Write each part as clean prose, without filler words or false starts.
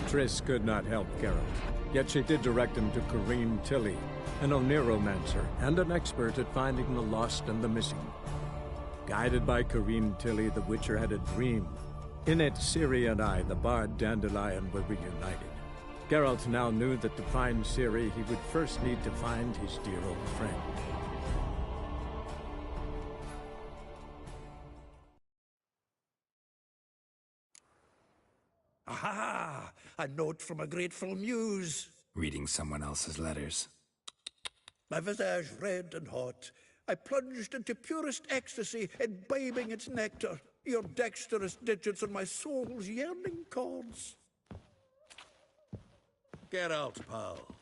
Triss could not help Geralt, yet she did direct him to Corrine Tilly, an Oniromancer and an expert at finding the lost and the missing. Guided by Corrine Tilly, the Witcher had a dream. In it, Ciri and I, the bard Dandelion, were reunited. Geralt now knew that to find Ciri, he would first need to find his dear old friend. Aha! A note from a grateful muse. Reading someone else's letters. My visage red and hot, I plunged into purest ecstasy, imbibing its nectar. Your dexterous digits on my soul's yearning chords. Geralt, pal. —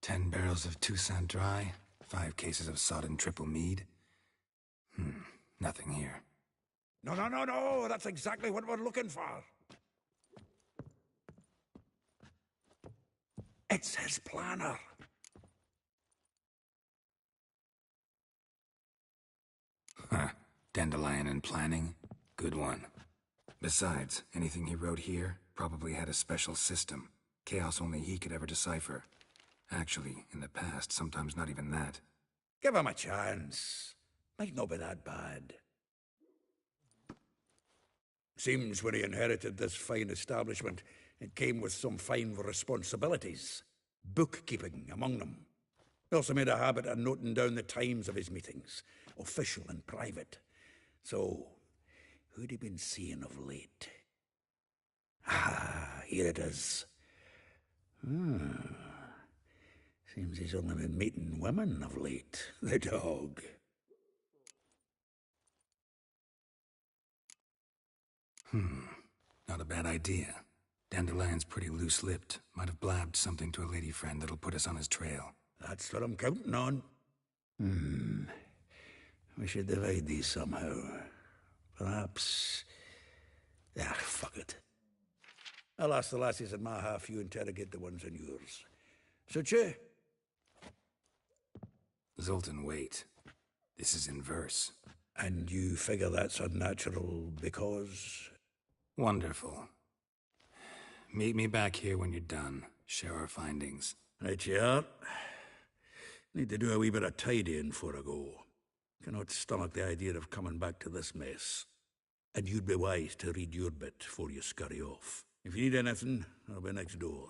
10 barrels of Toussaint Dry, 5 cases of sodden triple mead. Nothing here. No, that's exactly what we're looking for. It's his planner. Dandelion and planning? Good one. Besides, anything he wrote here probably had a special system. Chaos only he could ever decipher. Actually, in the past, sometimes not even that. Give him a chance. Might not be that bad. Seems when he inherited this fine establishment, it came with some fine responsibilities. Bookkeeping among them. He also made a habit of noting down the times of his meetings, official and private. So, who'd he been seeing of late? Ah, here it is. Seems he's only been meeting women of late, the dog. Not a bad idea. Dandelion's pretty loose-lipped. Might have blabbed something to a lady friend that'll put us on his trail. That's what I'm counting on. We should divide these somehow. Perhaps... fuck it. I'll ask the lassies in my half, you interrogate the ones in yours. Suit you? Zoltan, wait. This is in verse. And you figure that's unnatural because... Wonderful. Meet me back here when you're done. Share our findings. Right you are. Need to do a wee bit of tidying before I go. Cannot stomach the idea of coming back to this mess. And you'd be wise to read your bit before you scurry off. If you need anything, I'll be next door.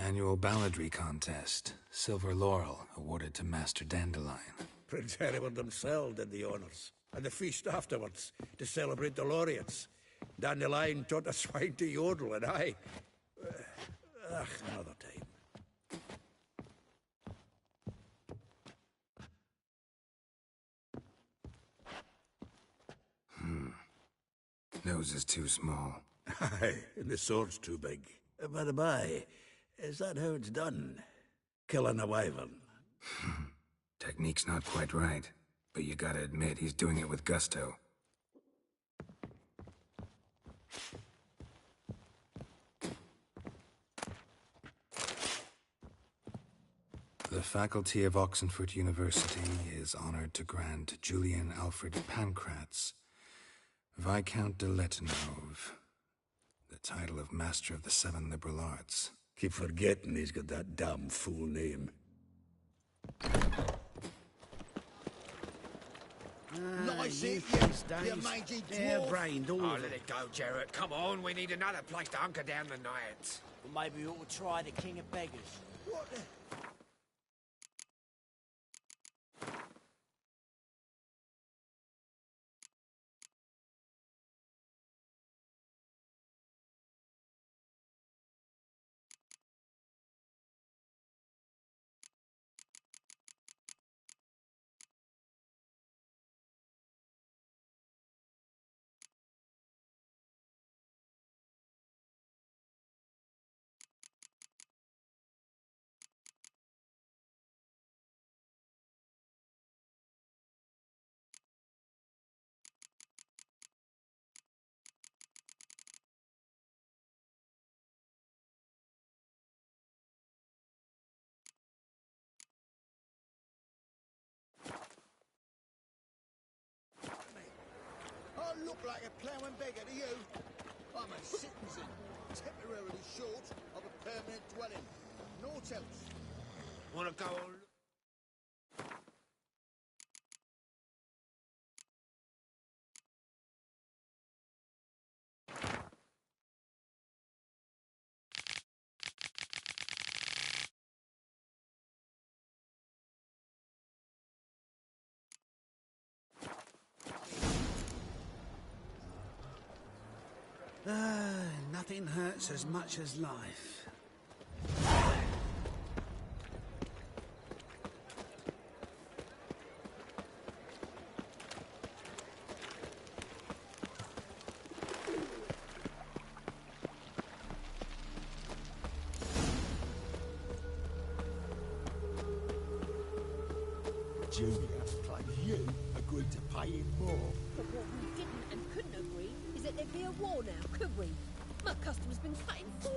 Annual balladry contest. Silver laurel awarded to Master Dandelion. Prince Hereward himself did the honours. And the feast afterwards, to celebrate the laureates. Dandelion taught a swine to yodel, and I... another time. Nose is too small. Aye, and the sword's too big. By the by, is that how it's done? Killing a wyvern? Technique's not quite right, but you gotta admit he's doing it with gusto. The faculty of Oxenford University is honored to grant Julian Alfred Pancratz, Viscount de Letenhove, the title of Master of the Seven Liberal Arts. Keep forgetting he's got that damn fool name. Nice you it, these you days. mangy Hair-brained, all Oh, of let it. it go, Jarrett. Come on, we need another place to hunker down the night. Well, maybe we ought to try the King of Beggars. What the... I look like a ploughing beggar to you. I'm a citizen, temporarily short of a permanent dwelling. Naught else. Wanna go on? Nothing hurts as much as life. Julia, like you, agreed to pay him more. But what we didn't and couldn't agree is that there'd be a war now, could we? My customer's been cutting for.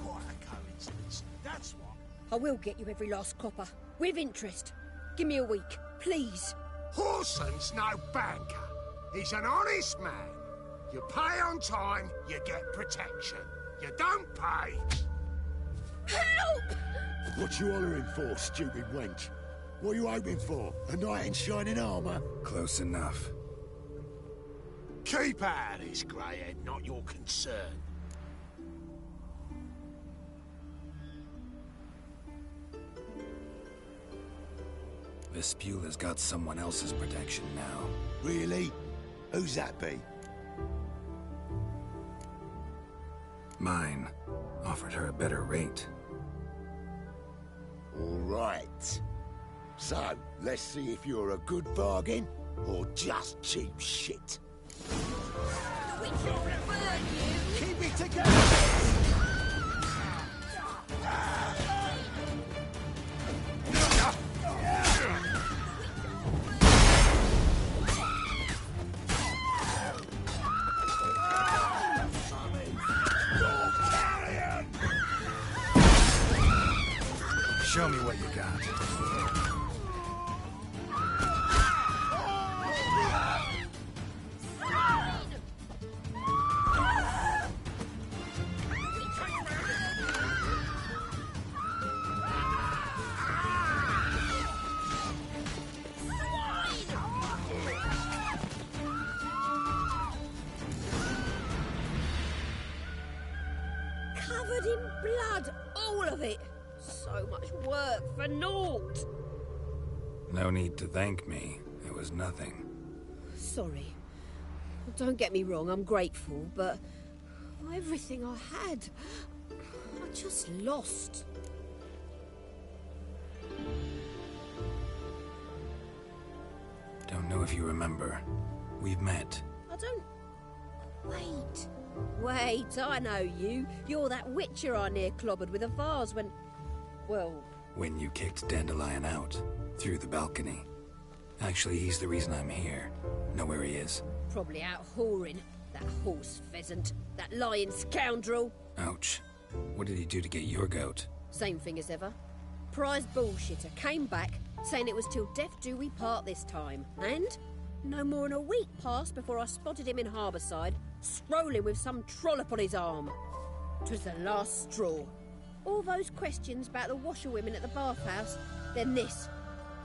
Quite a coincidence. That's what. I will get you every last copper, with interest. Give me a week, please. Horson's no banker. He's an honest man. You pay on time, you get protection. You don't pay. Help! What you hollering for, stupid wench? What are you hoping for? A knight in shining armour? Close enough. Keep out of this, greyhead, not your concern. Vespula's got someone else's protection now. Really? Who's that be? Mine. Offered her a better rate. All right. So, let's see if you're a good bargain or just cheap shit. We can burn you! Keep it together! Show me what you got. Come Covered in blood, all of it. So much work for naught. No need to thank me. It was nothing. Sorry. Don't get me wrong, I'm grateful, but everything I had, I just lost. Don't know if you remember. We've met. I don't... Wait, I know you. You're that witcher I near clobbered with a vase when... Well... When you kicked Dandelion out. Through the balcony. Actually, he's the reason I'm here. Know where he is? Probably out whoring. That horse pheasant. That lying scoundrel. Ouch. What did he do to get your goat? Same thing as ever. Prize bullshitter came back, saying it was till death do we part this time. And no more than a week passed before I spotted him in Harbourside, strolling with some trollop on his arm. 'Twas the last straw. All those questions about the washerwomen at the bathhouse, then this.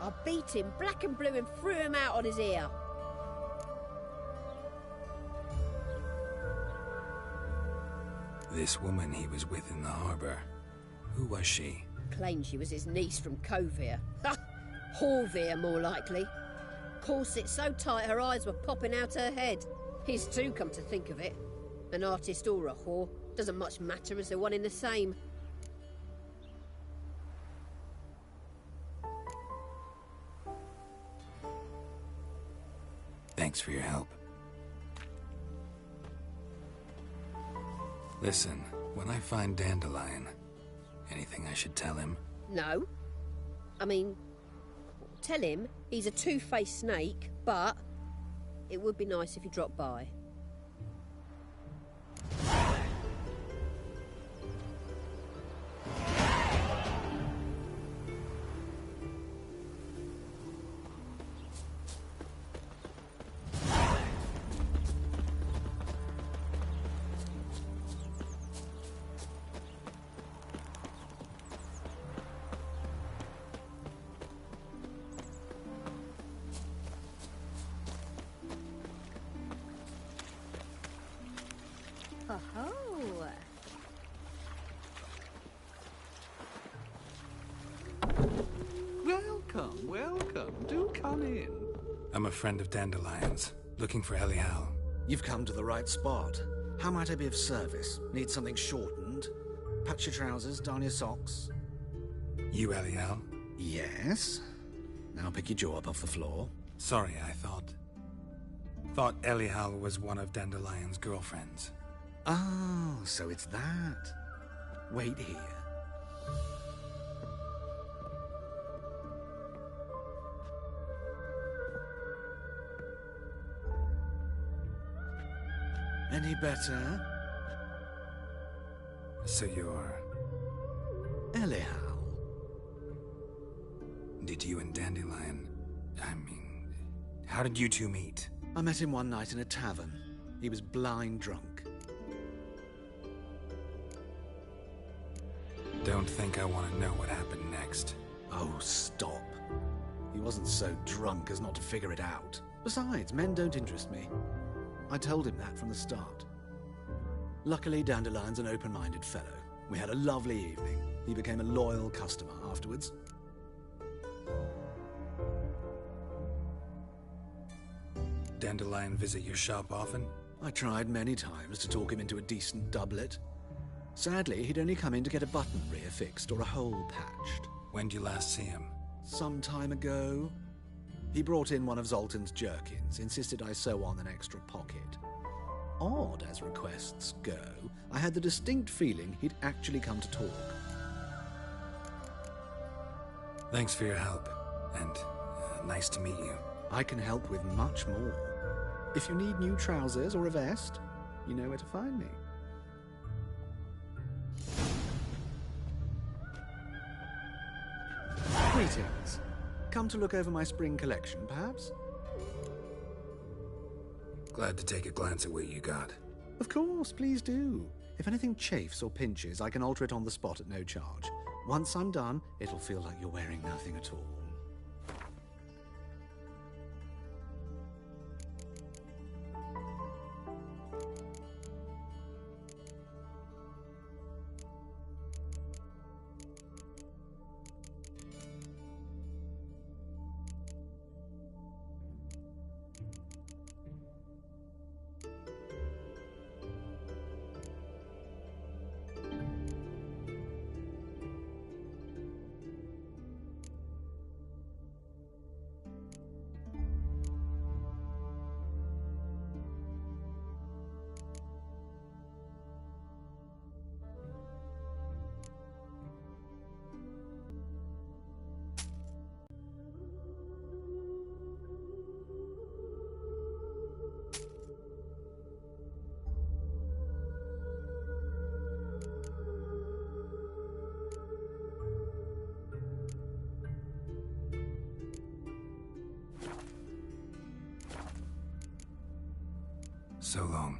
I beat him black and blue and threw him out on his ear. This woman he was with in the harbour. Who was she? Claimed she was his niece from Covere. Ha! Horvere, more likely. Corset so tight her eyes were popping out her head. His too, come to think of it. An artist or a whore. Doesn't much matter as they're one in the same. Thanks for your help. Listen, when I find Dandelion, anything I should tell him? No. I mean, tell him he's a two-faced snake, but it would be nice if he dropped by. Oh. Welcome, welcome. Do come in. I'm a friend of Dandelion's, looking for Elial. You've come to the right spot. How might I be of service? Need something shortened? Patch your trousers, darn your socks. You Elial? Yes. Now pick your jaw up off the floor. Sorry, I thought Elial was one of Dandelion's girlfriends. Oh, so it's that. Wait here. Any better? So you're... Elial. Did you and Dandelion... how did you two meet? I met him one night in a tavern. He was blind drunk. Don't think I want to know what happened next. Oh, stop. He wasn't so drunk as not to figure it out. Besides, men don't interest me. I told him that from the start. Luckily, Dandelion's an open-minded fellow. We had a lovely evening. He became a loyal customer afterwards. Dandelion visit your shop often? I tried many times to talk him into a decent doublet. Sadly, he'd only come in to get a button rear fixed or a hole patched. When'd you last see him? Some time ago. He brought in one of Zoltan's jerkins, insisted I sew on an extra pocket. Odd as requests go, I had the distinct feeling he'd actually come to talk. Thanks for your help, and nice to meet you. I can help with much more. If you need new trousers or a vest, you know where to find me. Greetings. Come to look over my spring collection, perhaps? Glad to take a glance at what you got. Of course, please do. If anything chafes or pinches, I can alter it on the spot at no charge. Once I'm done, it'll feel like you're wearing nothing at all. So long.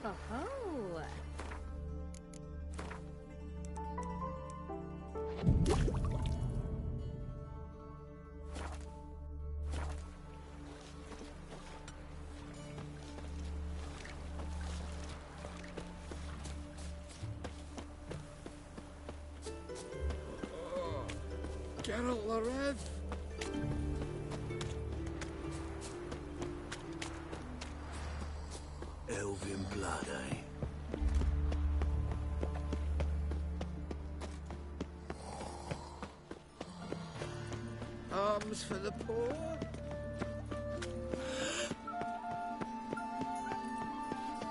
Oh-ho! Geralt Larev? Elven blood, eh? Arms for the poor?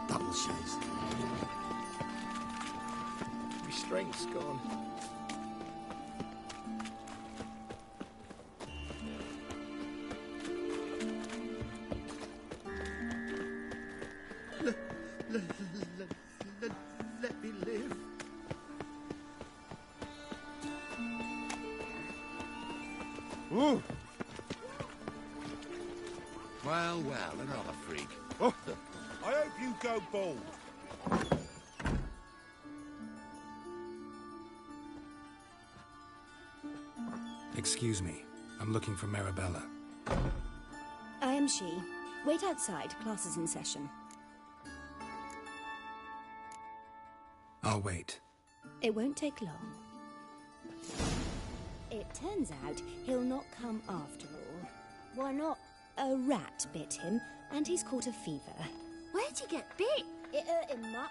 Double chase. My strength's gone. Let me live. Ooh. Well, another freak. Oh, I hope you go bald. Excuse me. I'm looking for Marabella. I am she. Wait outside. Class is in session. I'll wait. It won't take long. It turns out he'll not come after all. Why not? A rat bit him, and he's caught a fever. Where'd he get bit? It hurt him much.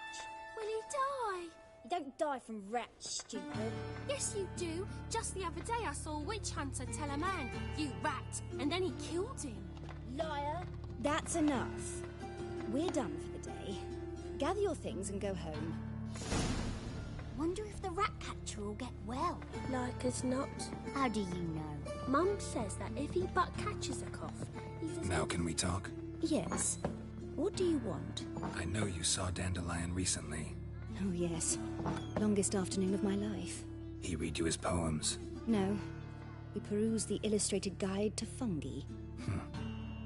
Will he die? You don't die from rats, stupid. Yes, you do. Just the other day I saw a witch hunter tell a man, "You rat," and then he killed him. Liar. That's enough. We're done for the day. Gather your things and go home. Wonder if the rat catcher will get well. Like as not. How do you know? Mum says that if he but catches a cough, he's as Now can we talk? Yes. What do you want? I know you saw Dandelion recently. Oh, yes. Longest afternoon of my life. He read you his poems. No. We perused the illustrated guide to fungi.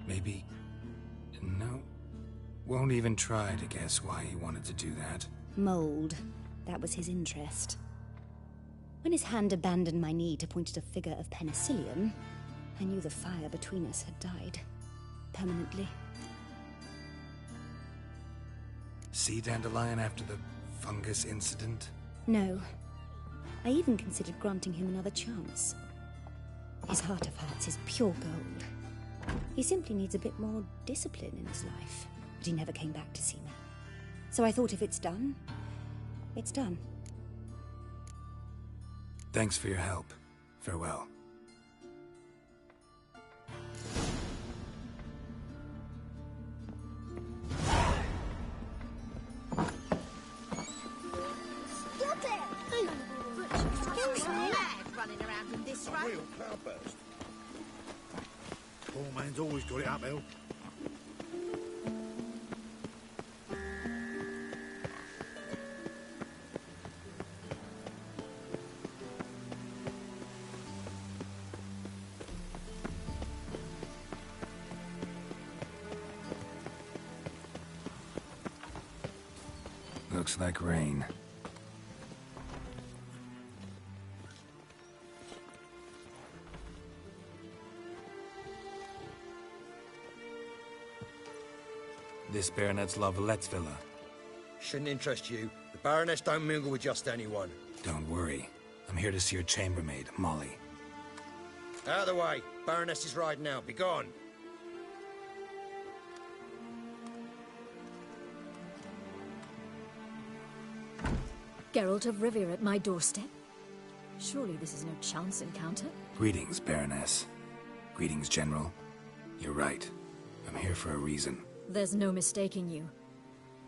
Maybe... No. Won't even try to guess why he wanted to do that. Mold. That was his interest. When his hand abandoned my knee to point at a figure of penicillium, I knew the fire between us had died. Permanently. See Dandelion after the fungus incident? No. I even considered granting him another chance. His heart of hearts is pure gold. He simply needs a bit more discipline in his life. But he never came back to see me. So I thought if it's done, It's done. Thanks for your help. Farewell. Stop it! You're mad running around in this road. Real cloudburst. Poor man's always got it uphill. Looks like rain. This Baronet's La Vallette's villa. Shouldn't interest you. The Baroness don't mingle with just anyone. Don't worry. I'm here to see your chambermaid, Molly. Out of the way. Baroness is riding out. Be gone. Geralt of Rivia at my doorstep? Surely this is no chance encounter? Greetings, Baroness. Greetings, General. You're right. I'm here for a reason. There's no mistaking you.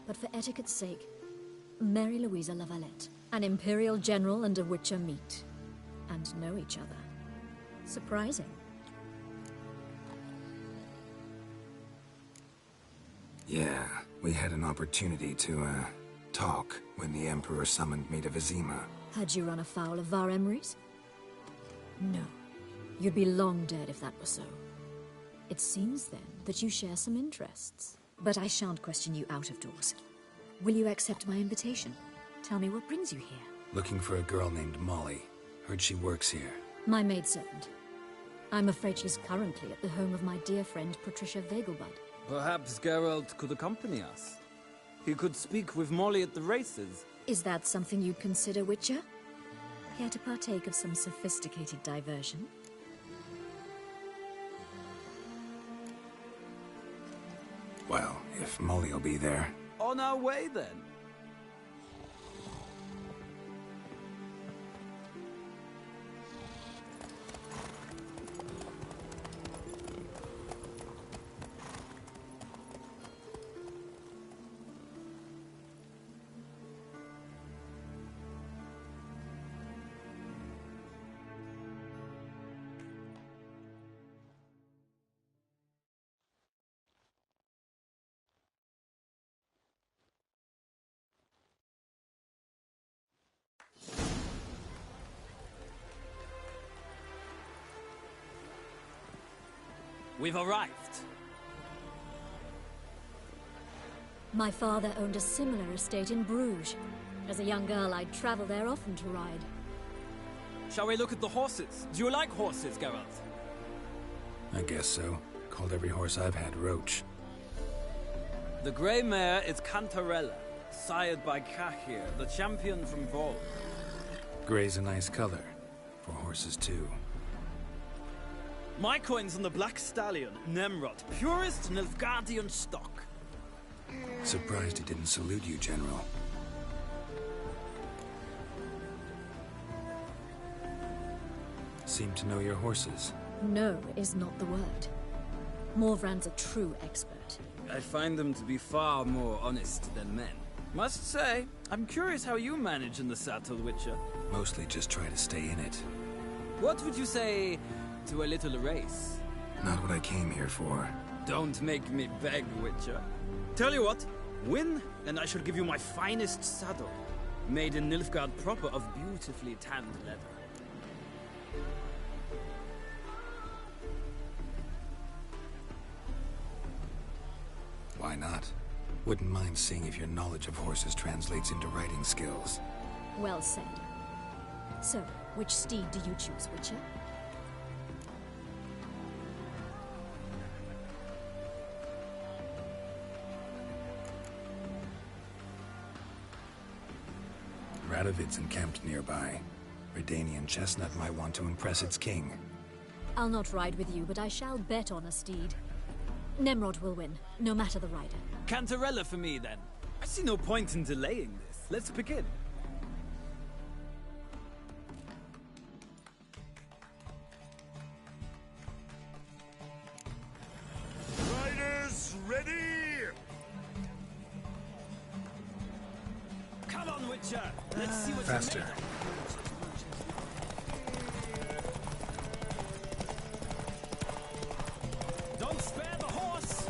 But for etiquette's sake, Mary Louisa La Valette, an Imperial General and a Witcher meet. And know each other. Surprising. Yeah, we had an opportunity to, talk when the Emperor summoned me to Vizima. Had you run afoul of Var Emrys? No. You'd be long dead if that were so. It seems, then, that you share some interests. But I shan't question you out of doors. Will you accept my invitation? Tell me what brings you here. Looking for a girl named Molly. Heard she works here. My maidservant. I'm afraid she's currently at the home of my dear friend Patricia Vegelbud. Perhaps Geralt could accompany us. He could speak with Molly at the races. Is that something you'd consider, Witcher? Care to partake of some sophisticated diversion? Well, if Molly'll be there. On our way, then. We've arrived. My father owned a similar estate in Bruges. As a young girl, I'd travel there often to ride. Shall we look at the horses? Do you like horses, Geralt? I guess so. Called every horse I've had Roach. The grey mare is Cantarella, sired by Cahir, the champion from Vol. Grey's a nice color. For horses, too. My coin's on the Black Stallion, Nemrod, purest Nilfgaardian stock. Surprised he didn't salute you, General. Seem to know your horses. No is not the word. Morvrand's a true expert. I find them to be far more honest than men. Must say, I'm curious how you manage in the saddle, Witcher. Mostly just try to stay in it. What would you say to a little race? Not what I came here for. Don't make me beg, Witcher. Tell you what, win, and I shall give you my finest saddle. Made in Nilfgaard proper of beautifully tanned leather. Why not? Wouldn't mind seeing if your knowledge of horses translates into riding skills. Well said. So, which steed do you choose, Witcher? Radovid's encamped nearby. Redanian chestnut might want to impress its king. I'll not ride with you, but I shall bet on a steed. Nemrod will win, no matter the rider. Cantarella for me, then. I see no point in delaying this. Let's begin. Let's see what's Faster. made of. Don't spare the horse!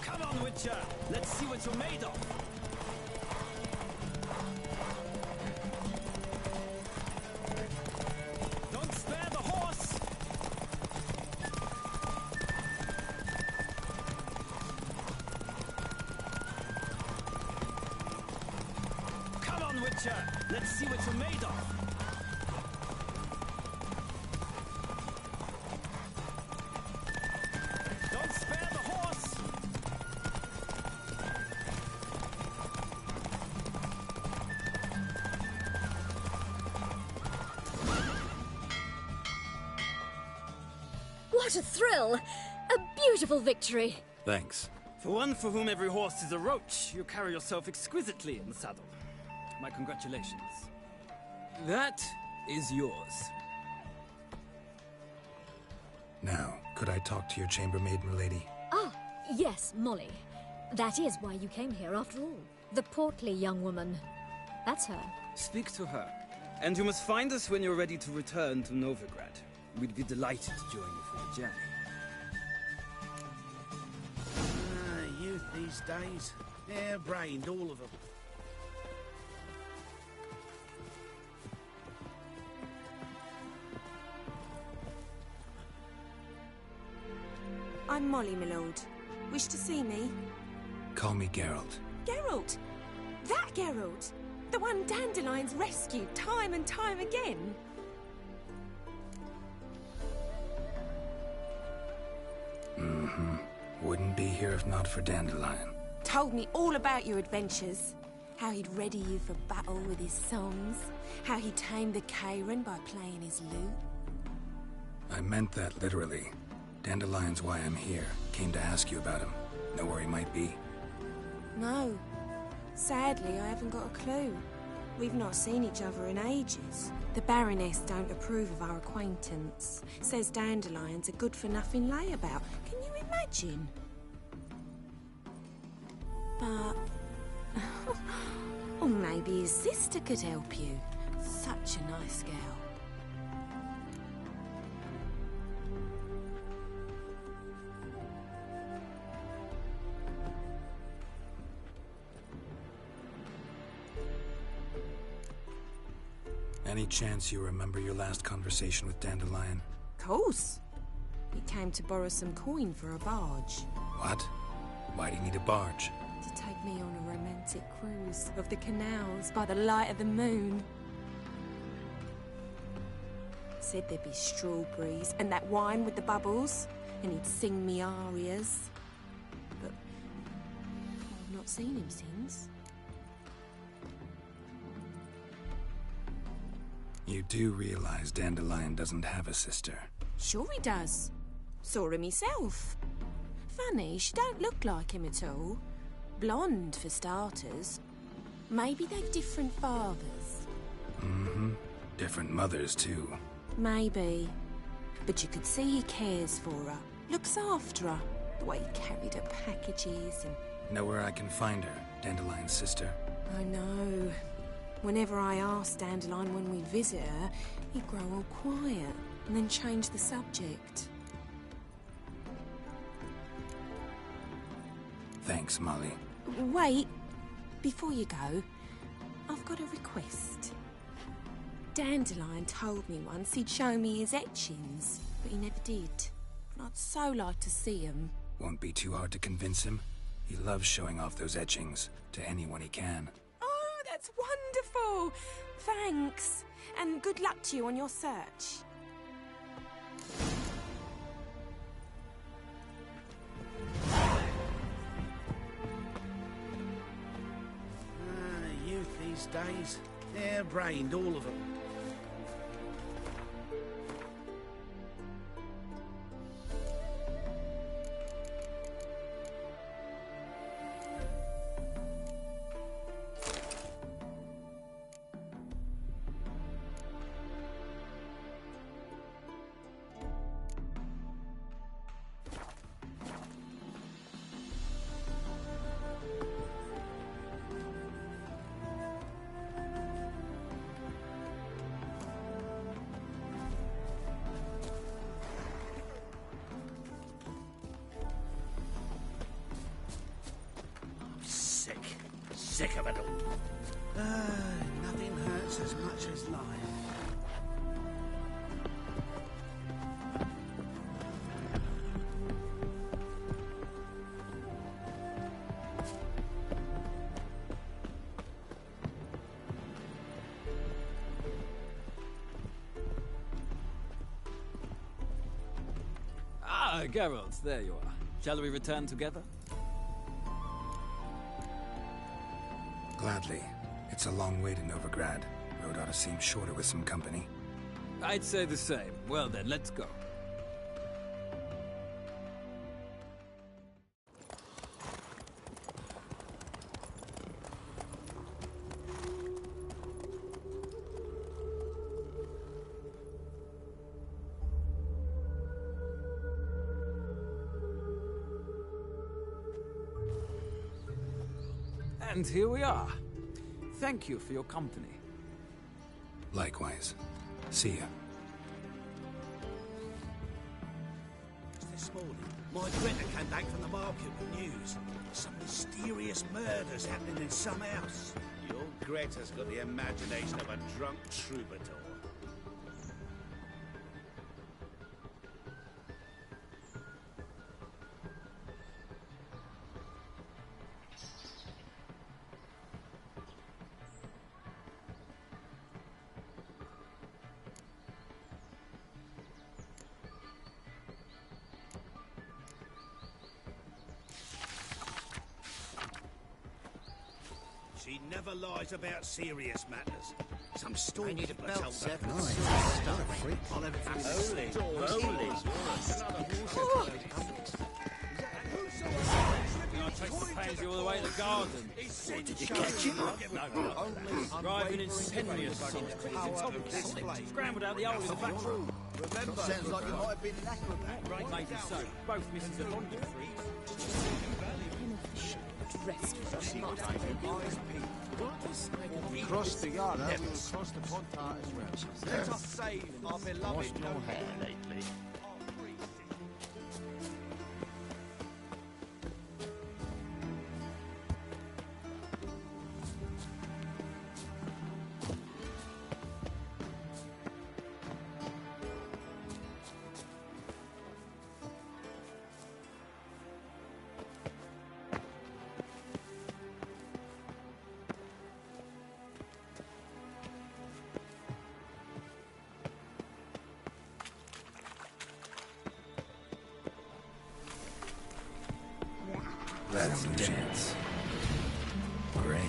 Come on, Witcher! Let's see what you're made of! Don't spare the horse! Come on, Witcher! Let's see what you're made of! Don't spare the horse! What a thrill! A beautiful victory! Thanks. For one for whom every horse is a roach, you carry yourself exquisitely in the saddle. My congratulations. That is yours. Now, could I talk to your chambermaid, milady? Ah, yes, Molly. That is why you came here after all. The portly young woman. That's her. Speak to her. And you must find us when you're ready to return to Novigrad. We'd be delighted to join you for the journey. Youth these days. Hair-brained, all of them. I'm Molly, my lord. Wish to see me? Call me Geralt. Geralt! That Geralt! The one Dandelion's rescued time and time again! Mm-hmm. Wouldn't be here if not for Dandelion. Told me all about your adventures. How he'd ready you for battle with his songs. How he tamed the Karen by playing his lute. I meant that literally. Dandelion's why I'm here. Came to ask you about him. Know where he might be? No. Sadly, I haven't got a clue. We've not seen each other in ages. The Baroness don't approve of our acquaintance. Says Dandelion's a good-for-nothing layabout. Can you imagine? But... or maybe his sister could help you. Such a nice girl. Any chance you remember your last conversation with Dandelion? Course. He came to borrow some coin for a barge. What? Why do you need a barge? To take me on a romantic cruise of the canals by the light of the moon. Said there'd be strawberries and that wine with the bubbles, and he'd sing me arias. But I've not seen him since. You do realize Dandelion doesn't have a sister. Sure he does. Saw him myself. Funny, she don't look like him at all. Blonde, for starters. Maybe they've different fathers. Mm-hmm. Different mothers, too. Maybe. But you could see he cares for her. Looks after her. The way he carried her packages and... Know where I can find her, Dandelion's sister? I know. Whenever I asked Dandelion when we'd visit her, he'd grow all quiet and then change the subject. Thanks, Molly. Wait. Before you go, I've got a request. Dandelion told me once he'd show me his etchings, but he never did. And I'd so like to see them. Won't be too hard to convince him. He loves showing off those etchings to anyone he can. Oh, that's wonderful! Thanks. And good luck to you on your search. Youth these days. Hair-brained, all of them. sick of it all. Nothing hurts as much as life. Ah, Geralt, there you are. Shall we return together? Gladly. It's a long way to Novigrad. Road ought to seem shorter with some company. I'd say the same. Well then, let's go. And here we are. Thank you for your company. Likewise. See ya. This morning, my Greta came back from the market with news. Some mysterious murders happening in some house. Your Greta's got the imagination of a drunk troubadour. She never lies about serious matters. Some story need a people belt, told Seth. her. I'll have it I take the pains you all the way to the garden. Did you catch him? No. Driving incendious scrambled out the hole in the back room. Sounds like you might have been an acrobat. Right, maybe so. Both Mrs. the London freaks. Dressed for a month. Cross the yard, we'll cross the Pontart as well. Let us save our beloved your hair lately. Let's dance. Great.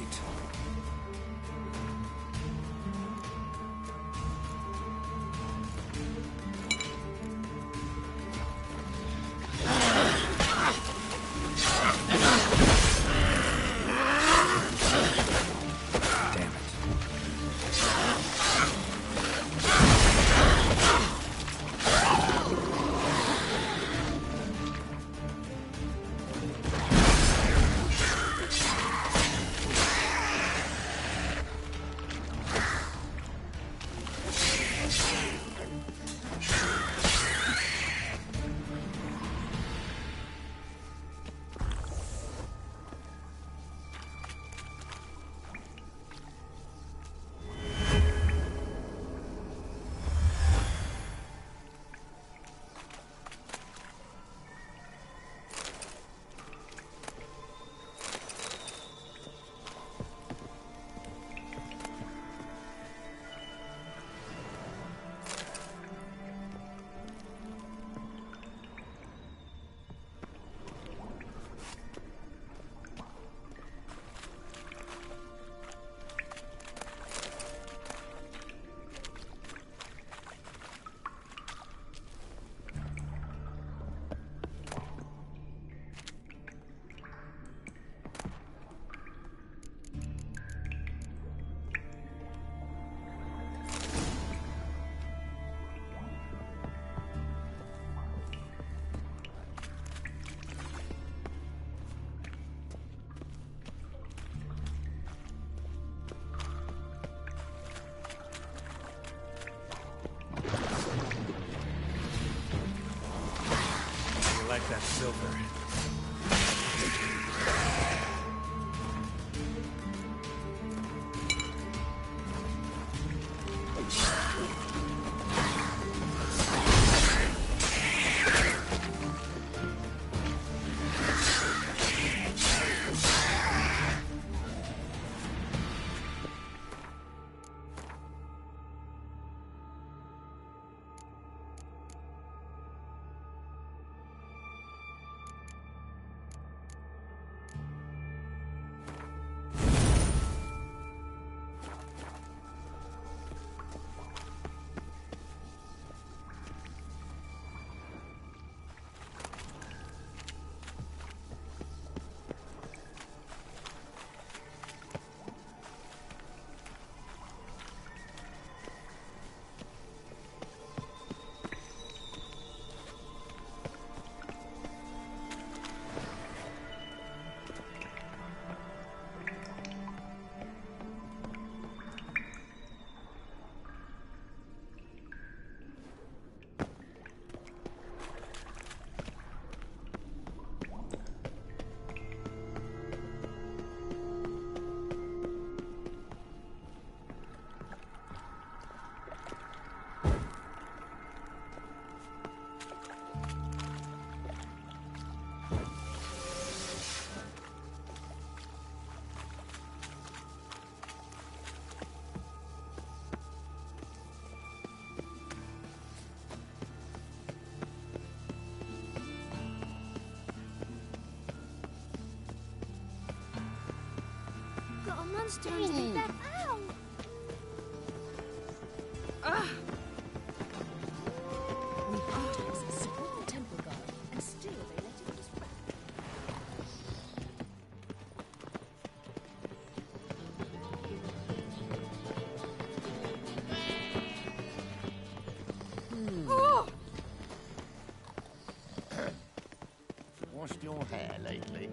Like that silver. town's doing to be back. Ow! We hunters support the temple guard, and still they let us back. Oh! Washed your hair lately?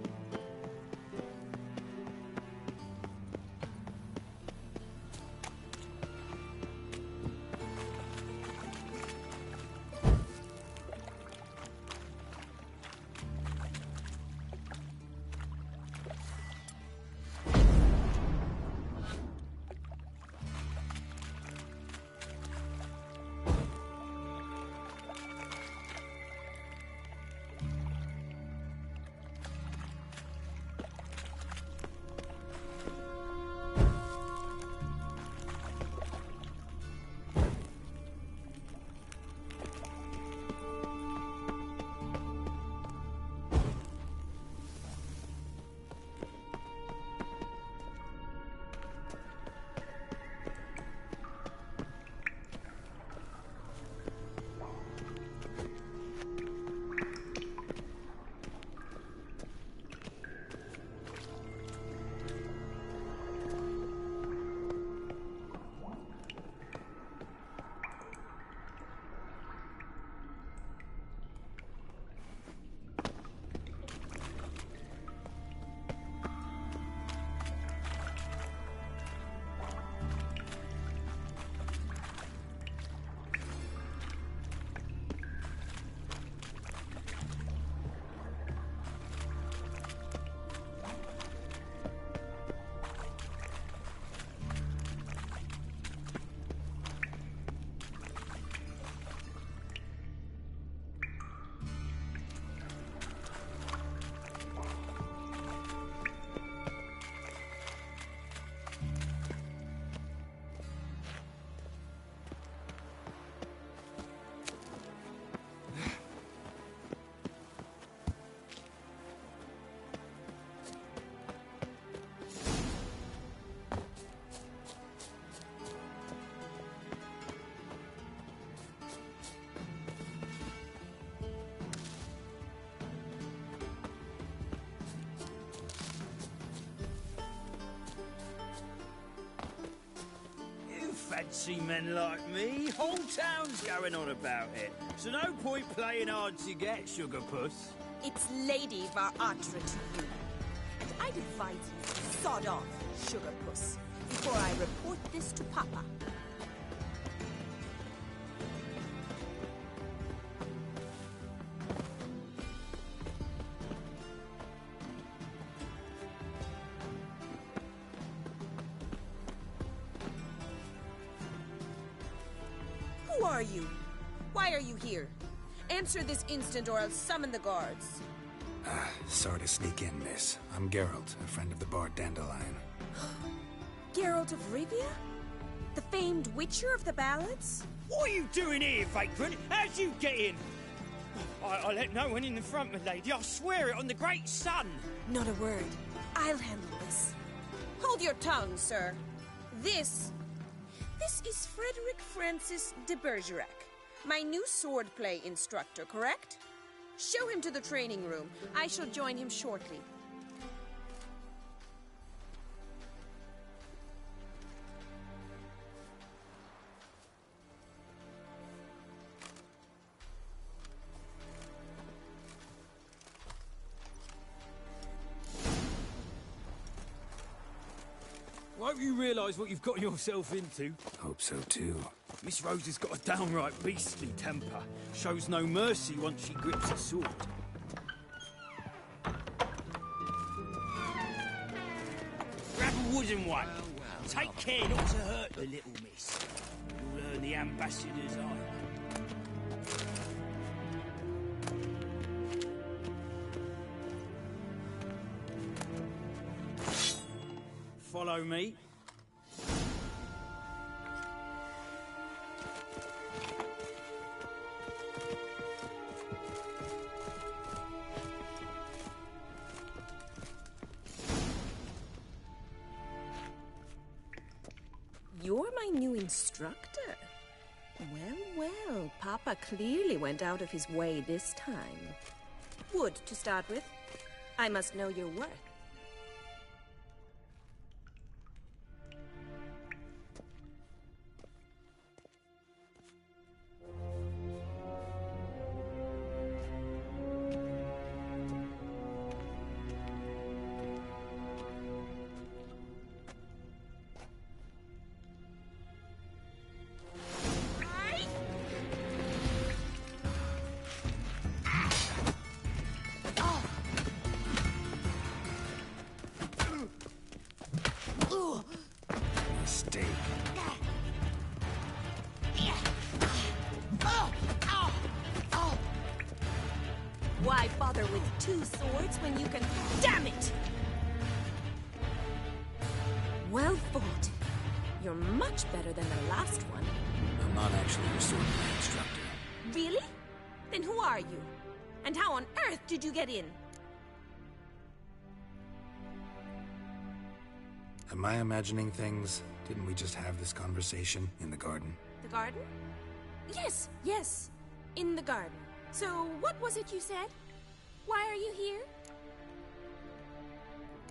Fancy men like me. Whole town's going on about it. So no point playing hard to get, sugar puss. It's Lady Varatra to you. And I'd advise you to sod off, sugar puss, before I report this to Papa. Who are you? Why are you here? Answer this instant or I'll summon the guards. Sorry to sneak in, miss. I'm Geralt, a friend of the bard Dandelion. Geralt of Rivia? The famed witcher of the ballads? What are you doing here, vagrant? How'd you get in? I let no one in the front, my lady. I swear it on the great sun. Not a word. I'll handle this. Hold your tongue, sir. This is Frederick Francis de Bergerac, my new swordplay instructor, correct? Show him to the training room. I shall join him shortly. Won't you realise what you've got yourself into? Hope so, too. Miss Rose has got a downright beastly temper. Shows no mercy once she grips a sword. Grab a wooden one. Take care not to hurt the little miss. You'll earn the ambassador's eye. Follow me. my new instructor? Well, well, Papa clearly went out of his way this time. Wood, to start with. I must know your worth. Mistake. Why bother with two swords when you can... Damn it! Well fought. You're much better than the last one. I'm not actually your swordplay instructor. Really? Then who are you? And how on earth did you get in? Am I imagining things? Didn't we just have this conversation in the garden? The garden? Yes, yes. In the garden. So, what was it you said? Why are you here?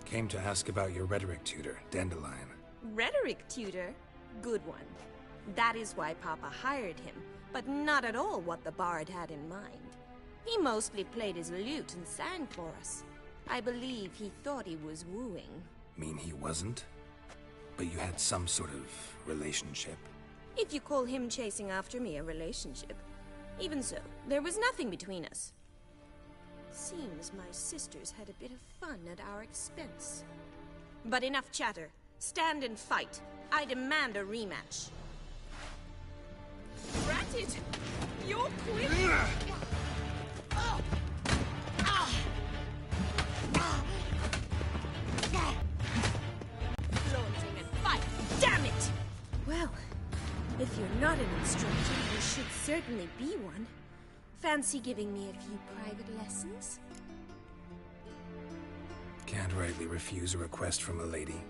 Came to ask about your rhetoric tutor, Dandelion. Rhetoric tutor? Good one. That is why Papa hired him, but not at all what the bard had in mind. He mostly played his lute and sang for us. I believe he thought he was wooing. Mean he wasn't? But you had some sort of relationship? If you call him chasing after me a relationship. Even so, there was nothing between us. Seems my sisters had a bit of fun at our expense. But enough chatter. Stand and fight. I demand a rematch. Rat it! You're quick! Flaunting and fight! Damn it! Well, if you're not an instructor, you should certainly be one. Fancy giving me a few private lessons? Can't rightly refuse a request from a lady.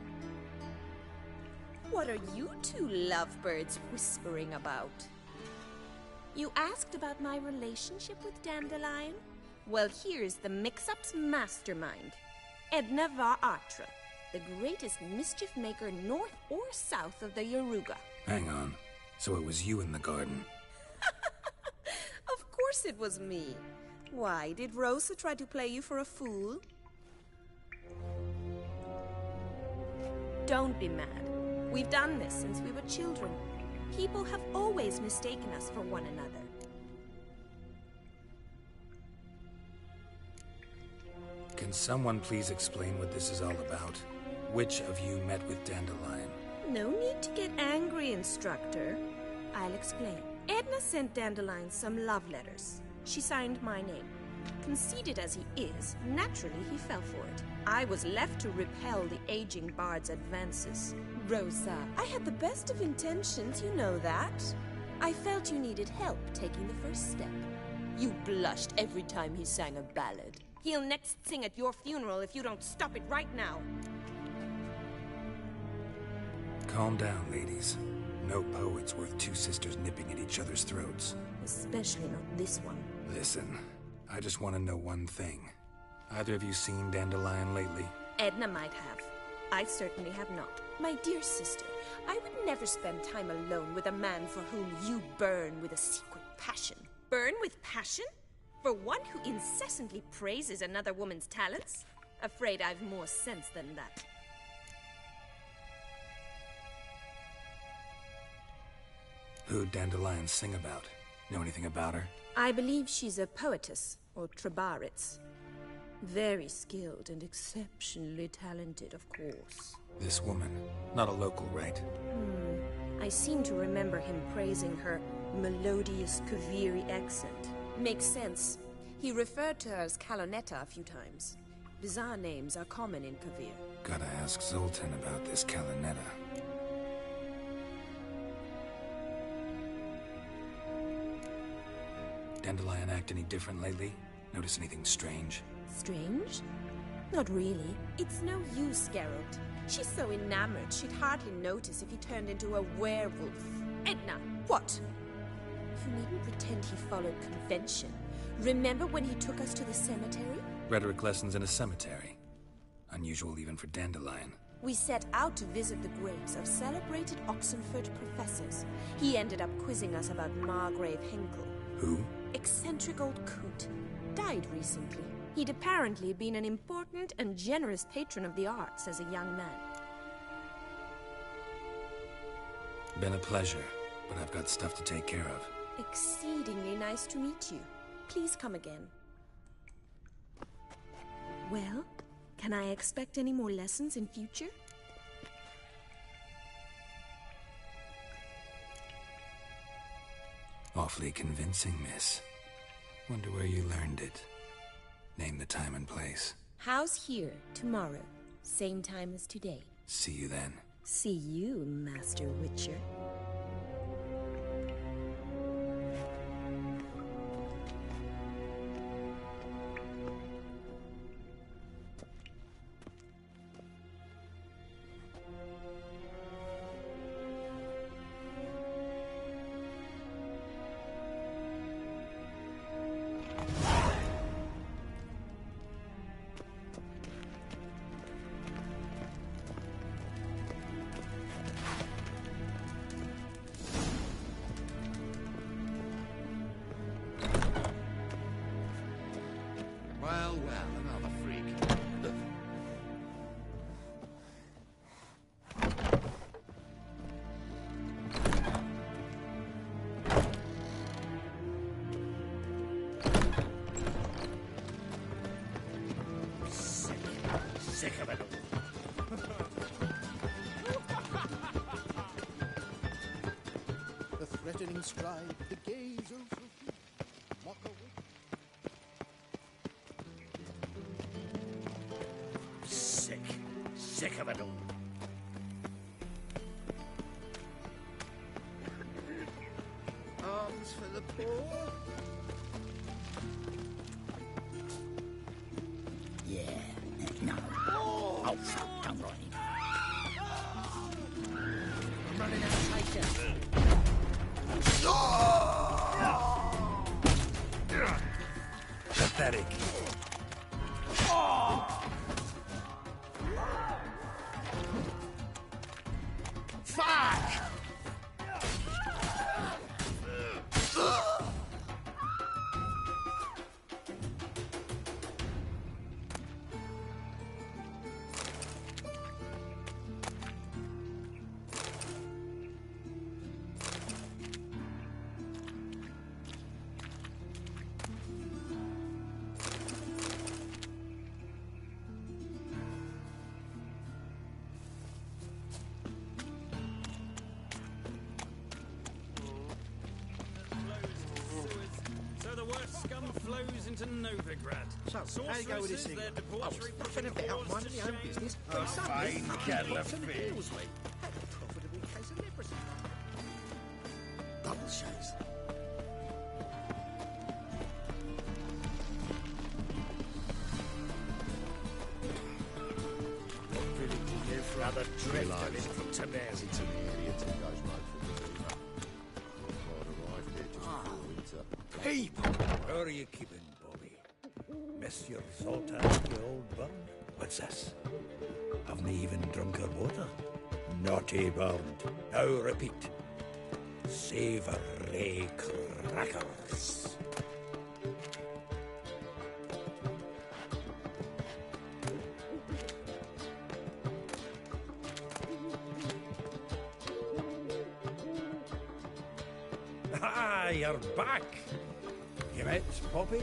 What are you two lovebirds whispering about? You asked about my relationship with Dandelion? Well, here's the mix-up's mastermind. Edna var Atra, the greatest mischief maker north or south of the Yaruga. Hang on. So it was you in the garden? Of course it was me. Why, did Rosa try to play you for a fool? Don't be mad. We've done this since we were children. People have always mistaken us for one another. Can someone please explain what this is all about? Which of you met with Dandelion? No need to get angry, instructor. I'll explain. Edna sent Dandelion some love letters. She signed my name. Conceited as he is, naturally he fell for it. I was left to repel the aging bard's advances. Rosa, I had the best of intentions, you know that. I felt you needed help taking the first step. You blushed every time he sang a ballad. He'll next sing at your funeral if you don't stop it right now. Calm down, ladies. No poet's worth two sisters nipping at each other's throats. Especially not this one. Listen, I just want to know one thing. Either of you seen Dandelion lately? Edna might have. I certainly have not. My dear sister, I would never spend time alone with a man for whom you burn with a secret passion. Burn with passion? For one who incessantly praises another woman's talents? Afraid I've more sense than that. Who'd Dandelion sing about? Know anything about her? I believe she's a poetess, or trabaritz. Very skilled and exceptionally talented, of course. This woman. Not a local, right? I seem to remember him praising her melodious Kaviri accent. Makes sense. He referred to her as Kalonetta a few times. Bizarre names are common in Kavir. Gotta ask Zoltan about this Kalonetta. Dandelion act any different lately? Notice anything strange? Strange? Not really. It's no use, Geralt. She's so enamored she'd hardly notice if he turned into a werewolf. Edna! What? You needn't pretend he followed convention. Remember when he took us to the cemetery? Rhetoric lessons in a cemetery. Unusual even for Dandelion. We set out to visit the graves of celebrated Oxenford professors. He ended up quizzing us about Margrave Hinkle. Who? Eccentric old coot. Died recently. He'd apparently been an important and generous patron of the arts as a young man. Been a pleasure, but I've got stuff to take care of. Exceedingly nice to meet you. Please come again. Well, can I expect any more lessons in future? Awfully convincing, miss. Wonder where you learned it. Name the time and place. House here, tomorrow. Same time as today. See you then. See you, Master Witcher. Well, another freak. Sick of it all. The threatening stride, the gaze over mock away. Sick of it all. Arms for the poor. Yeah, no. Oh, fuck, don't run him. I'm running out of patience. Pathetic. Scum flows into Novigrad. So, how you go with this thing? Oh, nothing about minding my own business. A fine kettle of fish. Had a profitable case of leprosy. Double shows. What really do you give for another drifter in from Tibet? It's an idiot who goes mad for the beaver. God arrived here just before winter. People! How are you keeping, Bobby? Miss your Zoltan, you old bird? What's this? Haven't even drunk her water? Naughty bird. Now repeat. Savoury crackers. Ah, you're back! You met Poppy?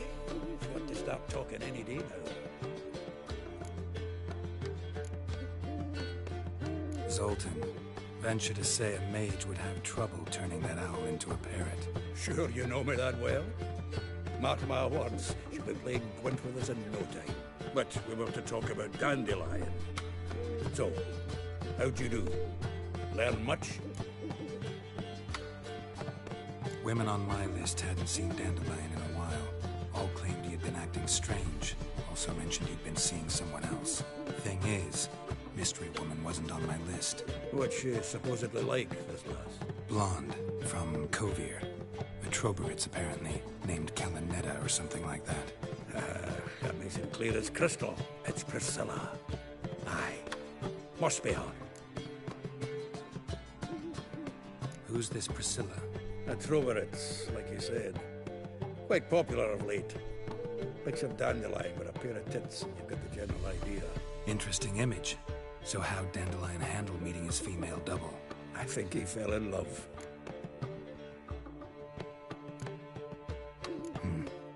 She's got to start talking any day now. Zoltan, venture to say a mage would have trouble turning that owl into a parrot. Sure you know me that well? Mark my words, she'll be playing Gwent with us in no time. But we were to talk about Dandelion. So, how'd you do? Learn much? Women on my list hadn't seen Dandelion in a while. All claimed he had been acting strange. Also mentioned mentioned you'd been seeing someone else. Thing is, Mystery Woman wasn't on my list. What's she supposedly like, this lass? Blonde, from Kovir. A Troberitz, apparently, named Kalanetta or something like that. That makes it clear as crystal. It's Priscilla. Aye. Must be her. Who's this Priscilla? A Troberitz, like you said. Quite popular of late. Picture Dandelion with a pair of tits, and you've got the general idea. Interesting image. So how'd Dandelion handle meeting his female double? I think he fell in love.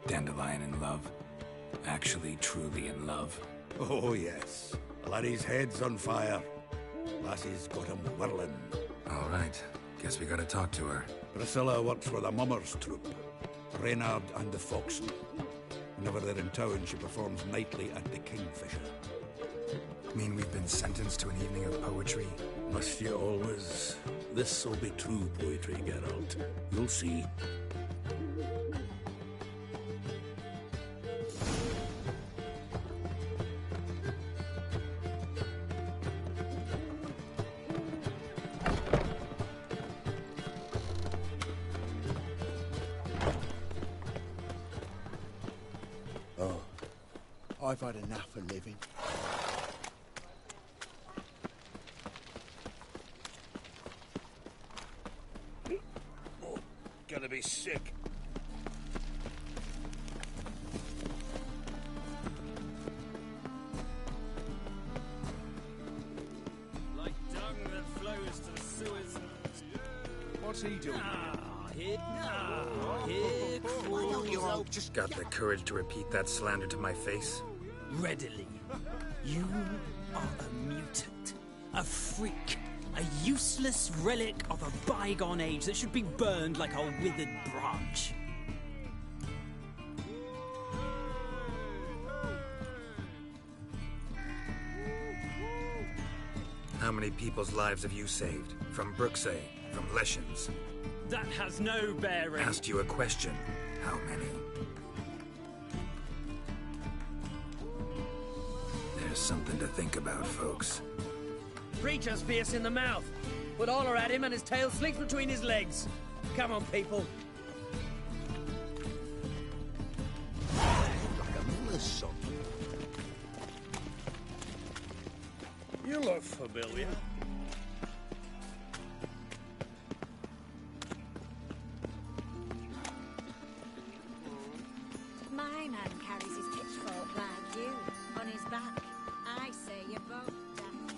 Dandelion in love. Actually, truly in love. Oh, yes. Laddie's head's on fire. Lassie's got him whirling. All right. Guess we gotta talk to her. Priscilla works for the Mummers troupe. Reynard and the Foxen. Whenever they're in town, she performs nightly at the Kingfisher. Mean we've been sentenced to an evening of poetry? Must you always? This'll be true poetry, Geralt. You'll see. I've had enough of living. Oh, gonna be sick. Like dung that flows to the sewers. What's he doing? Here Why don't you all Just got the courage to repeat that slander to my face? readily. You are a mutant, a freak, a useless relic of a bygone age that should be burned like a withered branch. How many people's lives have you saved? From Bruxay, from Leshens? That has no bearing. Asked you a question. How many? There's something to think about, folks. Preacher's fierce in the mouth. Put Oller at him and his tail slinks between his legs. Come on, people. like a miller's son? You look familiar. My man carries his pitchfork like you, on his back. I say you're both daft.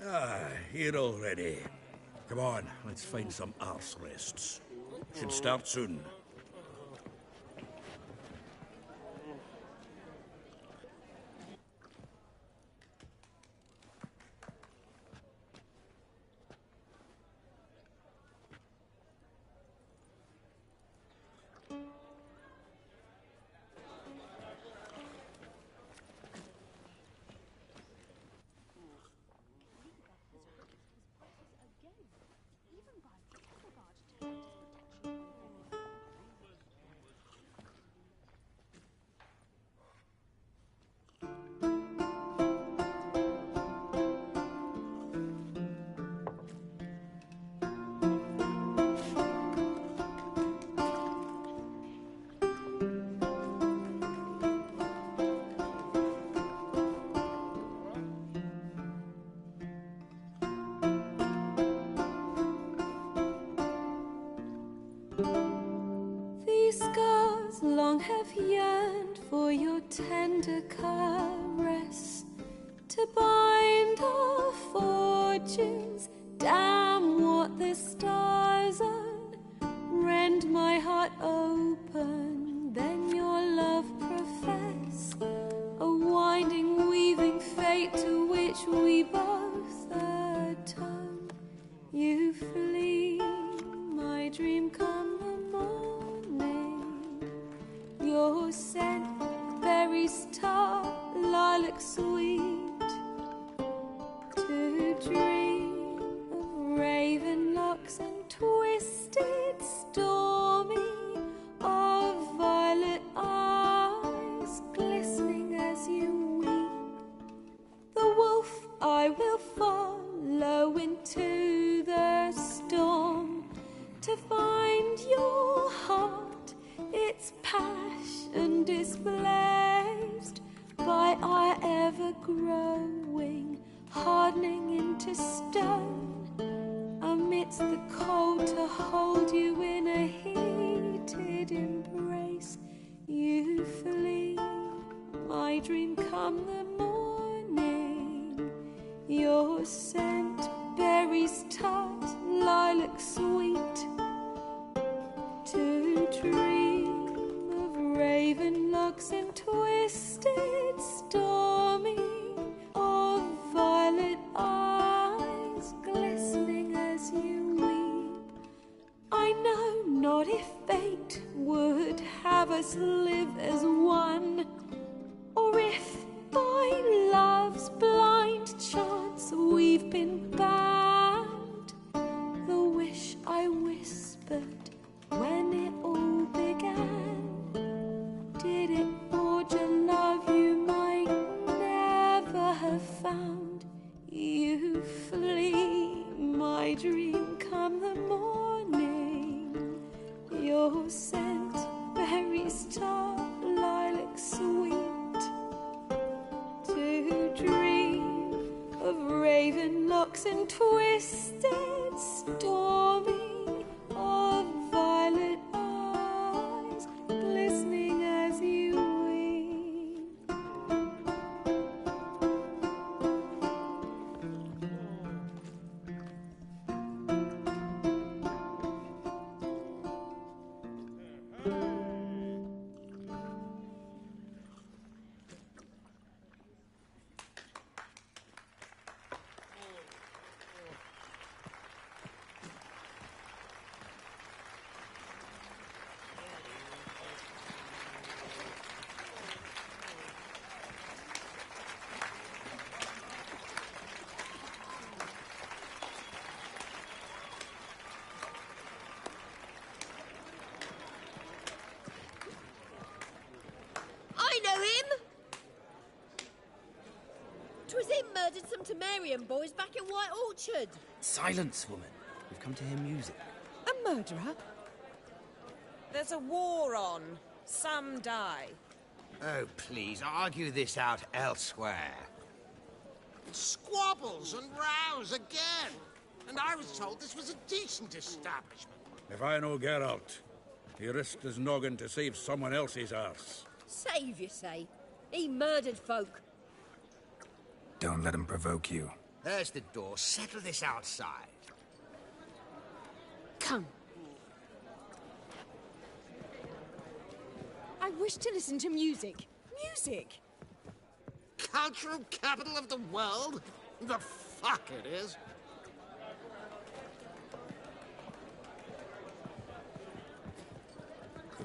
Ah, here already. Come on, let's find some arse rests. Should start soon. These scars long have yearned for your tender caress, to bind our fortunes. Damn what the stars own. Rend my heart open, then your love profess. A winding, weaving fate to which we both atone. You flee, my dream come the morning. Your scent, berries tart, lilac sweet. To dream of raven locks and twisted, stormy, of violet eyes glistening as you weep. The wolf I will follow into the storm, to find your heart, its passion displaced by our ever-growing, hardening into stone. Amidst the cold, to hold you in a heated embrace. You flee, my dream come the morning. Your scent, berries tart, lilac sweet. To dream of raven locks and twisted, stormy, of violet eyes glistening as you weep. I know not if fate would have us live as one, or if by love's blind chance we've been bound. The wish I whispered when it all began, did it forge a love you might never have found? You flee, my dream come the morning. Your scent, berries tart, lilac sweet. To dream of raven locks and twisted, stormy, of violet eyes glistening as you weep. I know him! 'Twas him murdered some Temerian boys back in White Orchard. Silence, woman. We've come to hear music. A murderer? There's a war on. Some die. Oh, please, argue this out elsewhere. Squabbles and rows again. And I was told this was a decent establishment. If I know Geralt, he risked his noggin to save someone else's arse. Save, you say? He murdered folk. Don't let him provoke you. There's the door. Settle this outside. Come. I wish to listen to music. Music! Cultural capital of the world? The fuck it is.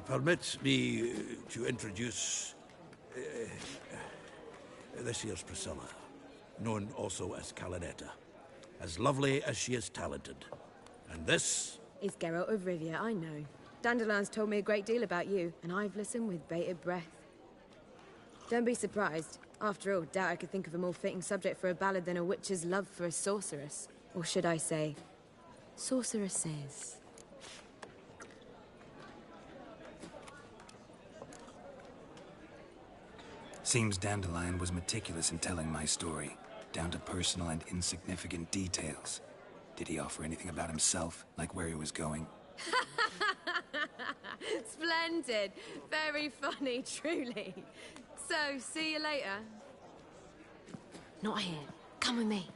Permit me to introduce this here's Priscilla, known also as Calinetta. As lovely as she is talented. And this... Is Geralt of Rivia, I know. Dandelion's told me a great deal about you, and I've listened with bated breath. Don't be surprised. After all, doubt I could think of a more fitting subject for a ballad than a witch's love for a sorceress. Or should I say, sorceresses. Seems Dandelion was meticulous in telling my story, down to personal and insignificant details. Did he offer anything about himself, like where he was going? Splendid. Very funny, truly. So, see you later. Not here. Come with me.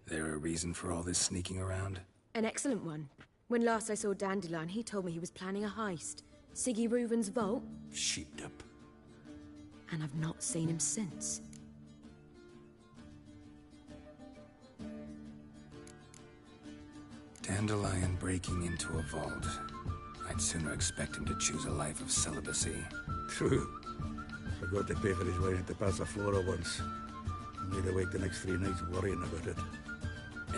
There a reason for all this sneaking around? An excellent one. When last I saw Dandelion, he told me he was planning a heist. Siggy Reuven's vault. Sheeped up. And I've not seen him since. Dandelion breaking into a vault. I'd sooner expect him to choose a life of celibacy. True. Forgot to pay for his wine at the Pasa Flora once. Made awake the next 3 nights worrying about it.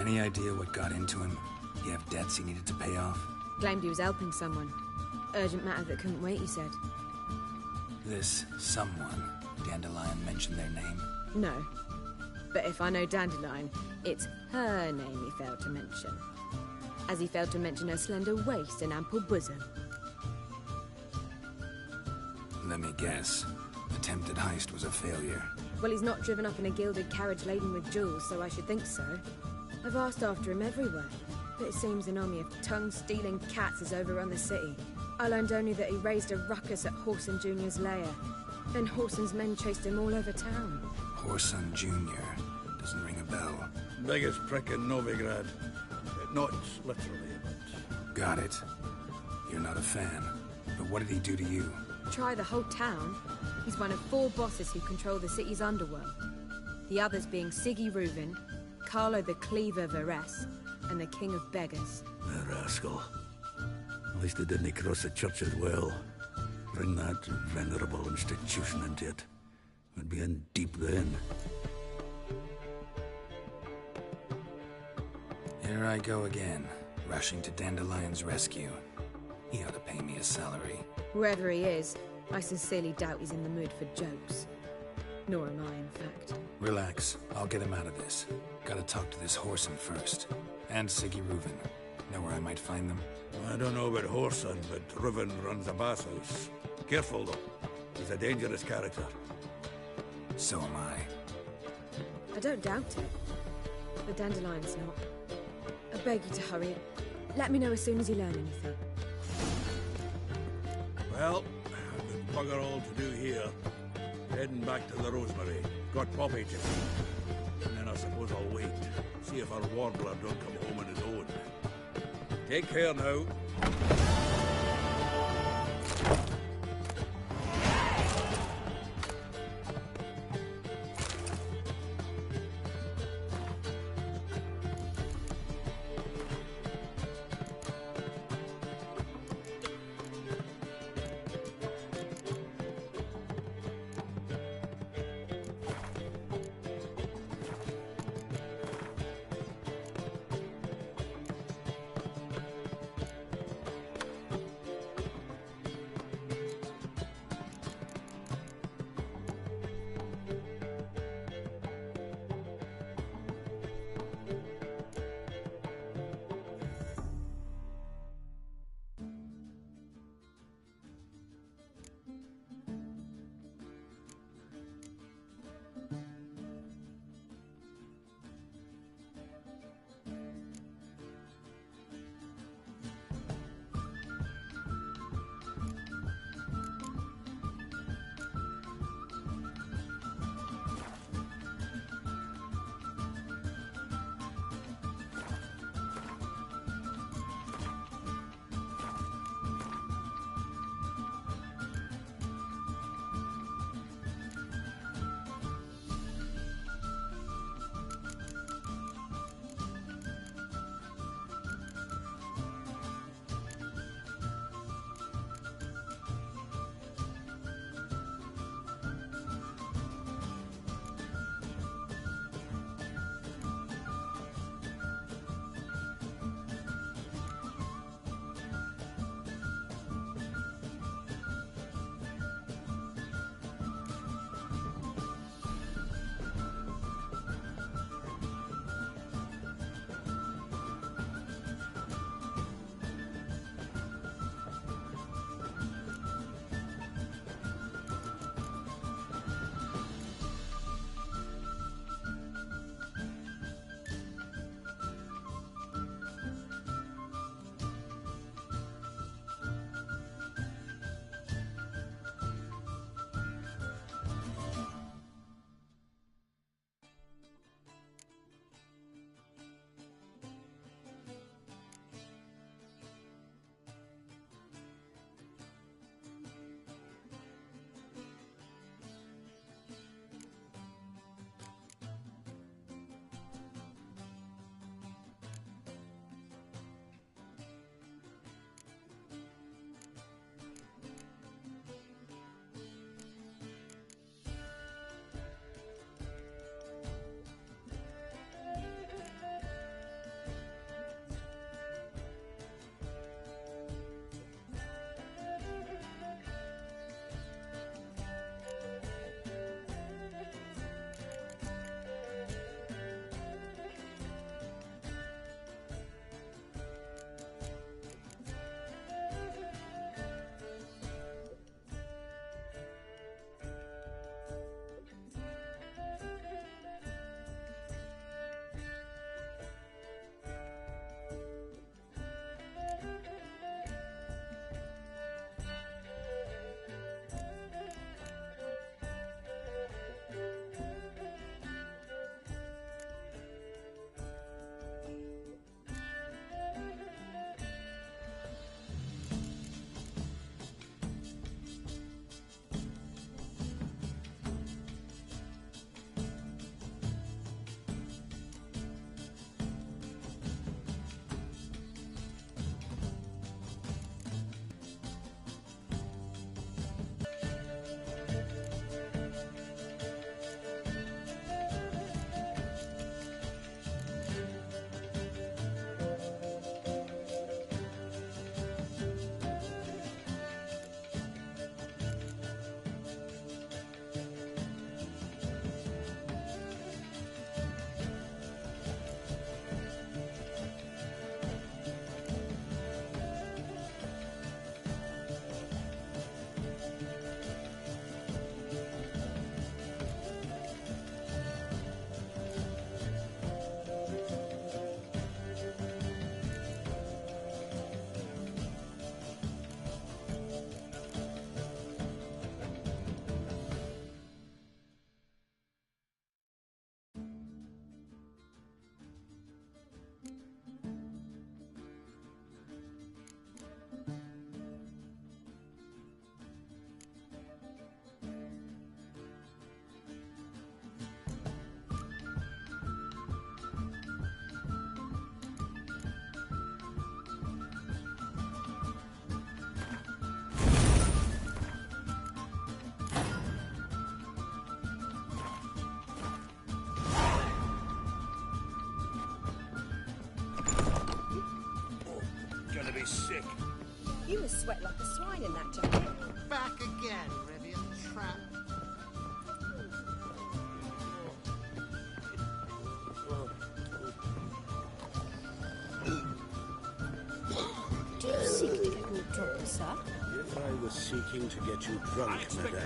Any idea what got into him? You have debts he needed to pay off? Claimed he was helping someone. Urgent matter that couldn't wait, he said. This someone, Dandelion mentioned their name? No. But if I know Dandelion, it's her name he failed to mention. As he failed to mention her slender waist and ample bosom. Let me guess. Attempted heist was a failure. Well, he's not driven up in a gilded carriage laden with jewels, so I should think so. I've asked after him everywhere, but it seems an army of tongue-stealing cats has overrun the city. I learned only that he raised a ruckus at Whoreson Jr.'s lair. Then Whoreson's men chased him all over town. Whoreson Jr. Doesn't ring a bell. Biggest prick in Novigrad. Not literally, but... Got it. You're not a fan. But what did he do to you? Try the whole town. He's one of 4 bosses who control the city's underworld. The others being Siggy Reuven, Carlo the Cleaver Varese, and the King of Beggars. The rascal. At least he didn't cross the church as well. Bring that venerable institution into it. We'd be in deep then. Here I go again, rushing to Dandelion's rescue. He ought to pay me a salary. Wherever he is, I sincerely doubt he's in the mood for jokes. Nor am I, in fact. Relax. I'll get him out of this. Gotta talk to this Whoreson first. And Siggy Reuven. Know where I might find them? I don't know about Whoreson, but Reuven runs a bathhouse. Careful, though. He's a dangerous character. So am I. I don't doubt it. But Dandelion's not. I beg you to hurry. Let me know as soon as you learn anything. Well, I've got bugger all to do here. Heading back to the Rosemary. Got Poppy to see. And then I suppose I'll wait. See if our warbler don't come home on his own. Take care now. to be sick. You must sweat like a swine in that jacket. Back again, Rivian Trap. Do you seek to get me drunk, sir? If I was seeking to get you drunk,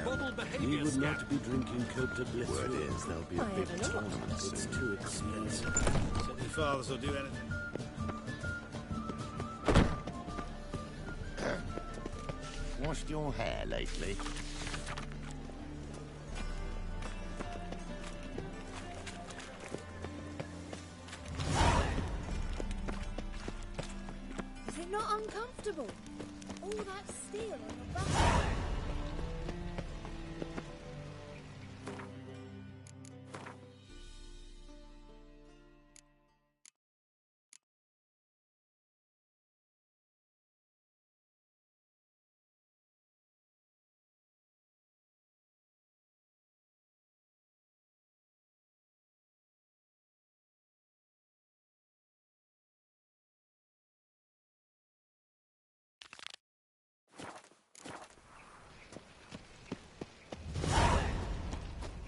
model madame, behaviour, we would Scat. not be drinking Cote de Bliss. Word is, there'll be a I big have an tournament It's soon. too expensive. Certainly fathers will do anything. Washed your hair lately? Is it not uncomfortable? All that steel on your back.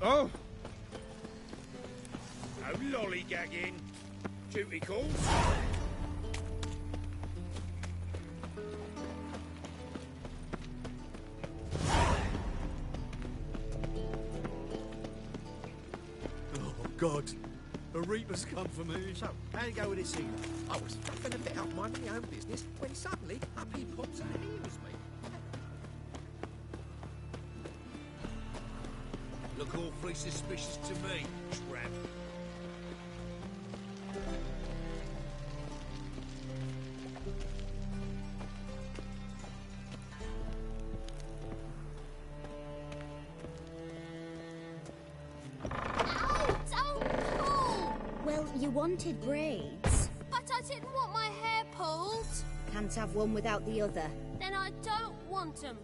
Oh! No lollygagging. Duty calls. Oh, God. A reaper's come for me. So, how you go with this evening? I was fucking a bit out minding my own business when suddenly up he pops out and hears me. Look awfully suspicious to me, tramp. Ow! Don't pull! Well, you wanted braids. But I didn't want my hair pulled. Can't have one without the other. Then I don't want them.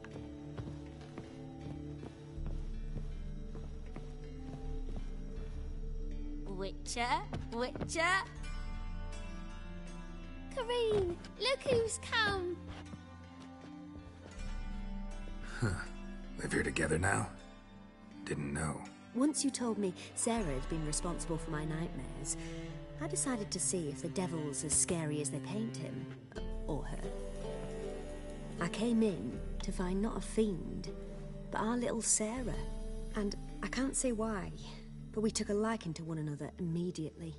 Witcher, Witcher. Kareen, look who's come. Live here together now? Didn't know. Once you told me Sarah had been responsible for my nightmares, I decided to see if the devil's as scary as they paint him. Or her. I came in to find not a fiend, but our little Sarah. And I can't say why, but we took a liking to one another immediately.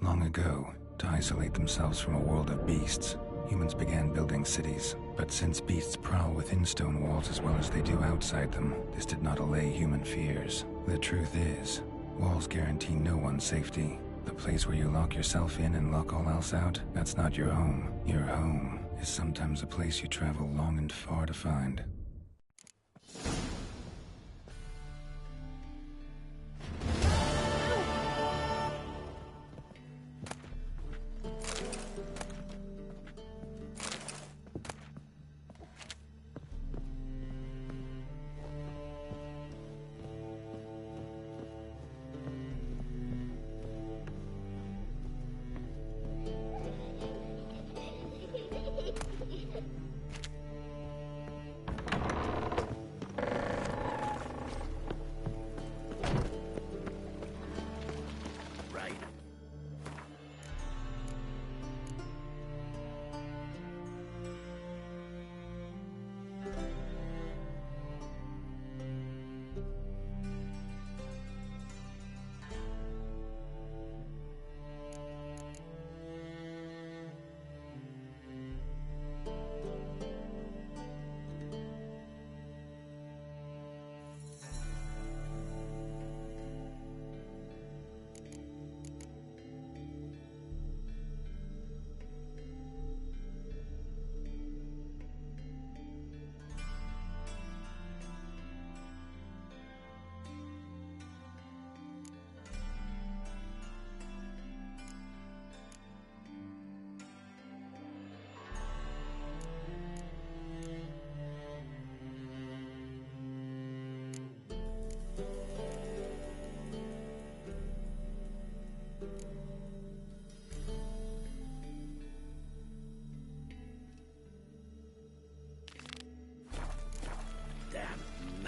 Long ago, to isolate themselves from a world of beasts, humans began building cities. But since beasts prowl within stone walls as well as they do outside them, this did not allay human fears. The truth is, walls guarantee no one's safety. The place where you lock yourself in and lock all else out, that's not your home. Your home is sometimes a place you travel long and far to find.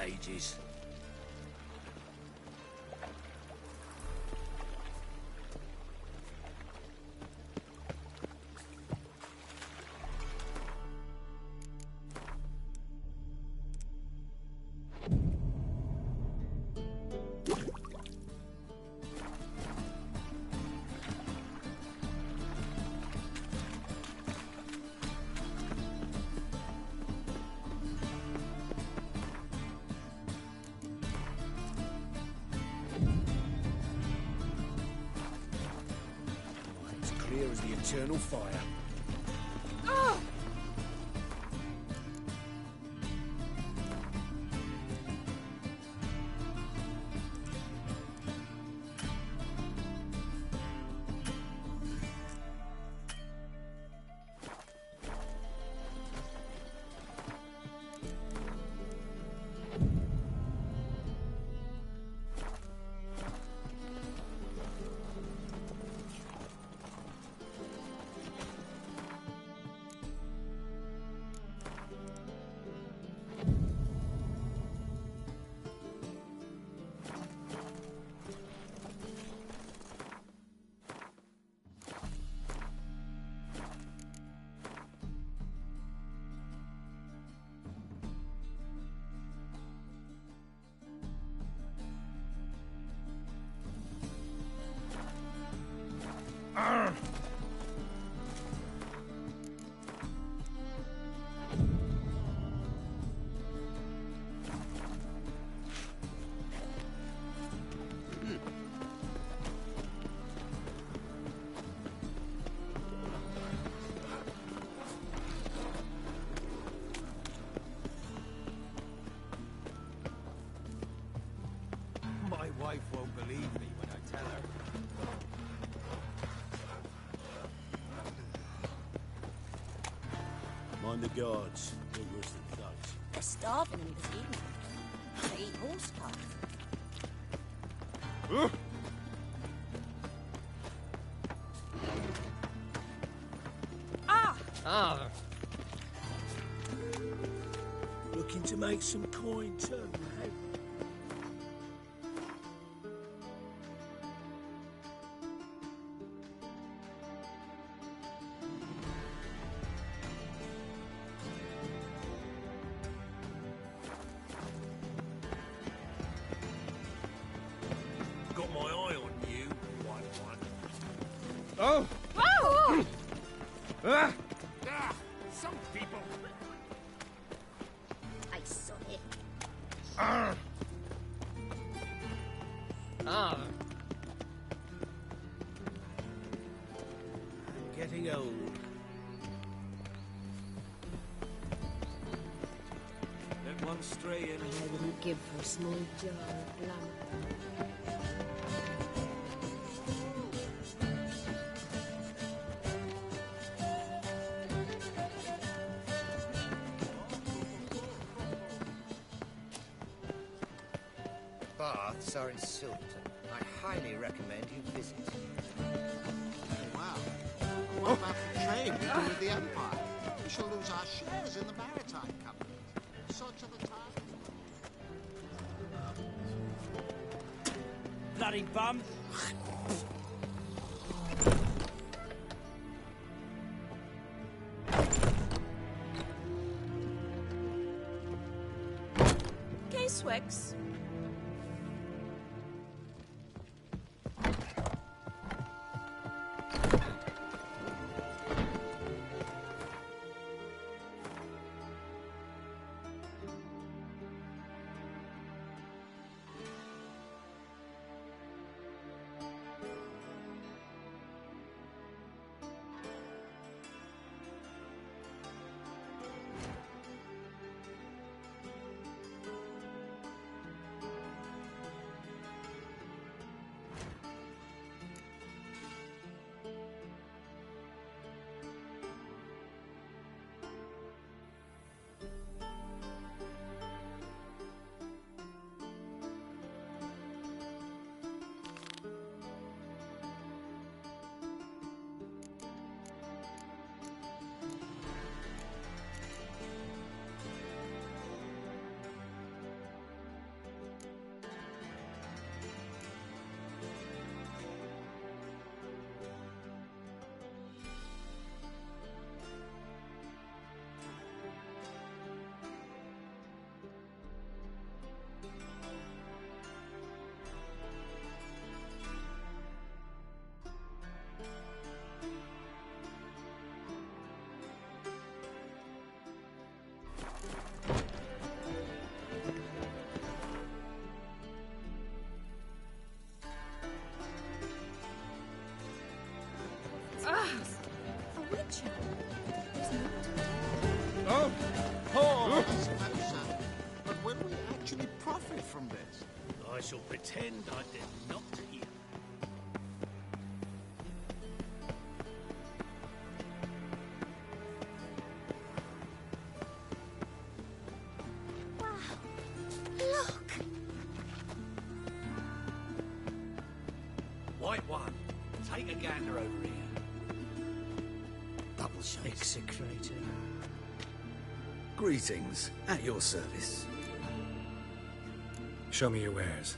ages. Clear as the eternal fire. Oh! My wife won't believe me when I tell her. Mind the guards. They're worse than thugs. They're starving and he was eating them. They eat horse cart. Ah! Looking to make some coin too, mate. Got my eye on you, white one. Oh! Oh! Ah! Ah, some people. I saw it. Ah! Ah! Getting old. Let one stray in. I wouldn't give for a small jar of lamb. Baths are in Silverton. I highly recommend you visit. Oh, wow. What about the trade we do with the Empire? We shall lose our shares in the maritime companies. Such are the times. Bloody bum! Case-Wex. from this? I shall pretend I did not hear. Look! White one, take a gander over here. Double shots. Execrator. Greetings. At your service. Show me your wares.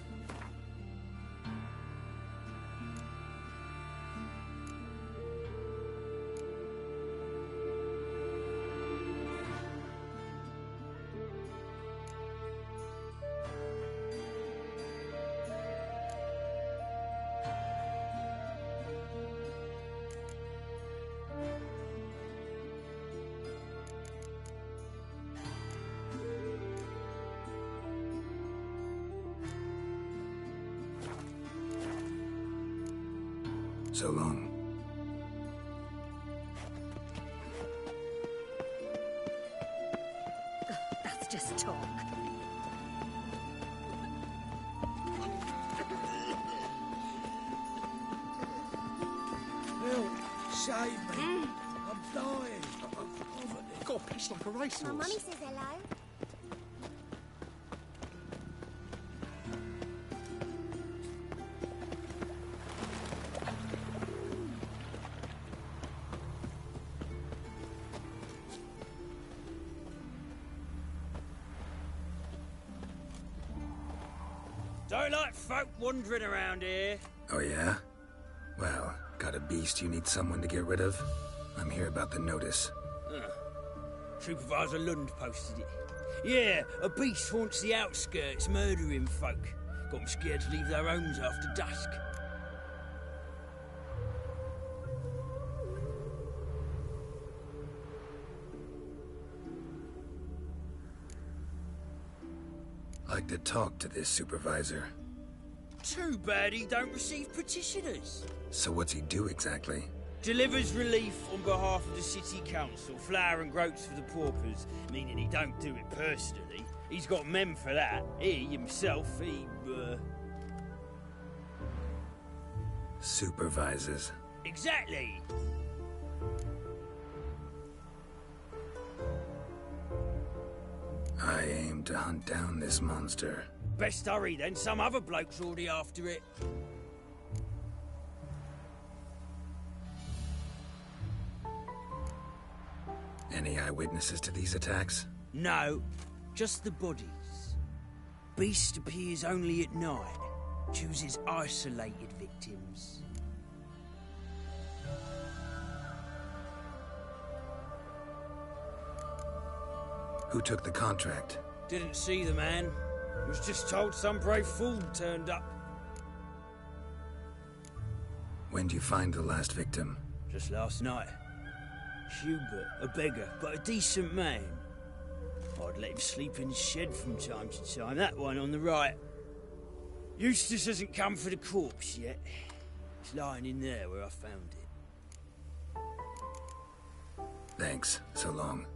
So long. That's just talk. Help! Save me! I'm dying of poverty. Got a piss like a My racehorse. mummy says hello. Don't like folk wandering around here. Oh yeah? Well, got a beast you need someone to get rid of? I'm here about the notice. Supervisor Lund posted it. Yeah, a beast haunts the outskirts, murdering folk. Got them scared to leave their homes after dusk. Like to talk to this supervisor. Too bad he don't receive petitioners. So what's he do exactly? Delivers relief on behalf of the city council, flour and groats for the paupers, meaning he don't do it personally. He's got men for that. He, himself, Supervises. Exactly! I aim to hunt down this monster. Best hurry then, some other bloke's already after it. Any eyewitnesses to these attacks? No, just the bodies. Beast appears only at night. Chooses isolated victims. Who took the contract? Didn't see the man. Was just told some brave fool turned up. When did you find the last victim? Just last night. Hubert, a beggar, but a decent man. I'd let him sleep in his shed from time to time. That one on the right. Eustace hasn't come for the corpse yet. It's lying in there where I found it. Thanks. So long.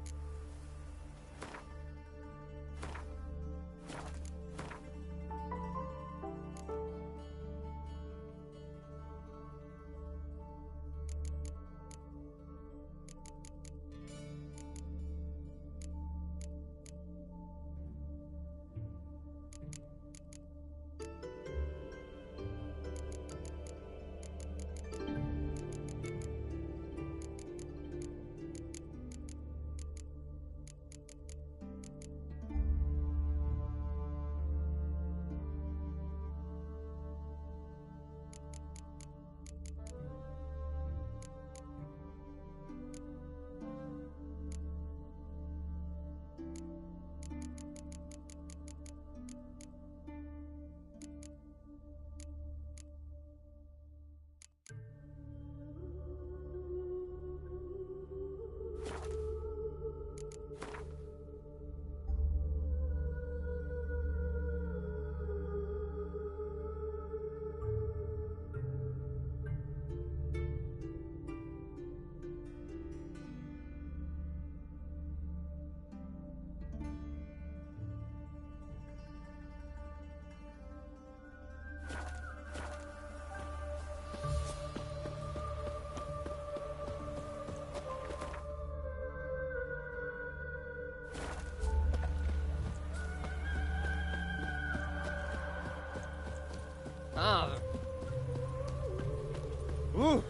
Ah. Ooh.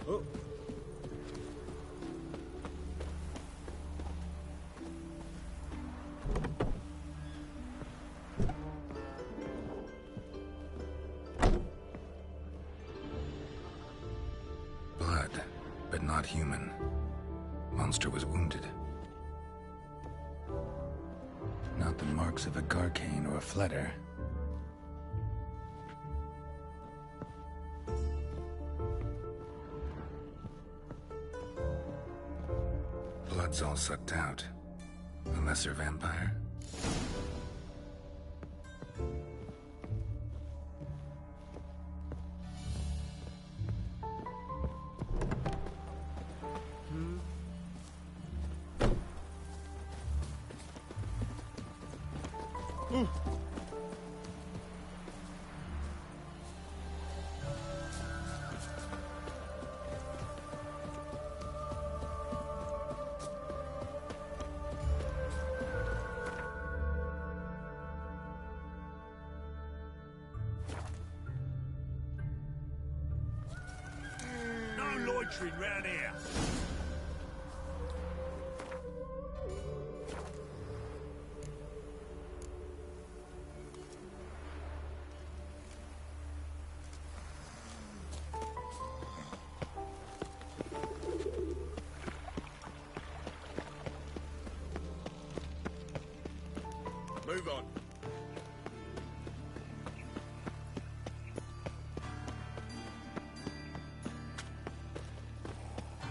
Oh. Blood, but not human. Monster was wounded. Not the marks of a Garcane or a Fletter. Blood's all sucked out. A lesser vampire? No loitering round here. Move on.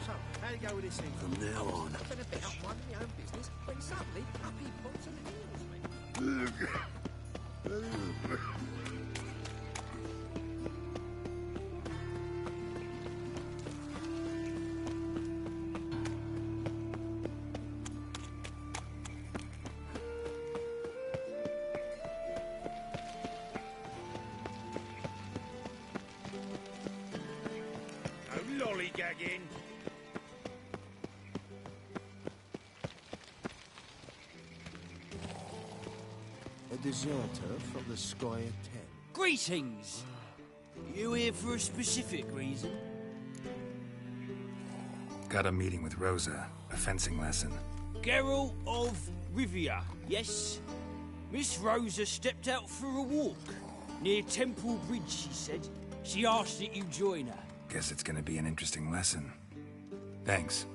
So, how you go with this thing? From now on. I've been a bit out minding my own business when suddenly up he pops and heals me. No lollygagging. A deserter from the Squire 10. Greetings! You here for a specific reason? Got a meeting with Rosa. A fencing lesson. Geralt of Rivia, yes? Miss Rosa stepped out for a walk. Near Temple Bridge, she said. She asked that you join her. Guess it's gonna be an interesting lesson. Thanks.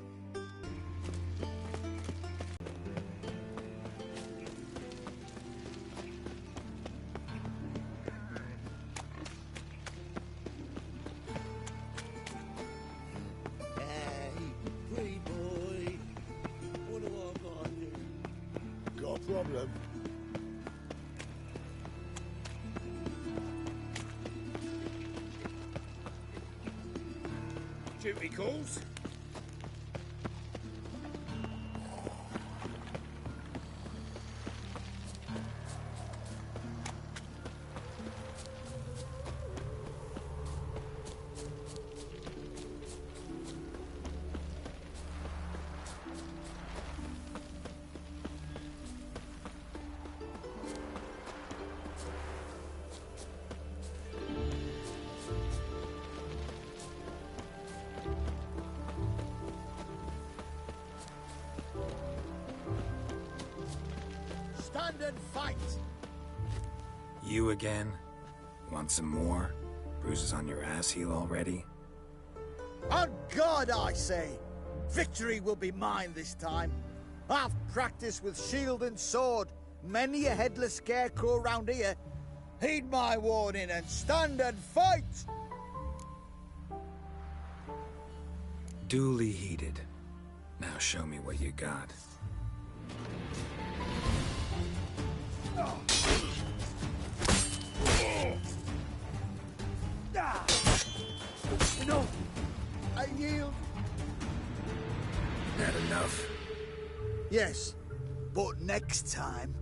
Hey, pretty boy. What do I got to do? Got a problem? Duty calls. Stand and fight! You again? Want some more? Bruises on your ass heel already? On God, I say! Victory will be mine this time. I've practiced with shield and sword. Many a headless scarecrow round here. Heed my warning and stand and fight! Duly heated. Now show me what you got. Enough! I yield. Had enough? Yes, but next time...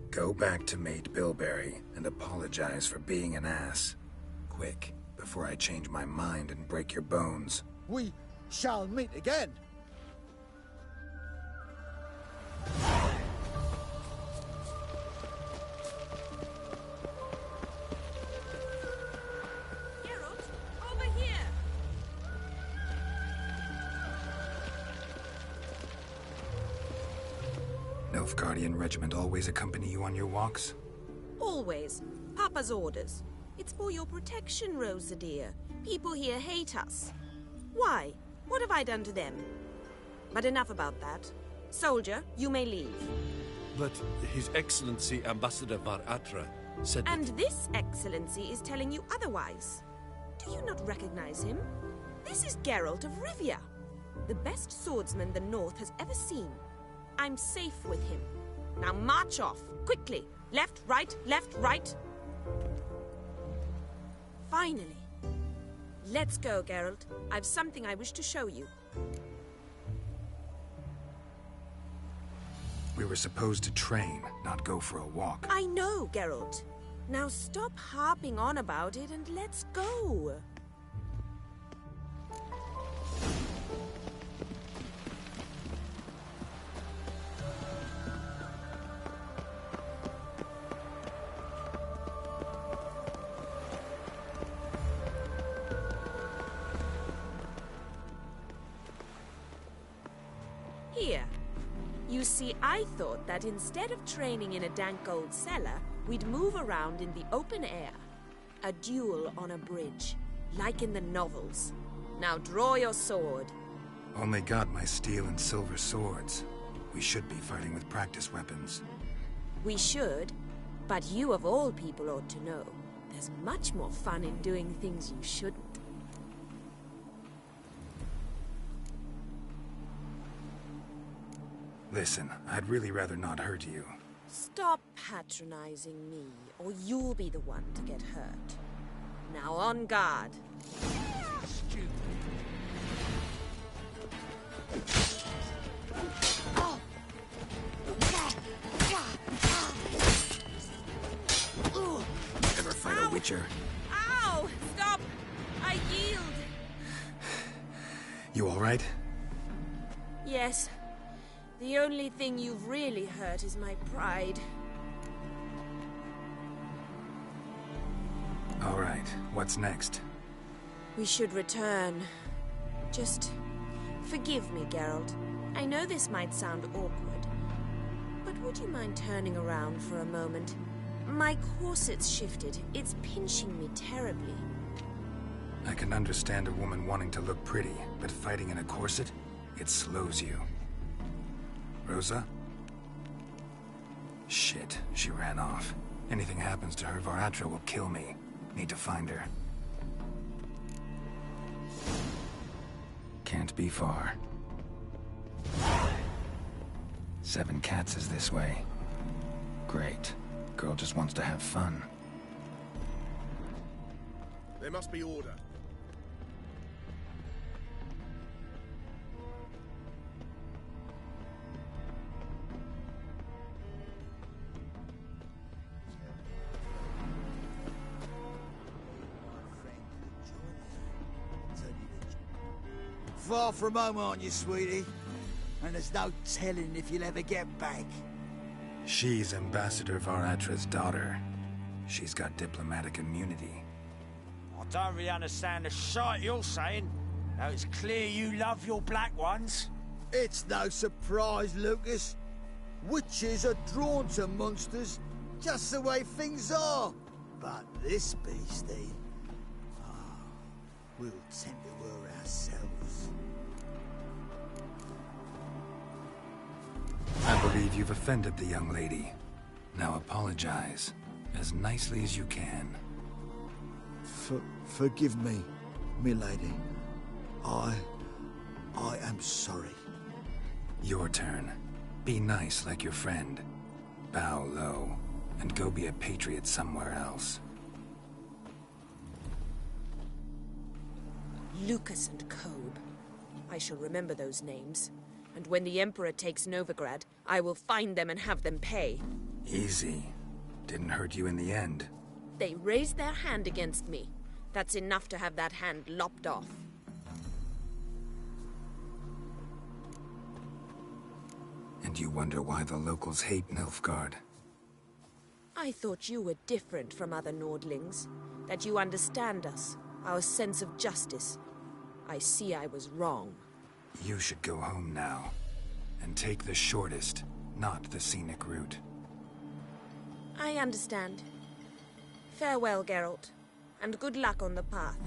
Go back to Mate Bilberry and apologize for being an ass. Quick, before I change my mind and break your bones. We shall meet again. Nilfgaardian regiment always accompany you on your walks? Always. Papa's orders. It's for your protection, Rosa dear. People here hate us. Why? What have I done to them? But enough about that. Soldier, you may leave. But His Excellency Ambassador Var Atra said that... And this excellency is telling you otherwise. Do you not recognize him? This is Geralt of Rivia, the best swordsman the North has ever seen. I'm safe with him. Now march off, quickly. Left, right. Finally. Let's go, Geralt. I've something I wish to show you. We were supposed to train, not go for a walk. I know, Geralt. Now stop harping on about it and let's go. Here. You see, I thought that instead of training in a dank old cellar, we'd move around in the open air. A duel on a bridge, like in the novels. Now draw your sword. Only got my steel and silver swords. We should be fighting with practice weapons. We should, but you of all people ought to know. There's much more fun in doing things you shouldn't. Listen, I'd really rather not hurt you. Stop patronizing me, or you'll be the one to get hurt. Now on guard. Ever fight a witcher? Ow! Stop! I yield! You alright? Yes. The only thing you've really hurt is my pride. All right, what's next? We should return. Just forgive me, Geralt. I know this might sound awkward, but would you mind turning around for a moment? My corset's shifted. It's pinching me terribly. I can understand a woman wanting to look pretty, but fighting in a corset, it slows you. Rosa? Shit, she ran off. Anything happens to her, Var Atra will kill me. Need to find her. Can't be far. 7 Cats is this way. Great. Girl just wants to have fun. There must be order. Far from home, aren't you, sweetie? And there's no telling if you'll ever get back. She's Ambassador Var Atra's daughter. She's got diplomatic immunity. I don't really understand the shite you're saying. Now it's clear you love your black ones. It's no surprise, Lucas. Witches are drawn to monsters, just the way things are. But this beastie... we'll tend to her ourselves. I believe you've offended the young lady. Now apologize, as nicely as you can. Forgive me, milady. I am sorry. Your turn. Be nice like your friend. Bow low, and go be a patriot somewhere else. Lucas and Cobe. I shall remember those names. And when the Emperor takes Novigrad, I will find them and have them pay. Easy. Didn't hurt you in the end. They raised their hand against me. That's enough to have that hand lopped off. And you wonder why the locals hate Nilfgaard. I thought you were different from other Nordlings. That you understand us, our sense of justice. I see I was wrong. You should go home now. And take the shortest, not the scenic route. I understand. Farewell, Geralt, and good luck on the path.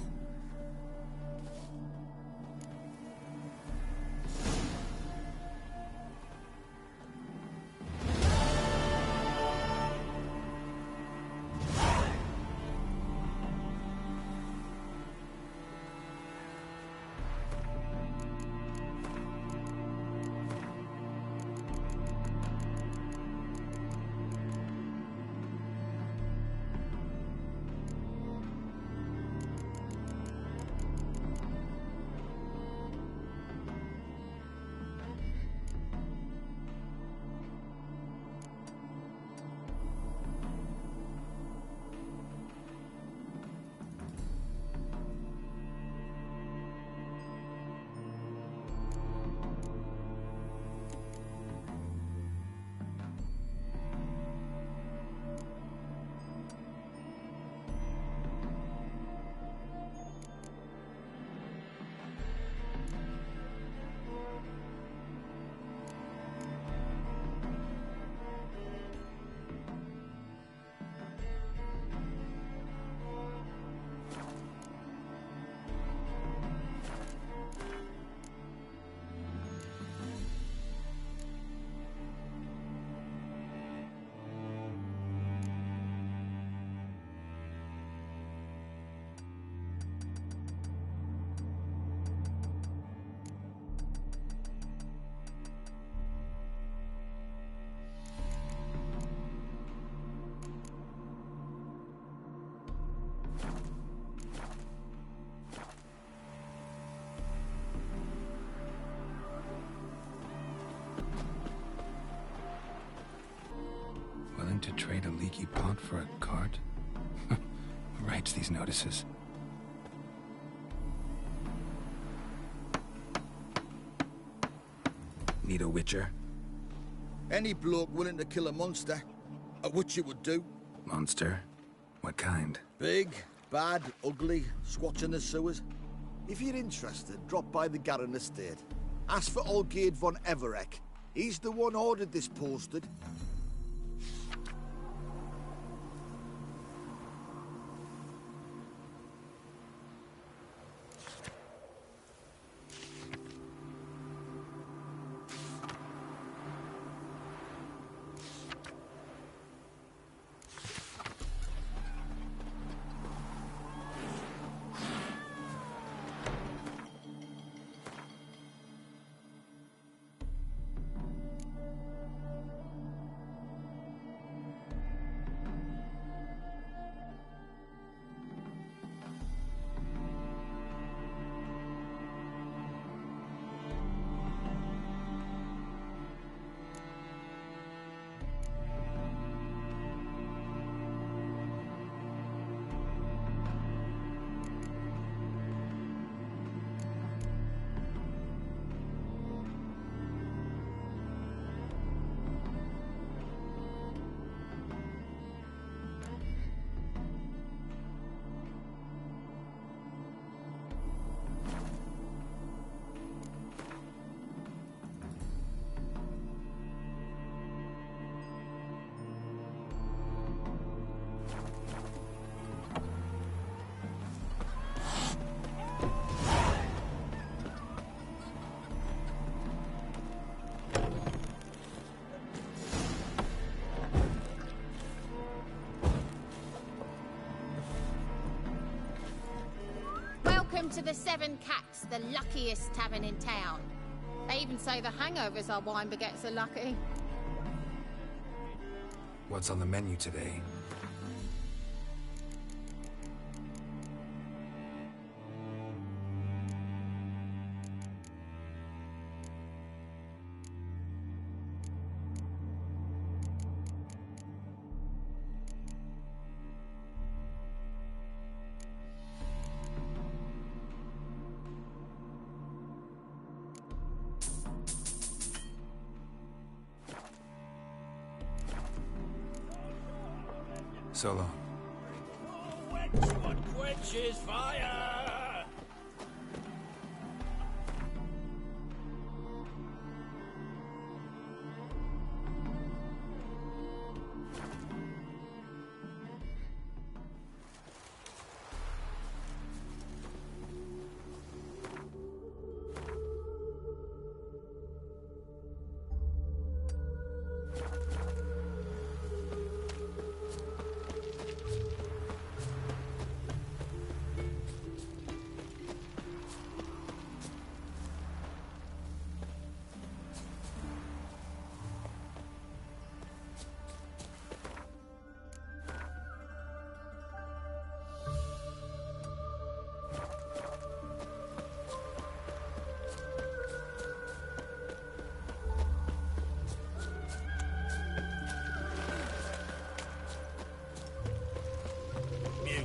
Willing to trade a leaky pot for a cart? Who writes these notices? Need a witcher? Any bloke willing to kill a monster, a witcher would do. Monster? What kind? Big, bad, ugly, squatch in the sewers. If you're interested, drop by the Garren estate. Ask for Olgierd von Everek. He's the one ordered this posted. Welcome to the Seven Cats, the luckiest tavern in town. They even say the hangovers our wine baguettes are lucky. What's on the menu today? So long. What quenches fire?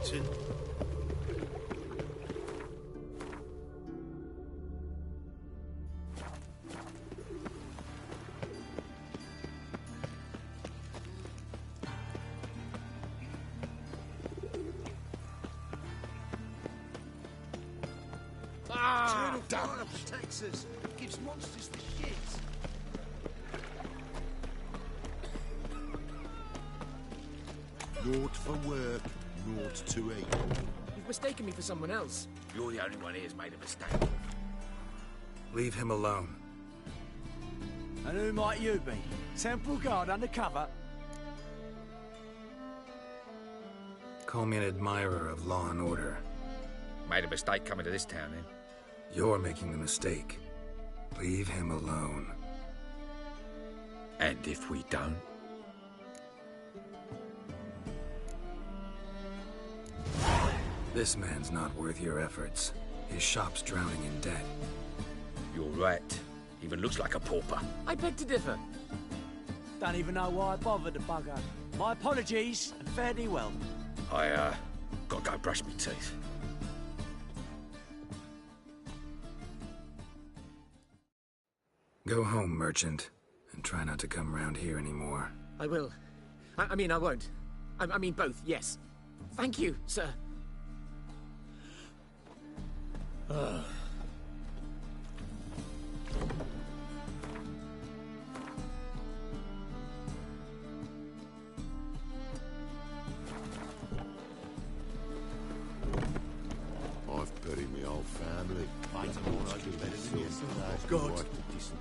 Captain. Ah, Eternal fire protects us. Gives monsters the shit. Naught for work, naught to eat. You've mistaken me for someone else. You're the only one here's made a mistake. Leave him alone. And who might you be? Temple Guard undercover? Call me an admirer of law and order. Made a mistake coming to this town, then. You're making the mistake. Leave him alone. And if we don't? This man's not worth your efforts. His shop's drowning in debt. You're right. Even looks like a pauper. I beg to differ. Don't even know why I bothered the bugger. My apologies, and fare thee well. I, gotta go brush my teeth. Go home, merchant, and try not to come round here anymore. I will. I mean, I won't. I mean both, yes. Thank you, sir. I've buried my old family. I do better than yesterday. God,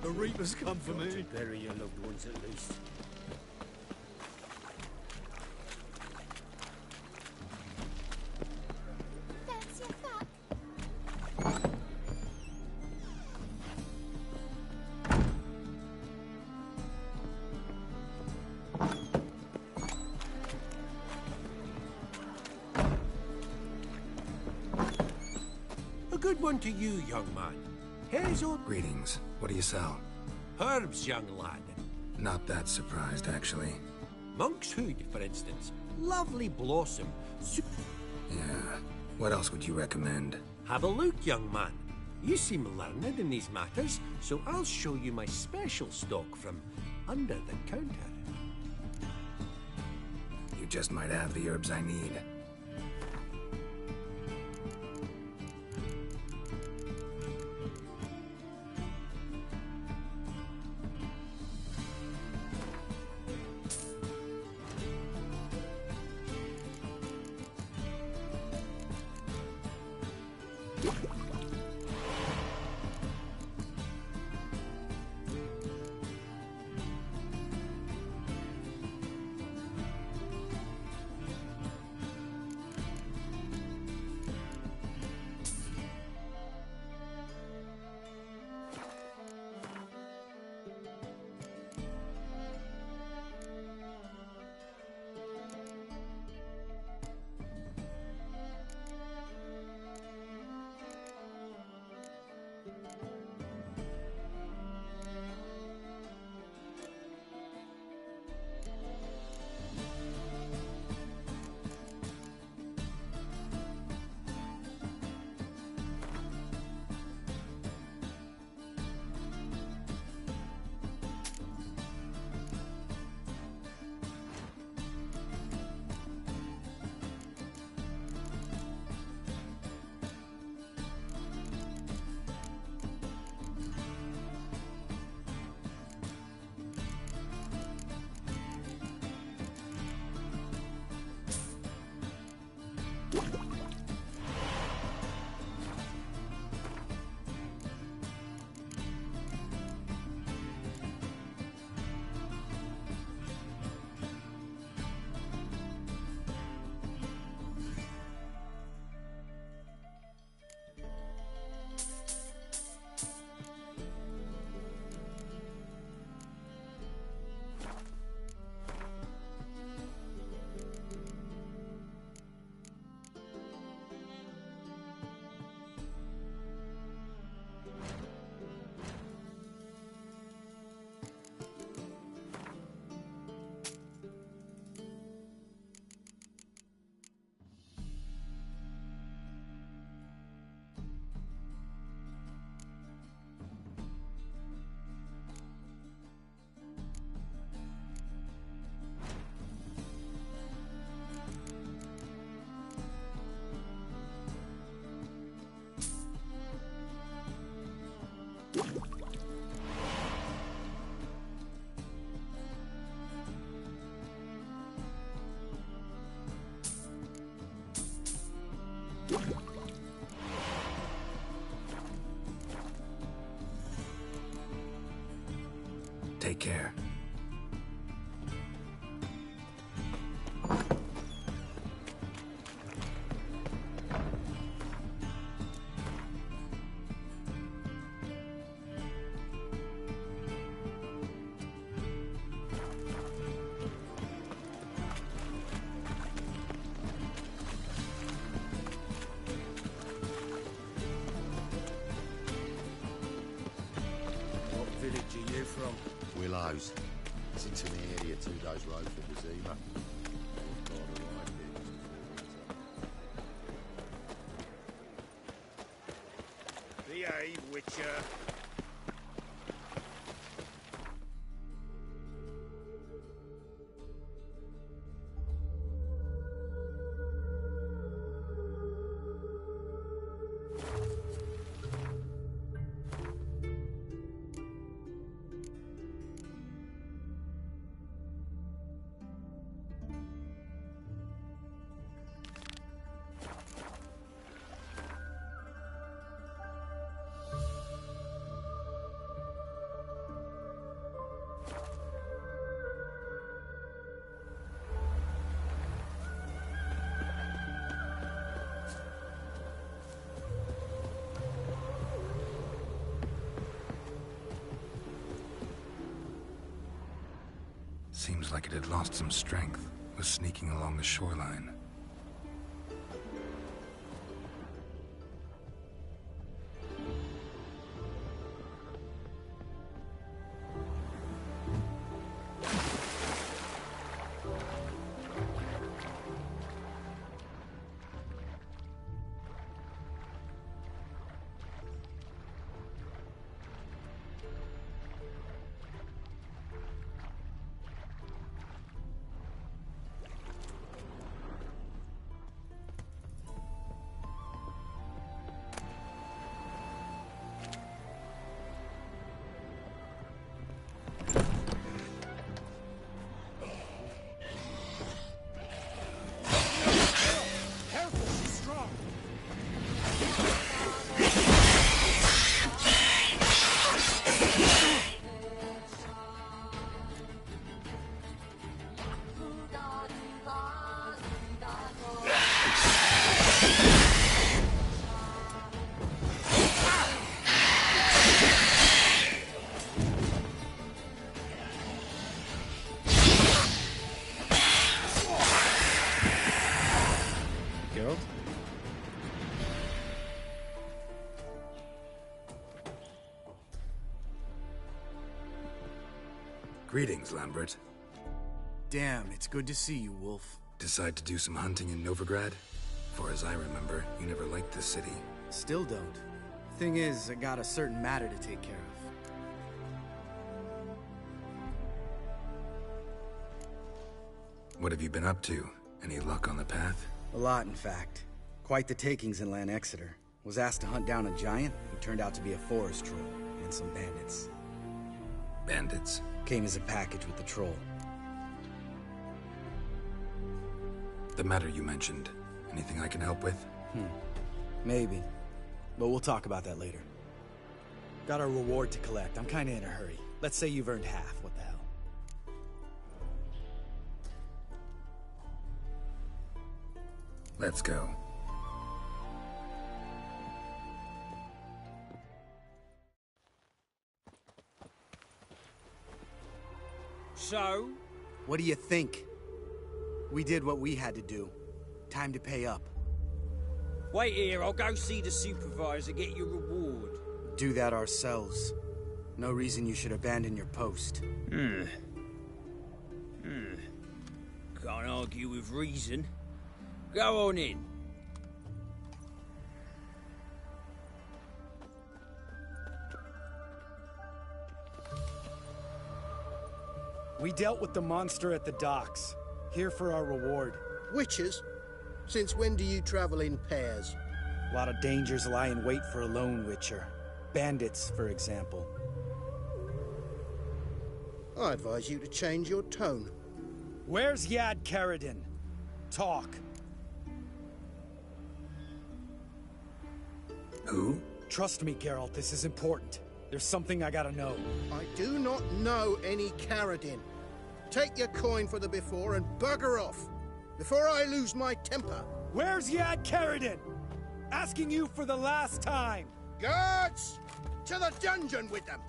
the Reapers come for me. Bury your loved ones at least. Fancy a fuck? A good one to you, young man. Here's your Greetings. What do you sell? herbs, young lad. Not that surprised, actually. Monk's hood, for instance. Lovely blossom. Yeah. What else would you recommend? Have a look, young man. You seem learned in these matters, so I'll show you my special stock from under the counter. You just might have the herbs I need. Take care. What village are you from? Willows. It's into the area 2 days' road from Zima. Behave, Witcher. Seems like it had lost some strength, was sneaking along the shoreline. Greetings, Lambert. Damn, it's good to see you, Wolf. Decide to do some hunting in Novigrad? Far as I remember, you never liked this city. Still don't. Thing is, I got a certain matter to take care of. What have you been up to? Any luck on the path? A lot, in fact. Quite the takings in Lan Exeter. Was asked to hunt down a giant who turned out to be a forest troll, and some bandits. Bandits? Came as a package with the troll. The matter you mentioned. Anything I can help with? Maybe. But we'll talk about that later. Got a reward to collect. I'm kinda in a hurry. Let's say you've earned half. What the hell? Let's go. So? What do you think? We did what we had to do. Time to pay up. Wait here, I'll go see the supervisor, get your reward. Do that ourselves. No reason you should abandon your post. Can't argue with reason. Go on in. We dealt with the monster at the docks. Here for our reward. Witches? Since when do you travel in pairs? A lot of dangers lie in wait for a lone witcher. Bandits, for example. I advise you to change your tone. Where's Yad Karadin? Talk. Who? Trust me, Geralt, this is important. There's something I gotta know. I do not know any Carradine. Take your coin for the before and bugger off, before I lose my temper. Where's Yad Carradine? Asking you for the last time. Guards! To the dungeon with them!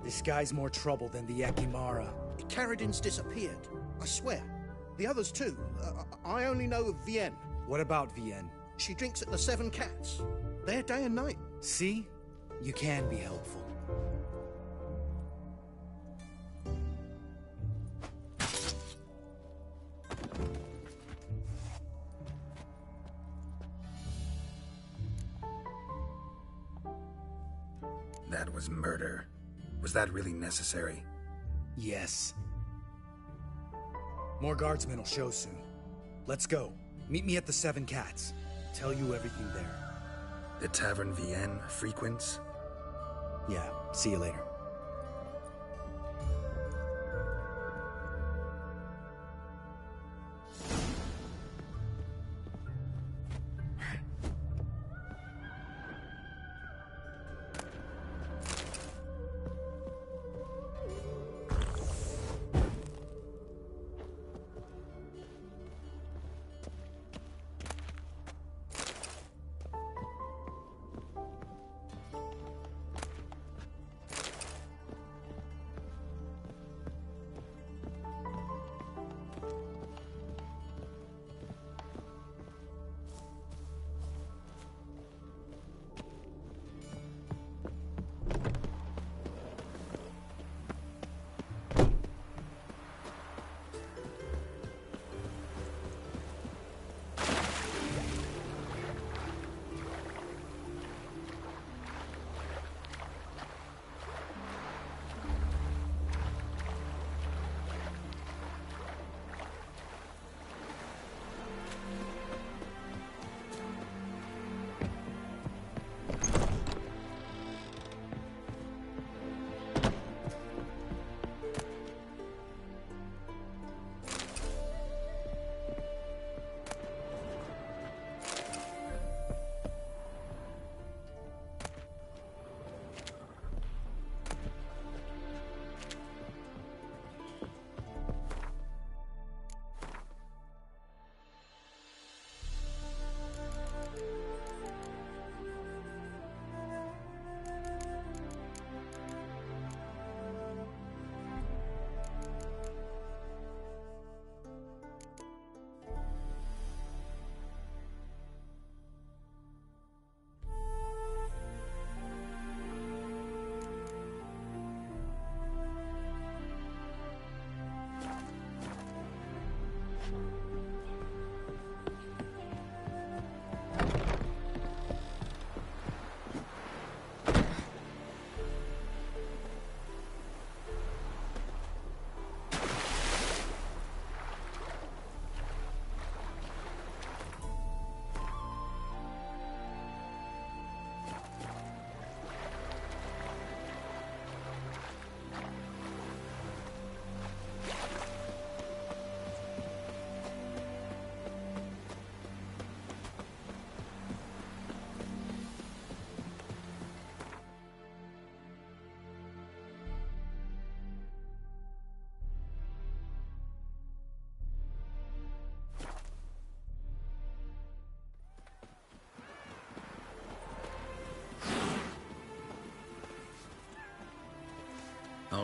This guy's more trouble than the Ekimara. Carradine's disappeared. I swear. The others too. I only know of Vienne. What about Vienne? She drinks at the Seven Cats. There day and night. See? You can be helpful. That was murder. Was that really necessary? Yes. More guardsmen will show soon. Let's go. Meet me at the Seven Cats. Tell you everything there. The Tavern Vienne frequents? Yeah, see you later.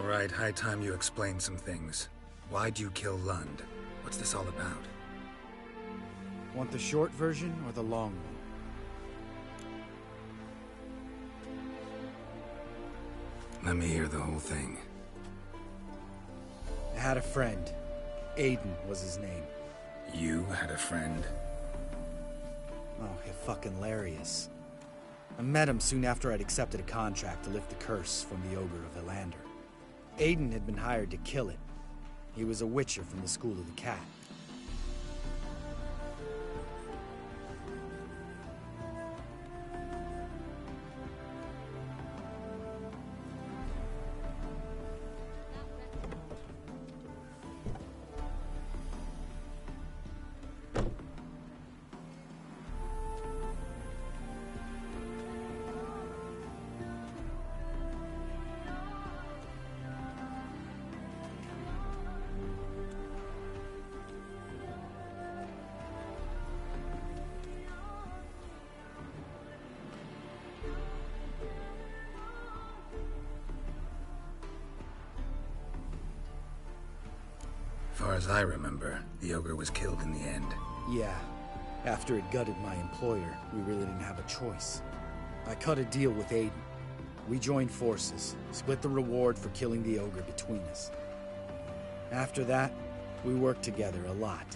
right, high time you explained some things. Why'd you kill Lund? What's this all about? Want the short version or the long one? Let me hear the whole thing. I had a friend. Aiden was his name. You had a friend? Oh, you're fucking hilarious. I met him soon after I'd accepted a contract to lift the curse from the Ogre of Elander. Aiden had been hired to kill it. He was a witcher from the School of the Cat. Far as I remember, the ogre was killed in the end. Yeah. After it gutted my employer, we really didn't have a choice. I cut a deal with Aiden. We joined forces, split the reward for killing the ogre between us. After that, we worked together a lot.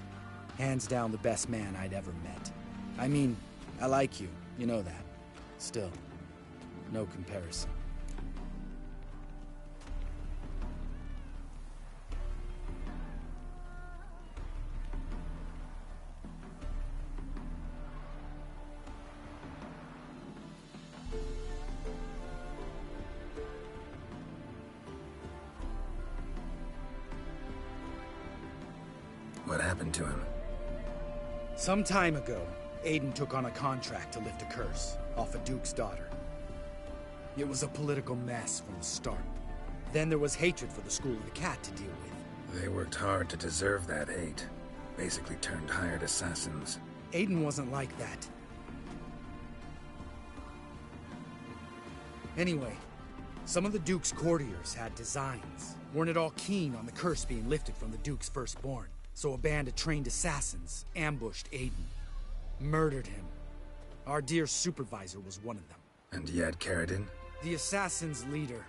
Hands down the best man I'd ever met. I mean, I like you, you know that. Still, no comparison. What happened to him? Some time ago, Aiden took on a contract to lift a curse off a duke's daughter. It was a political mess from the start. Then there was hatred for the School of the Cat to deal with. They worked hard to deserve that hate. Basically turned hired assassins. Aiden wasn't like that. Anyway, some of the Duke's courtiers had designs. Weren't at all keen on the curse being lifted from the Duke's firstborn. So a band of trained assassins ambushed Aiden. Murdered him. Our dear supervisor was one of them. And Yad Karadin? The assassin's leader.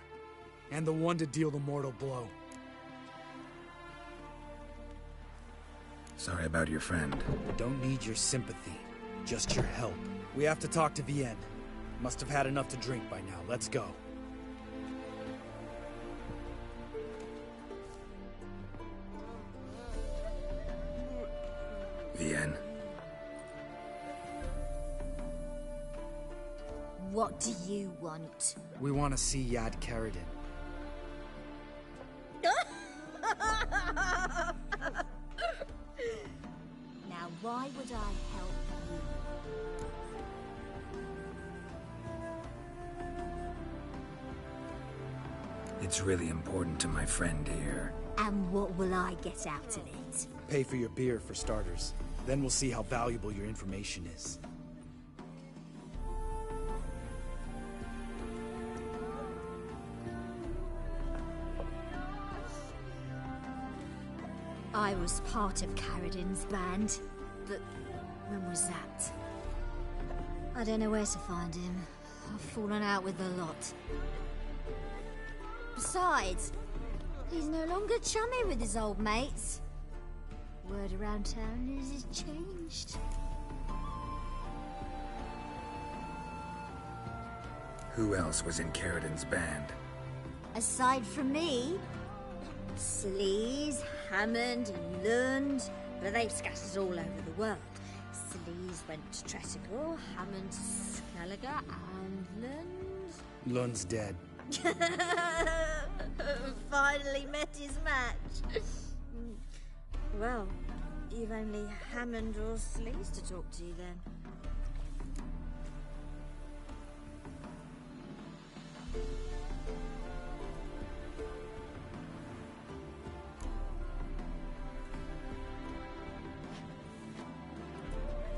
And the one to deal the mortal blow. Sorry about your friend. Don't need your sympathy. Just your help. We have to talk to Vienne. Must have had enough to drink by now. Let's go. Vienne. What do you want? We want to see Yad Karadin. Now, why would I help you? It's really important to my friend here. And what will I get out of it? Pay for your beer, for starters. Then we'll see how valuable your information is. I was part of Karadin's band, but when was that? I don't know where to find him. I've fallen out with a lot. Besides, he's no longer chummy with his old mates. Word around town is he's changed. Who else was in Karadin's band? Aside from me, Sleaze, Hammond and Lund, but they've scattered all over the world. Sleaze went to Tretigal, Hammond to Skellige, and Lund... Lund's dead. Finally met his match. Well, you've only Hammond or Sleaze to talk to then.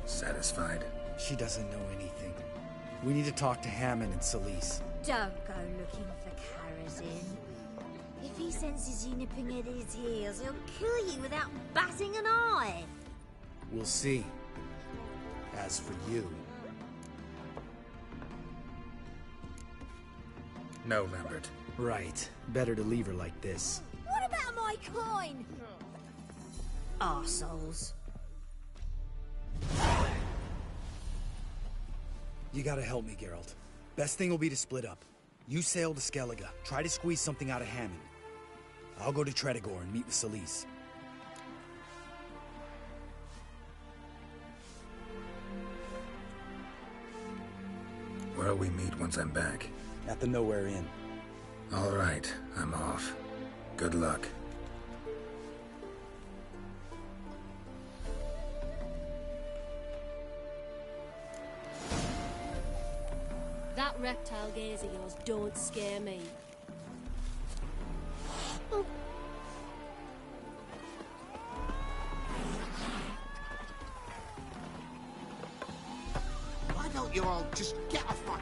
Satisfied? She doesn't know anything. We need to talk to Hammond and Sleaze. Don't go looking for Karazin. If he senses you nipping at his heels, he'll kill you without batting an eye. We'll see. As for you... No, Lambert. Right. Better to leave her like this. What about my coin? Arseholes. You gotta help me, Geralt. Best thing will be to split up. You sail to Skellige. Try to squeeze something out of Hammond. I'll go to Tredegor and meet with Solis. Where'll we meet once I'm back? At the Nowhere Inn. All right, I'm off. Good luck. That reptile gaze of yours don't scare me. Why don't you all just get off my...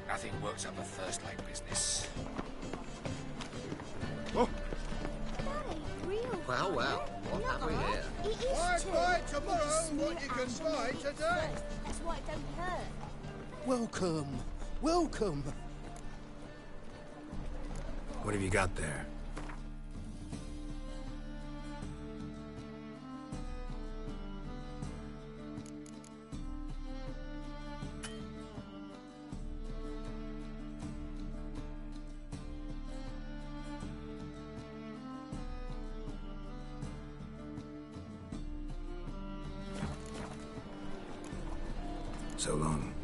Nothing works up a thirst like business. Oh. Real. Well, well, what have we here? Buy tomorrow what you can buy today. That's why it don't hurt. Welcome. Welcome. What have you got there? So long.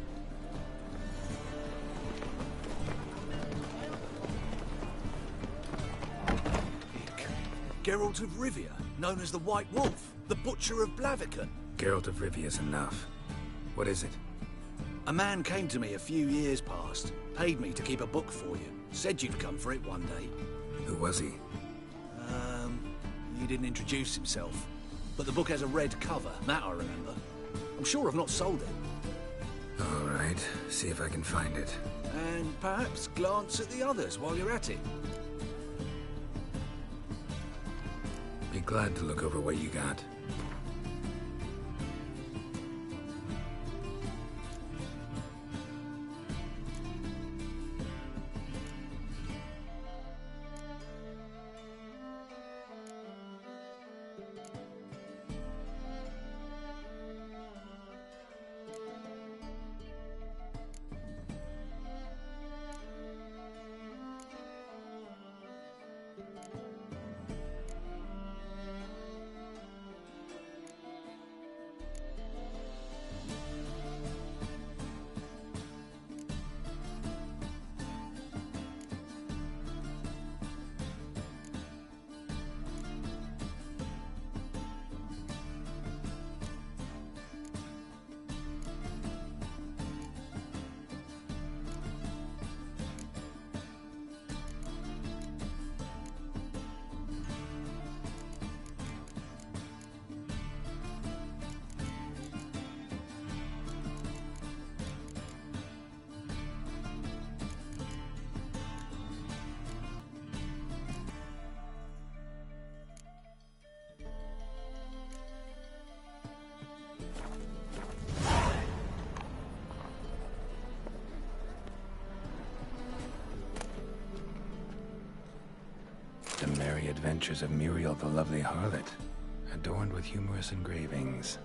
Geralt of Rivia, known as the White Wolf, the Butcher of Blaviken. Geralt of Rivia's enough. What is it? A man came to me a few years past, paid me to keep a book for you, said you'd come for it one day. Who was he? He didn't introduce himself. But the book has a red cover, that I remember. I'm sure I've not sold it. All right, see if I can find it. And perhaps glance at the others while you're at it. Be glad to look over what you got. The Adventures of Muriel the Lovely Harlot, adorned with humorous engravings.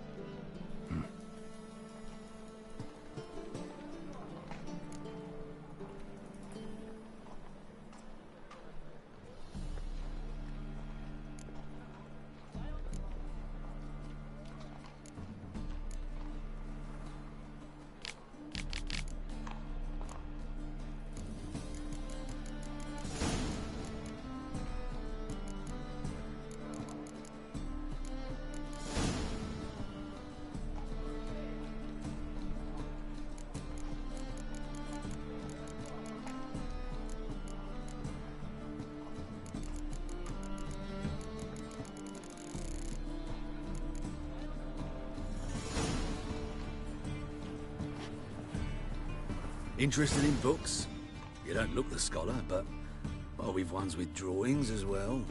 Interested in books? You don't look the scholar, but well, we've ones with drawings as well.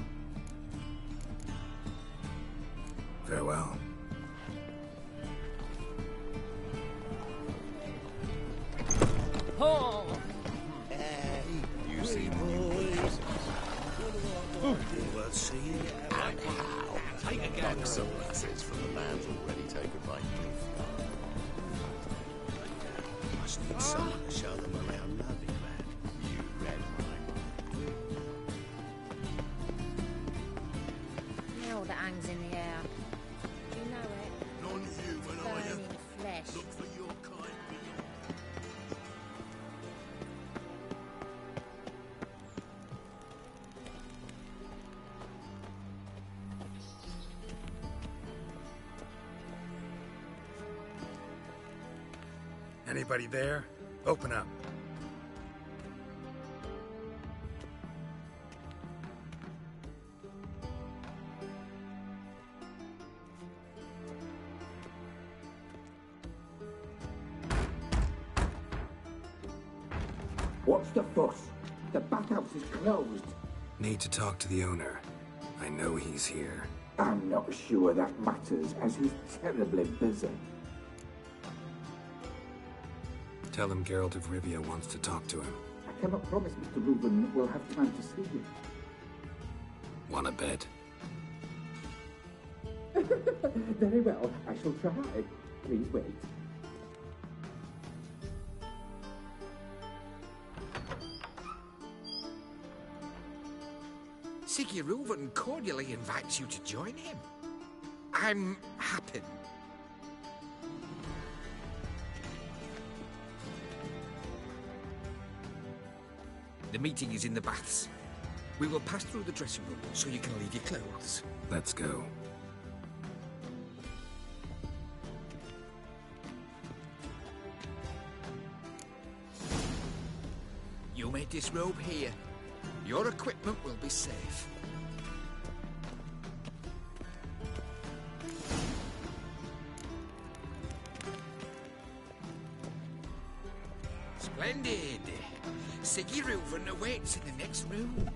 Farewell. Oh! You see the new pictures? Well, see you. And how? Take a gander. Like some assets from the lands already taken by Nilfgaard. Must need someone to show them around Novigrad. You read my mind. Hell that hangs in the air. You know it. Non-human, are you? Burning flesh. Look for your kind beyond. Anybody there? Open up. What's the fuss? The bathhouse is closed. Need to talk to the owner. I know he's here. I'm not sure that matters, as he's terribly busy. Tell him Geralt of Rivia wants to talk to him. I cannot promise Mr. Reuben will have time to see you. Want a bed? Very well, I shall try. Please wait. Siggy Reuven cordially invites you to join him. I'm happy. The meeting is in the baths. We will pass through the dressing room so you can leave your clothes. Let's go. You may disrobe here. Your equipment will be safe. Splendid. Siggy Reuven awaits in the next room.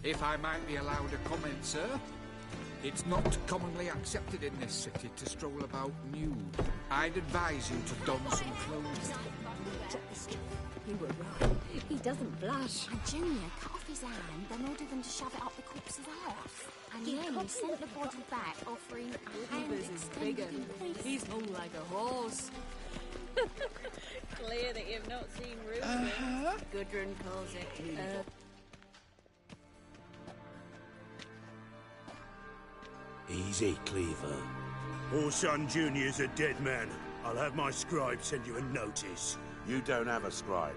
If I might be allowed a comment, sir. It's not commonly accepted in this city to stroll about nude. I'd advise you to don some clothes. You were right. He doesn't blush. And Junior cut off his hand, then ordered them to shove it up the corpse's arse. And then he sent the body back, offering a hand extended in peace. He's hung like a horse. Clear that you've not seen Reuben. Gudrun calls it. Easy, Cleaver. Orson Jr.'s a dead man. I'll have my scribe send you a notice. You don't have a scribe.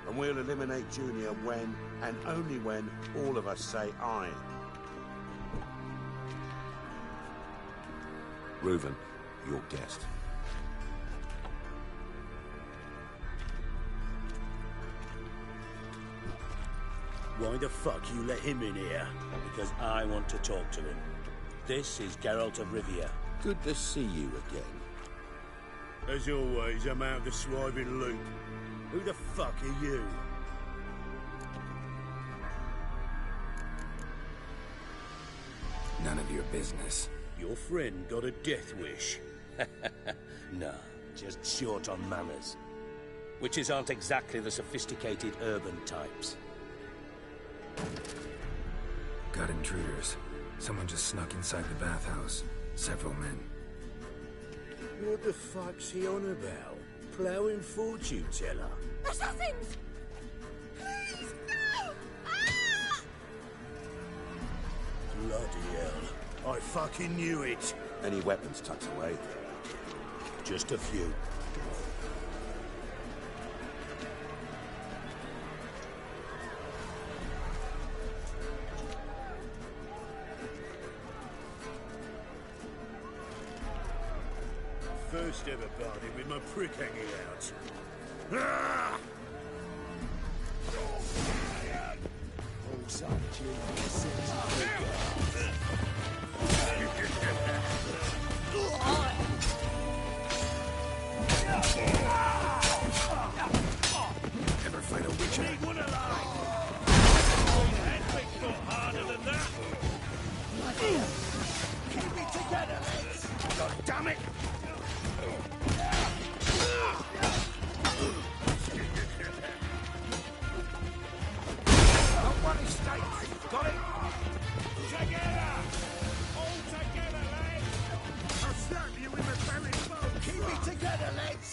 And we'll eliminate Junior when, and only when, all of us say aye. Reuven, your guest. Why the fuck you let him in here? Because I want to talk to him. This is Geralt of Rivia. Good to see you again. As always, I'm out of the swiving loop. Who the fuck are you? None of your business. Your friend got a death wish. No, just short on manners. Witches aren't exactly the sophisticated urban types. Got intruders. Someone just snuck inside the bathhouse. Several men. What the fuck's he on about? Ploughing fortune teller? Assassins! Please, no! Ah! Bloody hell. I fucking knew it. Any weapons tucked away? Just a few. First ever party with my prick hanging out. Ah! Ever fight a witcher? One alive! Handbrake not harder than that! Keep it together! God damn it! Got one estate! Got it? Together! All together, lads! I'll stab you with the very bow! Keep it together, lads!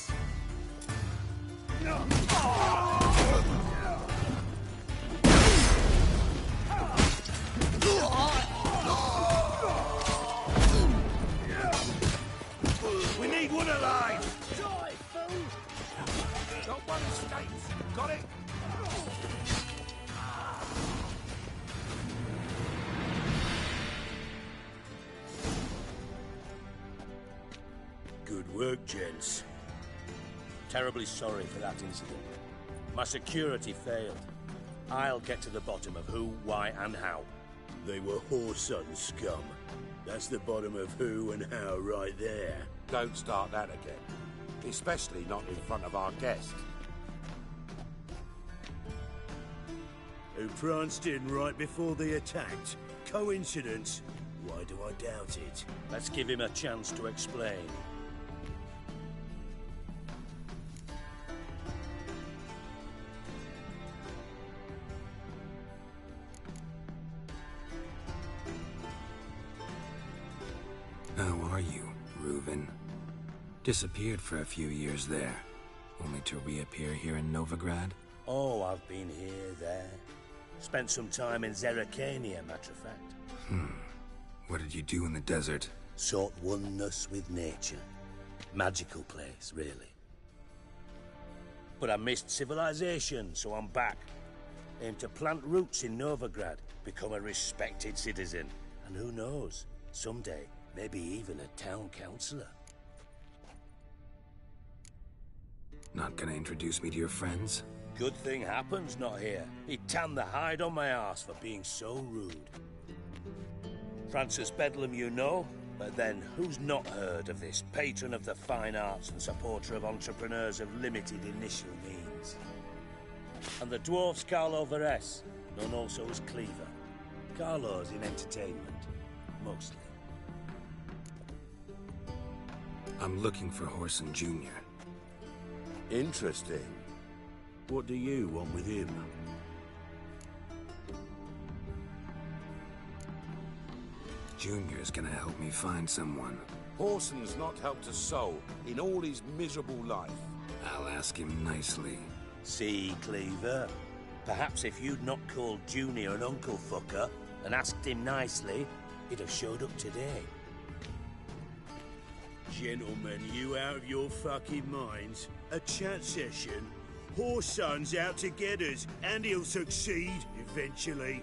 We need one alive! Die, fool! Got one estate! Got it? Good work, gents. Terribly sorry for that incident. My security failed. I'll get to the bottom of who, why, and how. They were whoreson scum. That's the bottom of who and how right there. Don't start that again. Especially not in front of our guest. Who pranced in right before they attacked. Coincidence? Why do I doubt it? Let's give him a chance to explain. How are you, Reuven? Disappeared for a few years there, only to reappear here in Novigrad? Oh, I've been here, there. Spent some time in Zerrikania, matter of fact. What did you do in the desert? Sought oneness with nature. Magical place, really. But I missed civilization, so I'm back. Aim to plant roots in Novigrad, become a respected citizen. And who knows, someday, maybe even a town councillor. Not gonna introduce me to your friends? Good thing happens not here. He tanned the hide on my arse for being so rude. Francis Bedlam you know, but then who's not heard of this patron of the fine arts and supporter of entrepreneurs of limited initial means? And the dwarf's Carlo Veres, known also as Cleaver. Carlo's in entertainment, mostly. I'm looking for Whoreson Jr. Interesting. What do you want with him? Junior's gonna help me find someone. Whoreson's not helped a soul in all his miserable life. I'll ask him nicely. See, Cleaver? Perhaps if you'd not called Junior an uncle fucker and asked him nicely, he'd have showed up today. Gentlemen, you out of your fucking minds? A chat session? Whoreson's out to get us, and he'll succeed, eventually.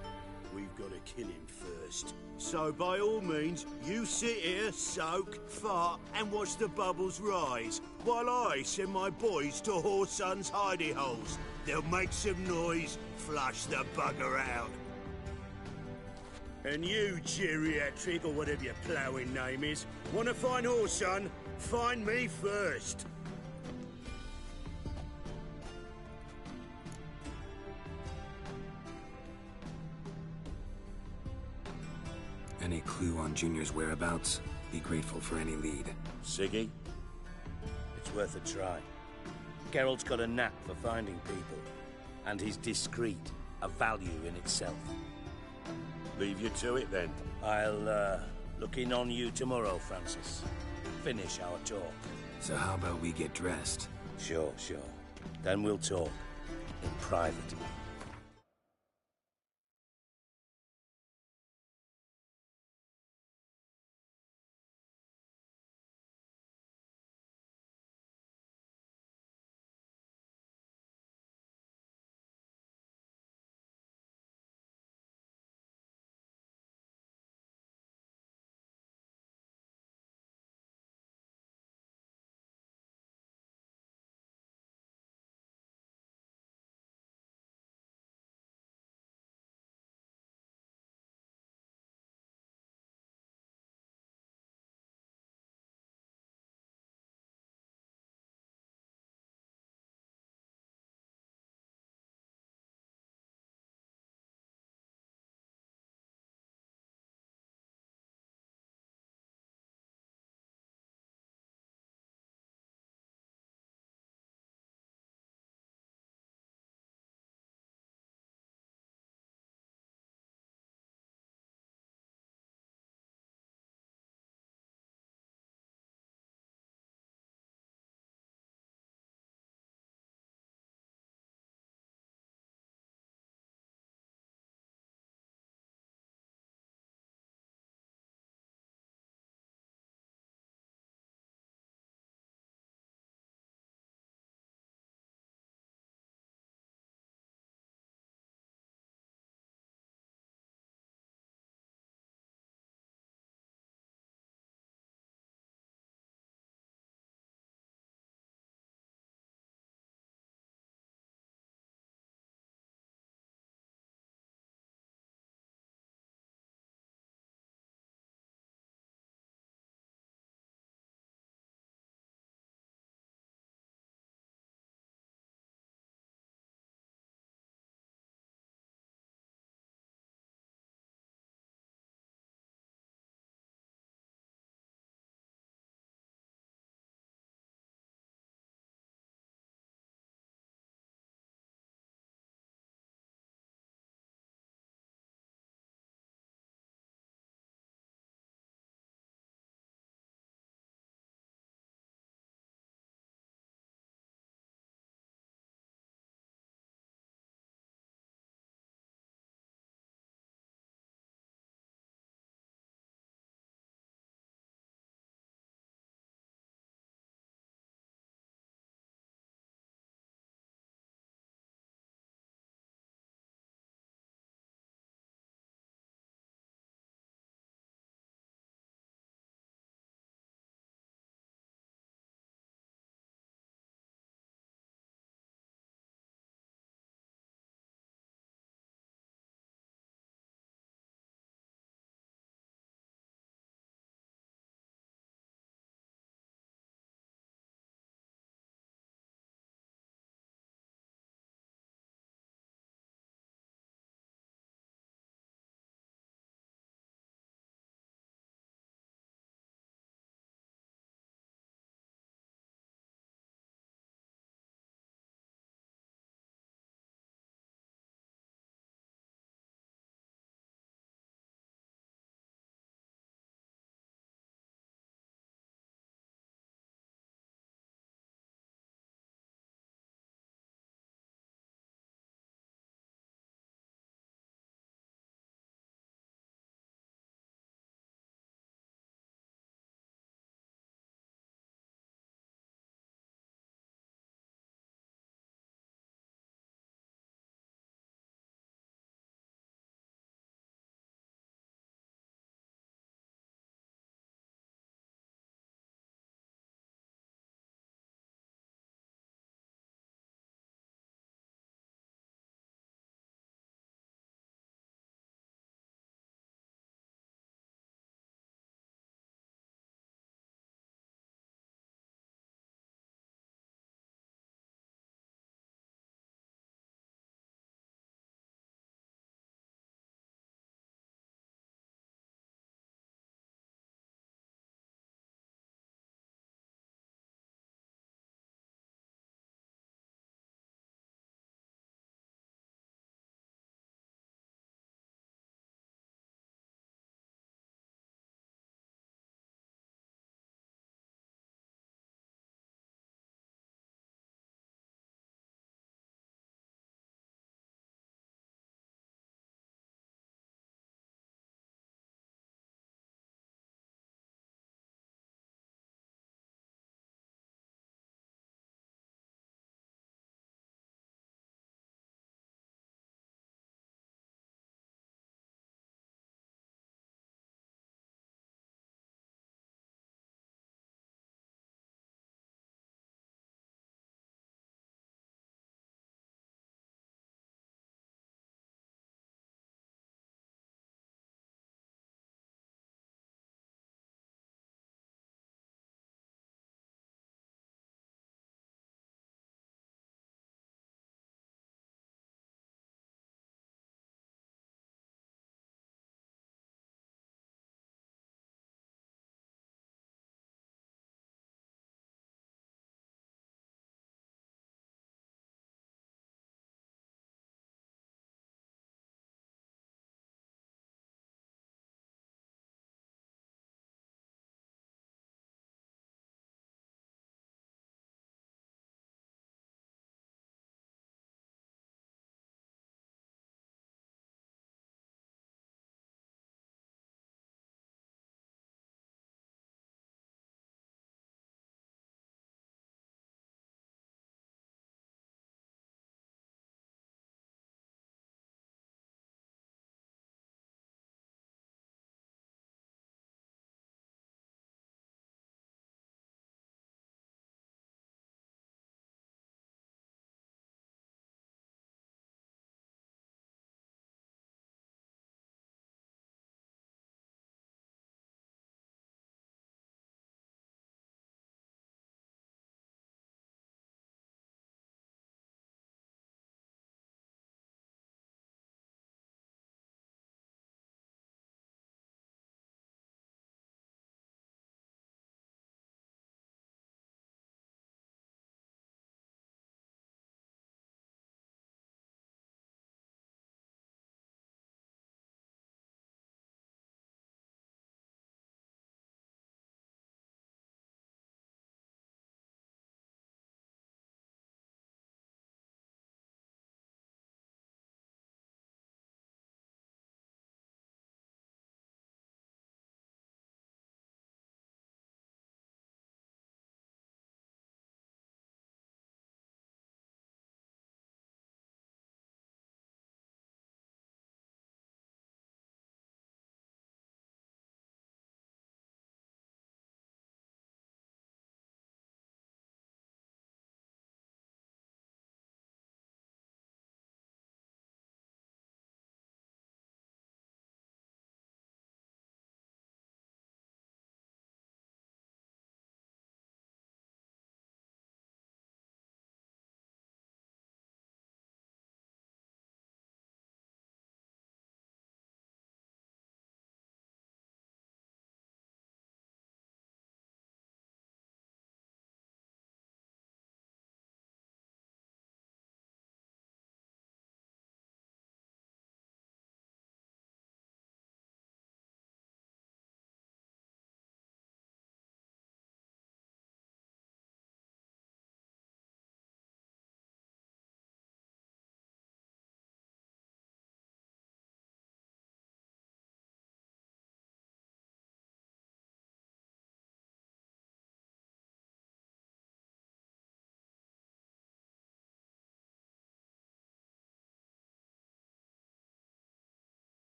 We've got to kill him first. So by all means, you sit here, soak, fart, and watch the bubbles rise, while I send my boys to Whoreson's hidey holes. They'll make some noise, flush the bugger out. And you, geriatric, or whatever your ploughing name is, want to find Whoreson? Find me first. Any clue on Junior's whereabouts? Be grateful for any lead. Siggy? It's worth a try. Geralt's got a knack for finding people. And he's discreet, a value in itself. Leave you to it then. I'll look in on you tomorrow, Francis. Finish our talk. So how about we get dressed? Sure. Then we'll talk. In private.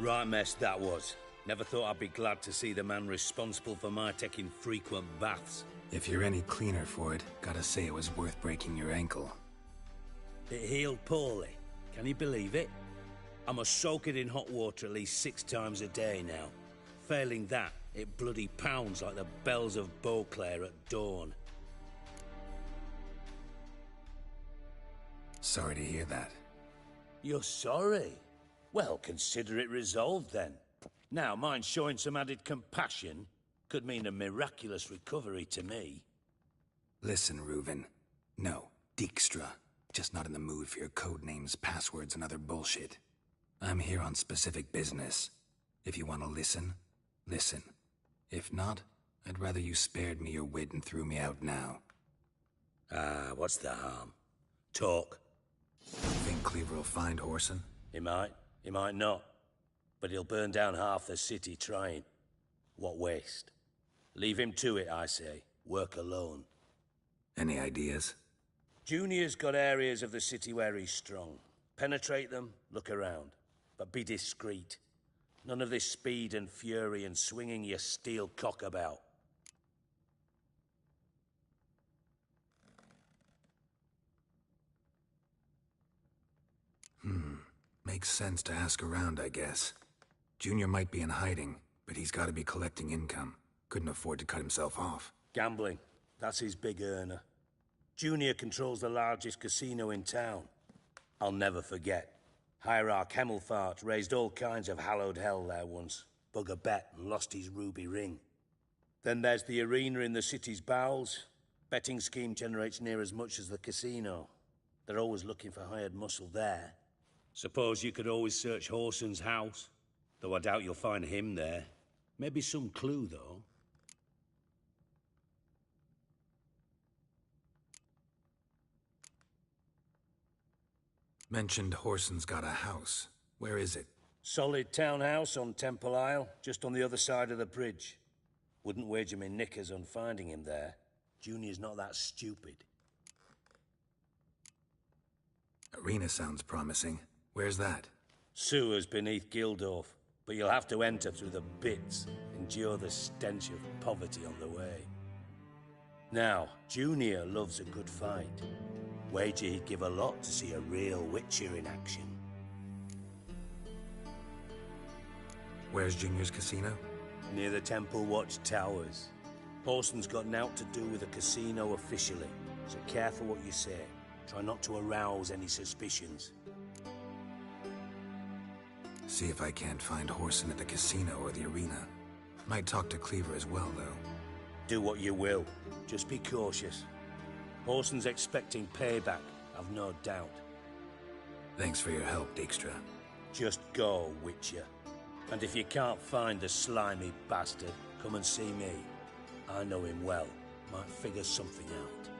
Right mess that was. Never thought I'd be glad to see the man responsible for my taking frequent baths. If you're any cleaner for it, gotta say it was worth breaking your ankle. It healed poorly. Can you believe it? I must soak it in hot water at least 6 times a day now. Failing that, it bloody pounds like the bells of Beauclair at dawn. Sorry to hear that. You're sorry? Well, consider it resolved then. Now, mind showing some added compassion could mean a miraculous recovery to me. Listen, Reuven. No, Dijkstra. Just not in the mood for your code names, passwords, and other bullshit. I'm here on specific business. If you want to listen, listen. If not, I'd rather you spared me your wit and threw me out now. What's the harm? Talk. Think Cleaver will find Whoreson? He might not. But he'll burn down half the city trying. What waste? Leave him to it, I say. Work alone. Any ideas? Junior's got areas of the city where he's strong. Penetrate them, look around. But be discreet. None of this speed and fury and swinging your steel cock about. Makes sense to ask around, I guess. Junior might be in hiding, but he's got to be collecting income. Couldn't afford to cut himself off. Gambling. That's his big earner. Junior controls the largest casino in town. I'll never forget. Hierarch Hemmelfart raised all kinds of hallowed hell there once. Bug a bet and lost his ruby ring. Then there's the arena in the city's bowels. Betting scheme generates near as much as the casino. They're always looking for hired muscle there. Suppose you could always search Whoreson's house. Though I doubt you'll find him there. Maybe some clue, though. Mentioned Whoreson's got a house. Where is it? Solid townhouse on Temple Isle, just on the other side of the bridge. Wouldn't wager me knickers on finding him there. Junior's not that stupid. Arena sounds promising. Where's that? Sewers beneath Gildorf, but you'll have to enter through the bits, endure the stench of poverty on the way. Now, Junior loves a good fight. Wager he'd give a lot to see a real Witcher in action. Where's Junior's casino? Near the Temple Watch Towers. Whoreson's got nought to do with the casino officially, so careful what you say. Try not to arouse any suspicions. See if I can't find Whoreson at the casino or the arena. Might talk to Cleaver as well, though. Do what you will. Just be cautious. Whoreson's expecting payback, I've no doubt. Thanks for your help, Dijkstra. Just go, Witcher. And if you can't find the slimy bastard, come and see me. I know him well. Might figure something out.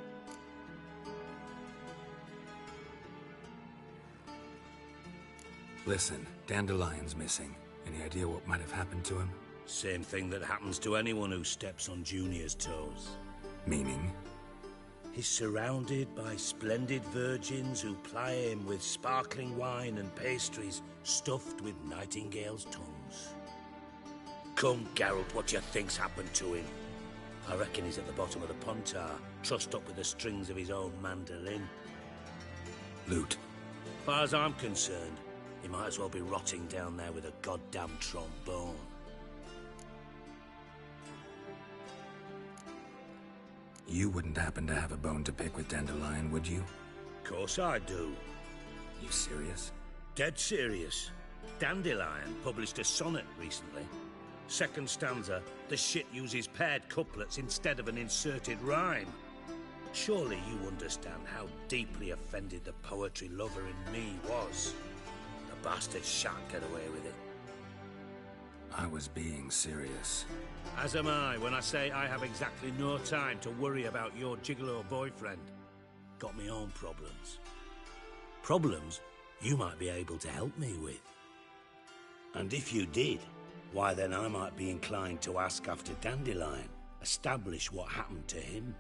Listen, Dandelion's missing. Any idea what might have happened to him? Same thing that happens to anyone who steps on Junior's toes. Meaning? He's surrounded by splendid virgins who ply him with sparkling wine and pastries stuffed with nightingales' tongues. Come, Geralt, what do you think's happened to him? I reckon he's at the bottom of the Pontar, trussed up with the strings of his own mandolin. Loot. Far as I'm concerned, he might as well be rotting down there with a goddamn trombone. You wouldn't happen to have a bone to pick with Dandelion, would you? Course I do. You serious? Dead serious. Dandelion published a sonnet recently. Second stanza, the shit uses paired couplets instead of an inserted rhyme. Surely you understand how deeply offended the poetry lover in me was. The bastard shan't get away with it. I was being serious. As am I when I say I have exactly no time to worry about your gigolo boyfriend. Got me own problems. Problems you might be able to help me with. And if you did, why then I might be inclined to ask after Dandelion, establish what happened to him.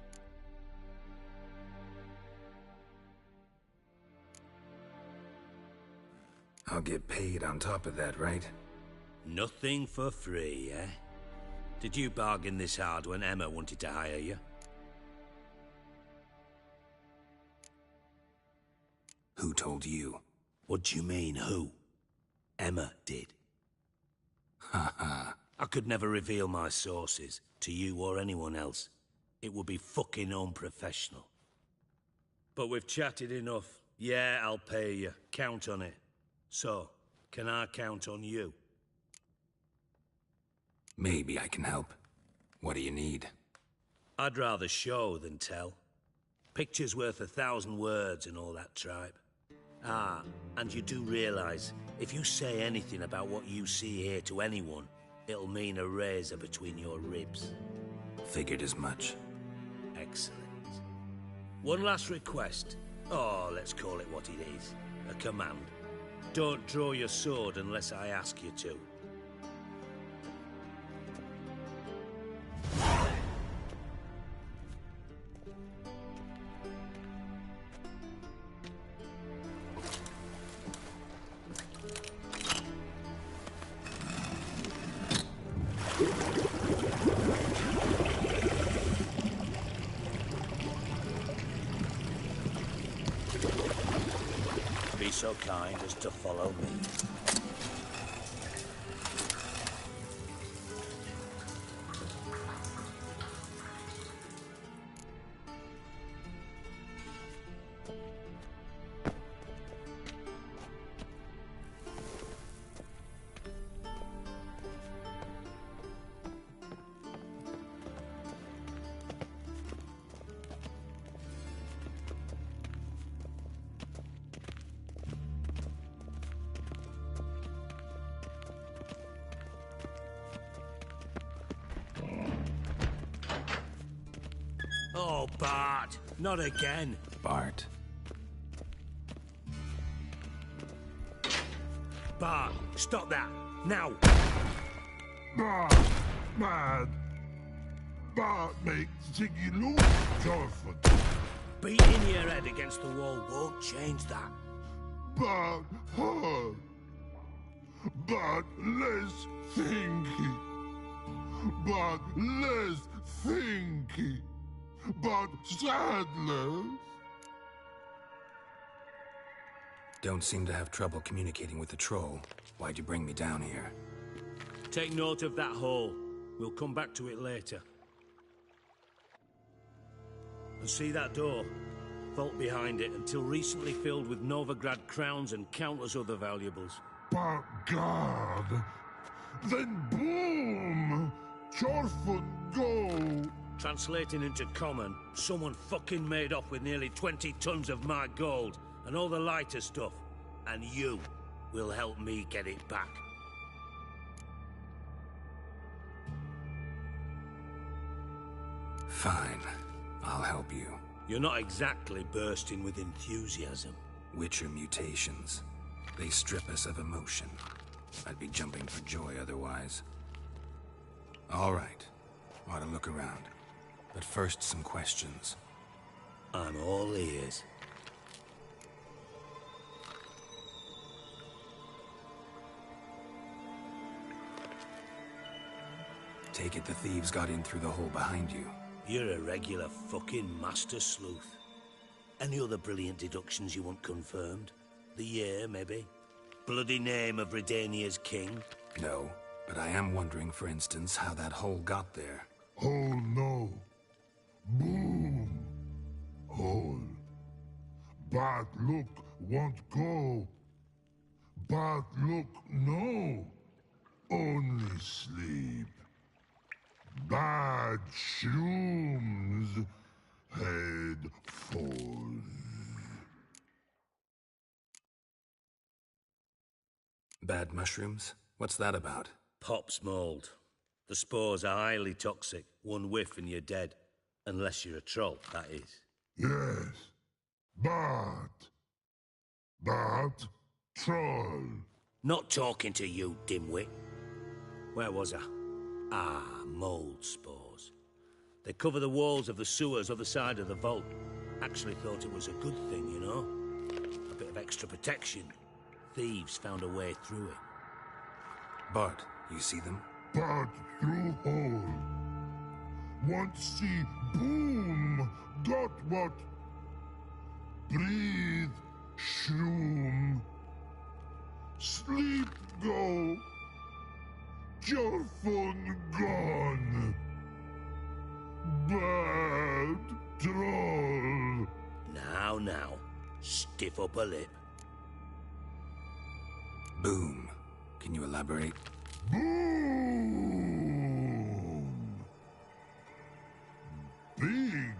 I'll get paid on top of that, right? Nothing for free, eh? Did you bargain this hard when Emma wanted to hire you? Who told you? What do you mean, who? Emma did. Ha ha. I could never reveal my sources, to you or anyone else. It would be fucking unprofessional. But we've chatted enough. Yeah, I'll pay you. Count on it. So, can I count on you? Maybe I can help. What do you need? I'd rather show than tell. Picture's worth 1,000 words and all that tripe. Ah, and you do realize, if you say anything about what you see here to anyone, it'll mean a razor between your ribs. Figured as much. Excellent. One last request. Oh, let's call it what it is. A command. Don't draw your sword unless I ask you to. Be so kind as to follow me. Oh, Bart! Not again! Bart. Bart, stop that! Now! Bart, mad. Bart makes Ziggy look joyful. Beating your head against the wall won't change that. Bart hard. Bart less thinky. Bart less thinky. But sadness. Don't seem to have trouble communicating with the troll. Why'd you bring me down here? Take note of that hole. We'll come back to it later. And see that door? Vault behind it, until recently filled with Novigrad crowns and countless other valuables. But God, then boom! Chorfoot go! Translating into common, someone fucking made off with nearly 20 tons of my gold and all the lighter stuff. And you will help me get it back. Fine. I'll help you. You're not exactly bursting with enthusiasm. Witcher mutations. They strip us of emotion. I'd be jumping for joy otherwise. All right. Ought to look around. But first, some questions. I'm all ears. Take it the thieves got in through the hole behind you. You're a regular fucking master sleuth. Any other brilliant deductions you want confirmed? The year, maybe? Bloody name of Redania's king? No, but I am wondering, for instance, how that hole got there. Hole no. Boom. Hole. Bad look won't go. Bad look no. Only sleep. Bad shrooms. Head falls. Bad mushrooms? What's that about? Pop's mold. The spores are highly toxic. One whiff and you're dead. Unless you're a troll, that is. Yes. But troll. Not talking to you, dimwit. Where was I? Ah, mold spores. They cover the walls of the sewers other side of the vault. Actually thought it was a good thing, you know? A bit of extra protection. Thieves found a way through it. Bart, you see them? But through hole. Want see boom. Got what? Breathe. Shroom. Sleep go. Your phone gone. Bad troll. Now. Stiff upper lip. Boom. Can you elaborate? Boom. Big.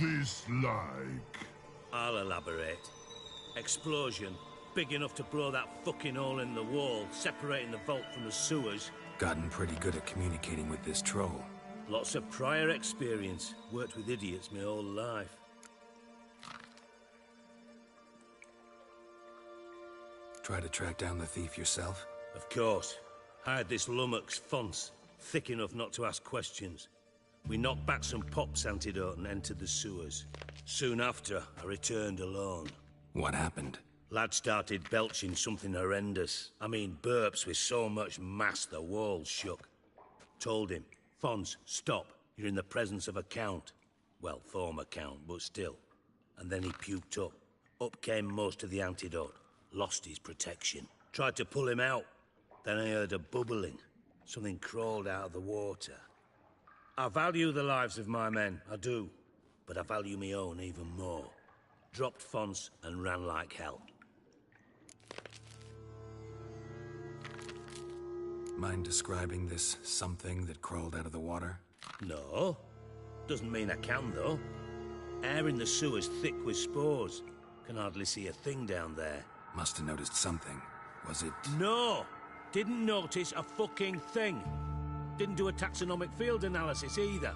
This like. I'll elaborate. Explosion. Big enough to blow that fucking hole in the wall, separating the vault from the sewers. Gotten pretty good at communicating with this troll. Lots of prior experience. Worked with idiots my whole life. Try to track down the thief yourself? Of course. Hired this lummox Fonce, thick enough not to ask questions. We knocked back some Pop's antidote and entered the sewers. Soon after, I returned alone. What happened? Lad started belching something horrendous. I mean, burps with so much mass the walls shook. Told him, Fonce, stop. You're in the presence of a count. Well, former count, but still. And then he puked up. Up came most of the antidote. Lost his protection. Tried to pull him out. Then I heard a bubbling. Something crawled out of the water. I value the lives of my men, I do. But I value my own even more. Dropped Fonce and ran like hell. Mind describing this something that crawled out of the water? No. Doesn't mean I can, though. Air in the sewer's thick with spores. Can hardly see a thing down there. Must have noticed something. Was it... No! Didn't notice a fucking thing. Didn't do a taxonomic field analysis either.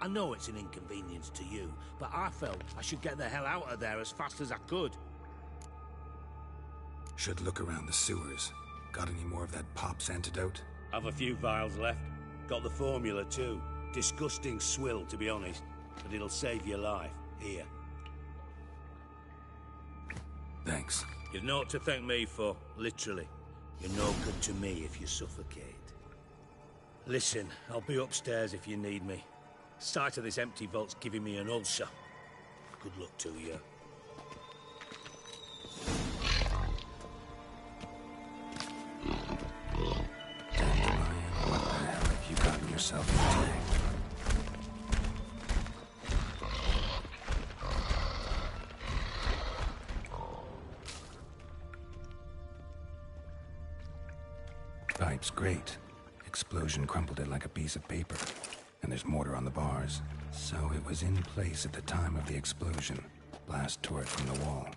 I know it's an inconvenience to you, but I felt I should get the hell out of there as fast as I could. Should look around the sewers. Got any more of that Pop's antidote? Have a few vials left. Got the formula too. Disgusting swill, to be honest. But it'll save your life. Here. Thanks. You've naught to thank me for, literally. You're no good to me if you suffocate. Listen, I'll be upstairs if you need me. Sight of this empty vault's giving me an ulcer. Good luck to you. What the hell have you gotten yourself into? Pipe's great. Explosion crumpled it like a piece of paper. And there's mortar on the bars. So it was in place at the time of the explosion. Blast tore it from the wall.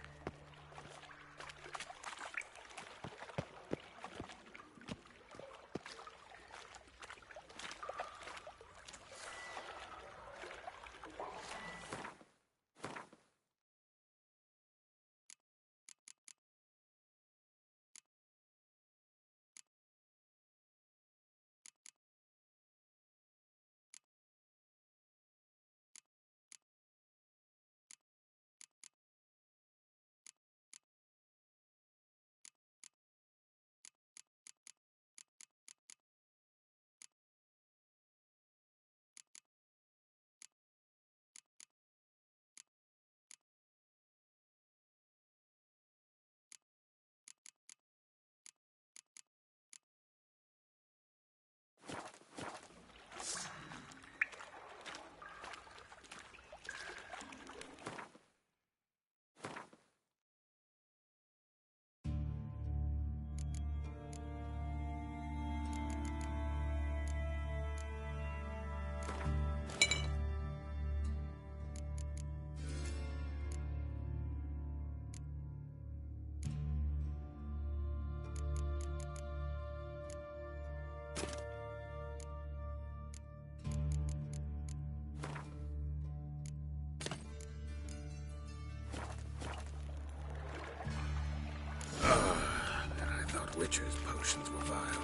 Witcher's potions were vile.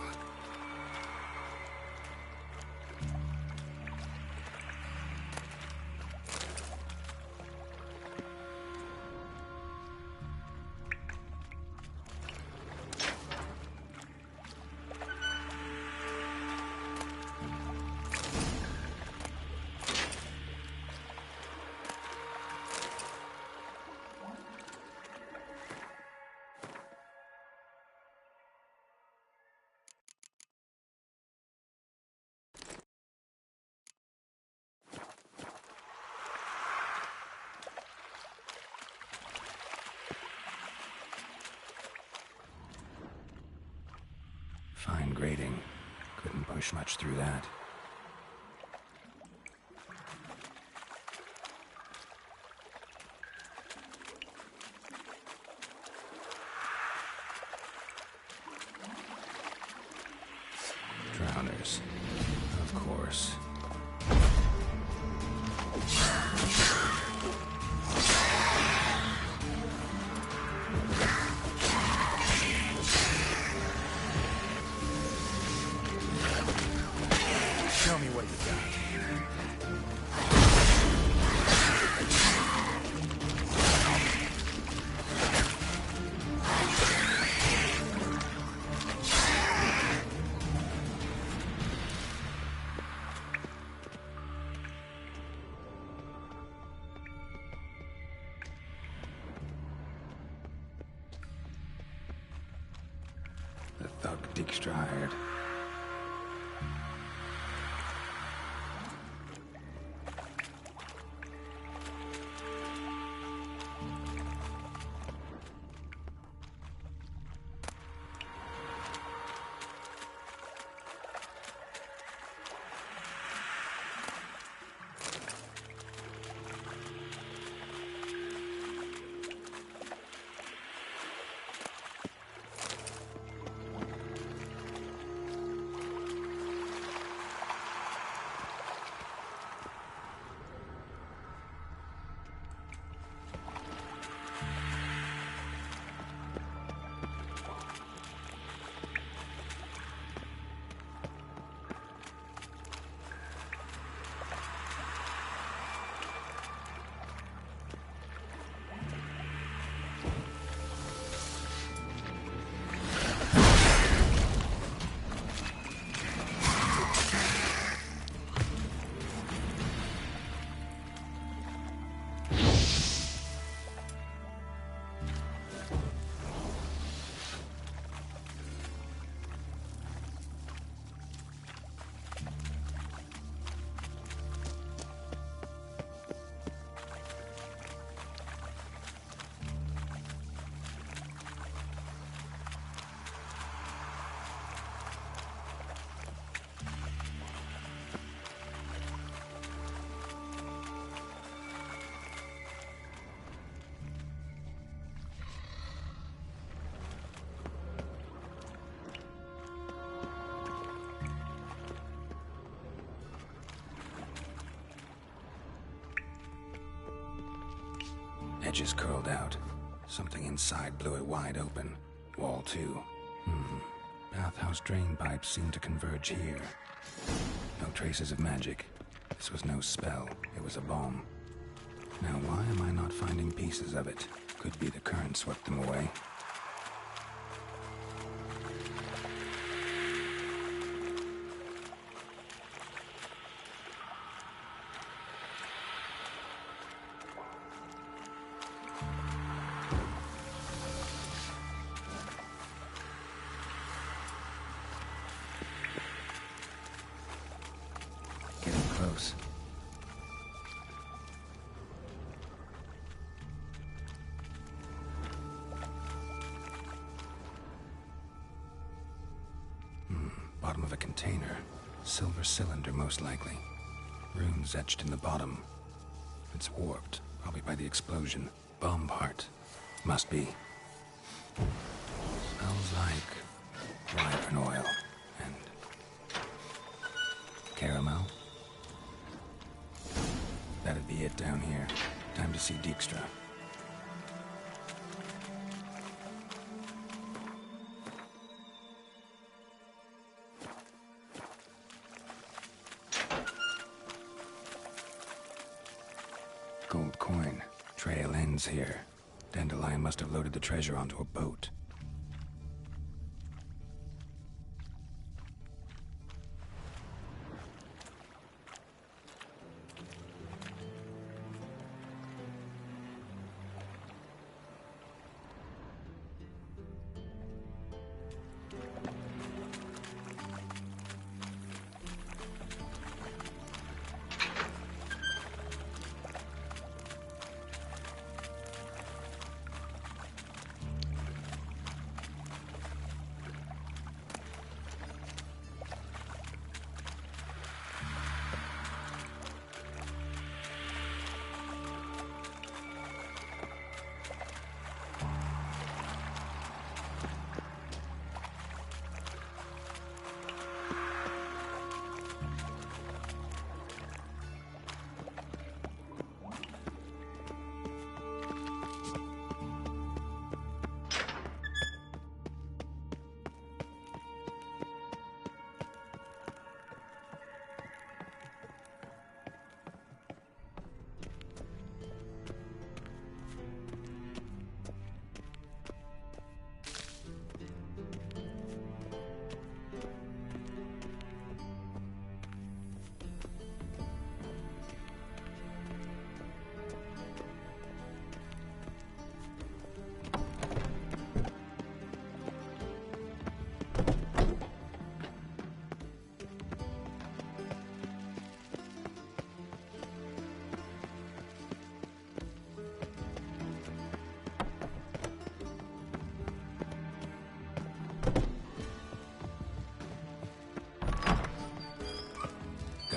grating. Couldn't push much through that. Drowners. Of course. Show me what you got. The thug Dijkstrahired. Edges curled out. Something inside blew it wide open. Wall 2. Bathhouse drain pipes seem to converge here. No traces of magic. This was no spell. It was a bomb. Now why am I not finding pieces of it? Could be the current swept them away. Close. Bottom of a container. Silver cylinder, most likely. Runes etched in the bottom. It's warped, probably by the explosion. Bomb part. Must be. Smells like wyvern oil and caramel. That'd be it down here. Time to see Dijkstra. Gold coin. Trail ends here. Dandelion must have loaded the treasure onto a boat.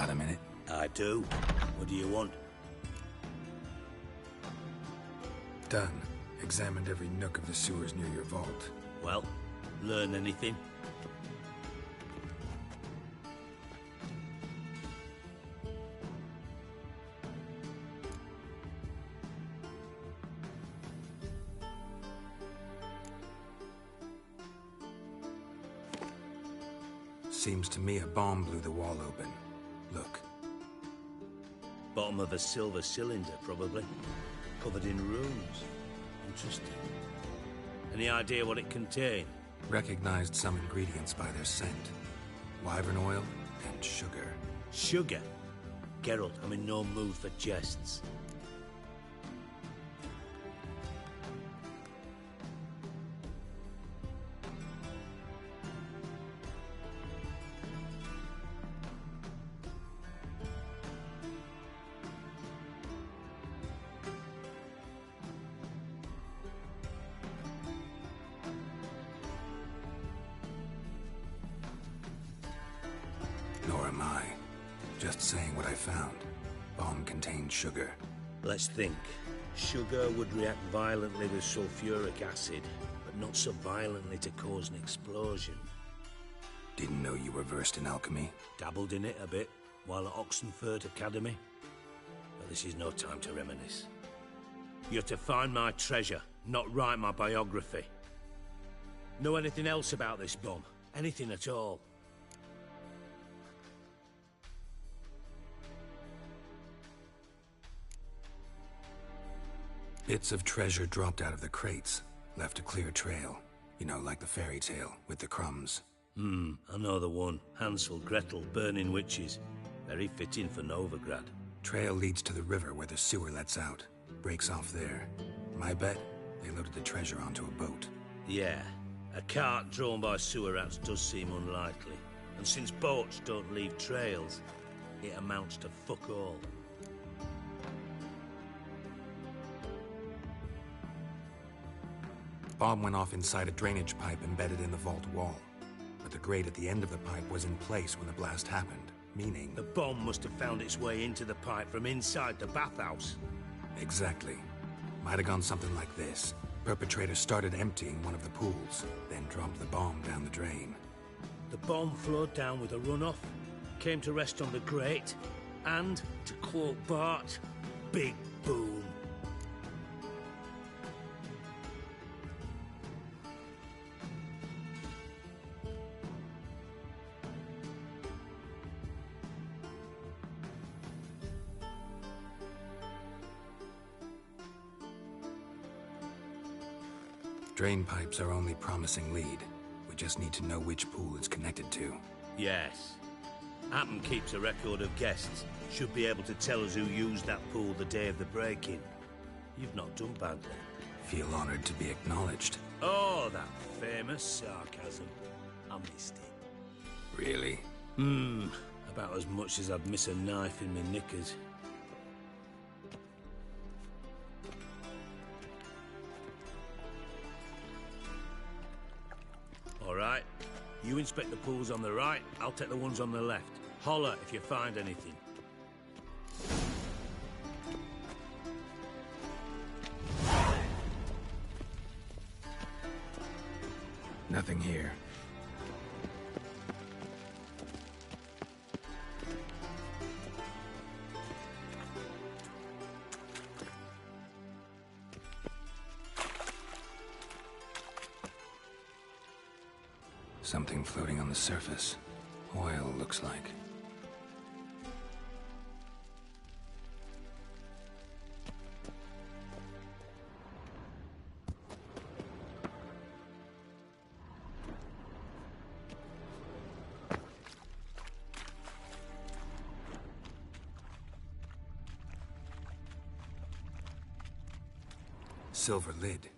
Got a minute? I do. What do you want? Done. Examined every nook of the sewers near your vault. Well, learn anything? Seems to me a bomb blew the wall open. Look. Bottom of a silver cylinder, probably. Covered in runes. Interesting. Any idea what it contained? Recognized some ingredients by their scent. Wyvern oil and sugar. Sugar? Geralt, I'm in no mood for jests. Nor am I. Just saying what I found. Bomb contained sugar. Let's think. Sugar would react violently with sulfuric acid, but not so violently to cause an explosion. Didn't know you were versed in alchemy. Dabbled in it a bit, while at Oxenford Academy. But this is no time to reminisce. You're to find my treasure, not write my biography. Know anything else about this bomb? Anything at all? Bits of treasure dropped out of the crates. Left a clear trail. You know, like the fairy tale, with the crumbs. I know the one. Hansel, Gretel, burning witches. Very fitting for Novigrad. Trail leads to the river where the sewer lets out. Breaks off there. My bet, they loaded the treasure onto a boat. Yeah. A cart drawn by sewer rats does seem unlikely. And since boats don't leave trails, it amounts to fuck all. Bomb went off inside a drainage pipe embedded in the vault wall. But the grate at the end of the pipe was in place when the blast happened, meaning... The bomb must have found its way into the pipe from inside the bathhouse. Exactly. Might have gone something like this. Perpetrator started emptying one of the pools, then dropped the bomb down the drain. The bomb flowed down with a runoff, came to rest on the grate, and, to quote Bart, big boom. Drain pipes are only promising lead. We just need to know which pool it's connected to. Yes. Happen keeps a record of guests. Should be able to tell us who used that pool the day of the break-in. You've not done badly. Feel honored to be acknowledged. Oh, that famous sarcasm. I missed it. Really? About as much as I'd miss a knife in my knickers. All right. You inspect the pools on the right, I'll take the ones on the left. Holler if you find anything. Nothing here. Something floating on the surface. Oil, looks like. Silver lid.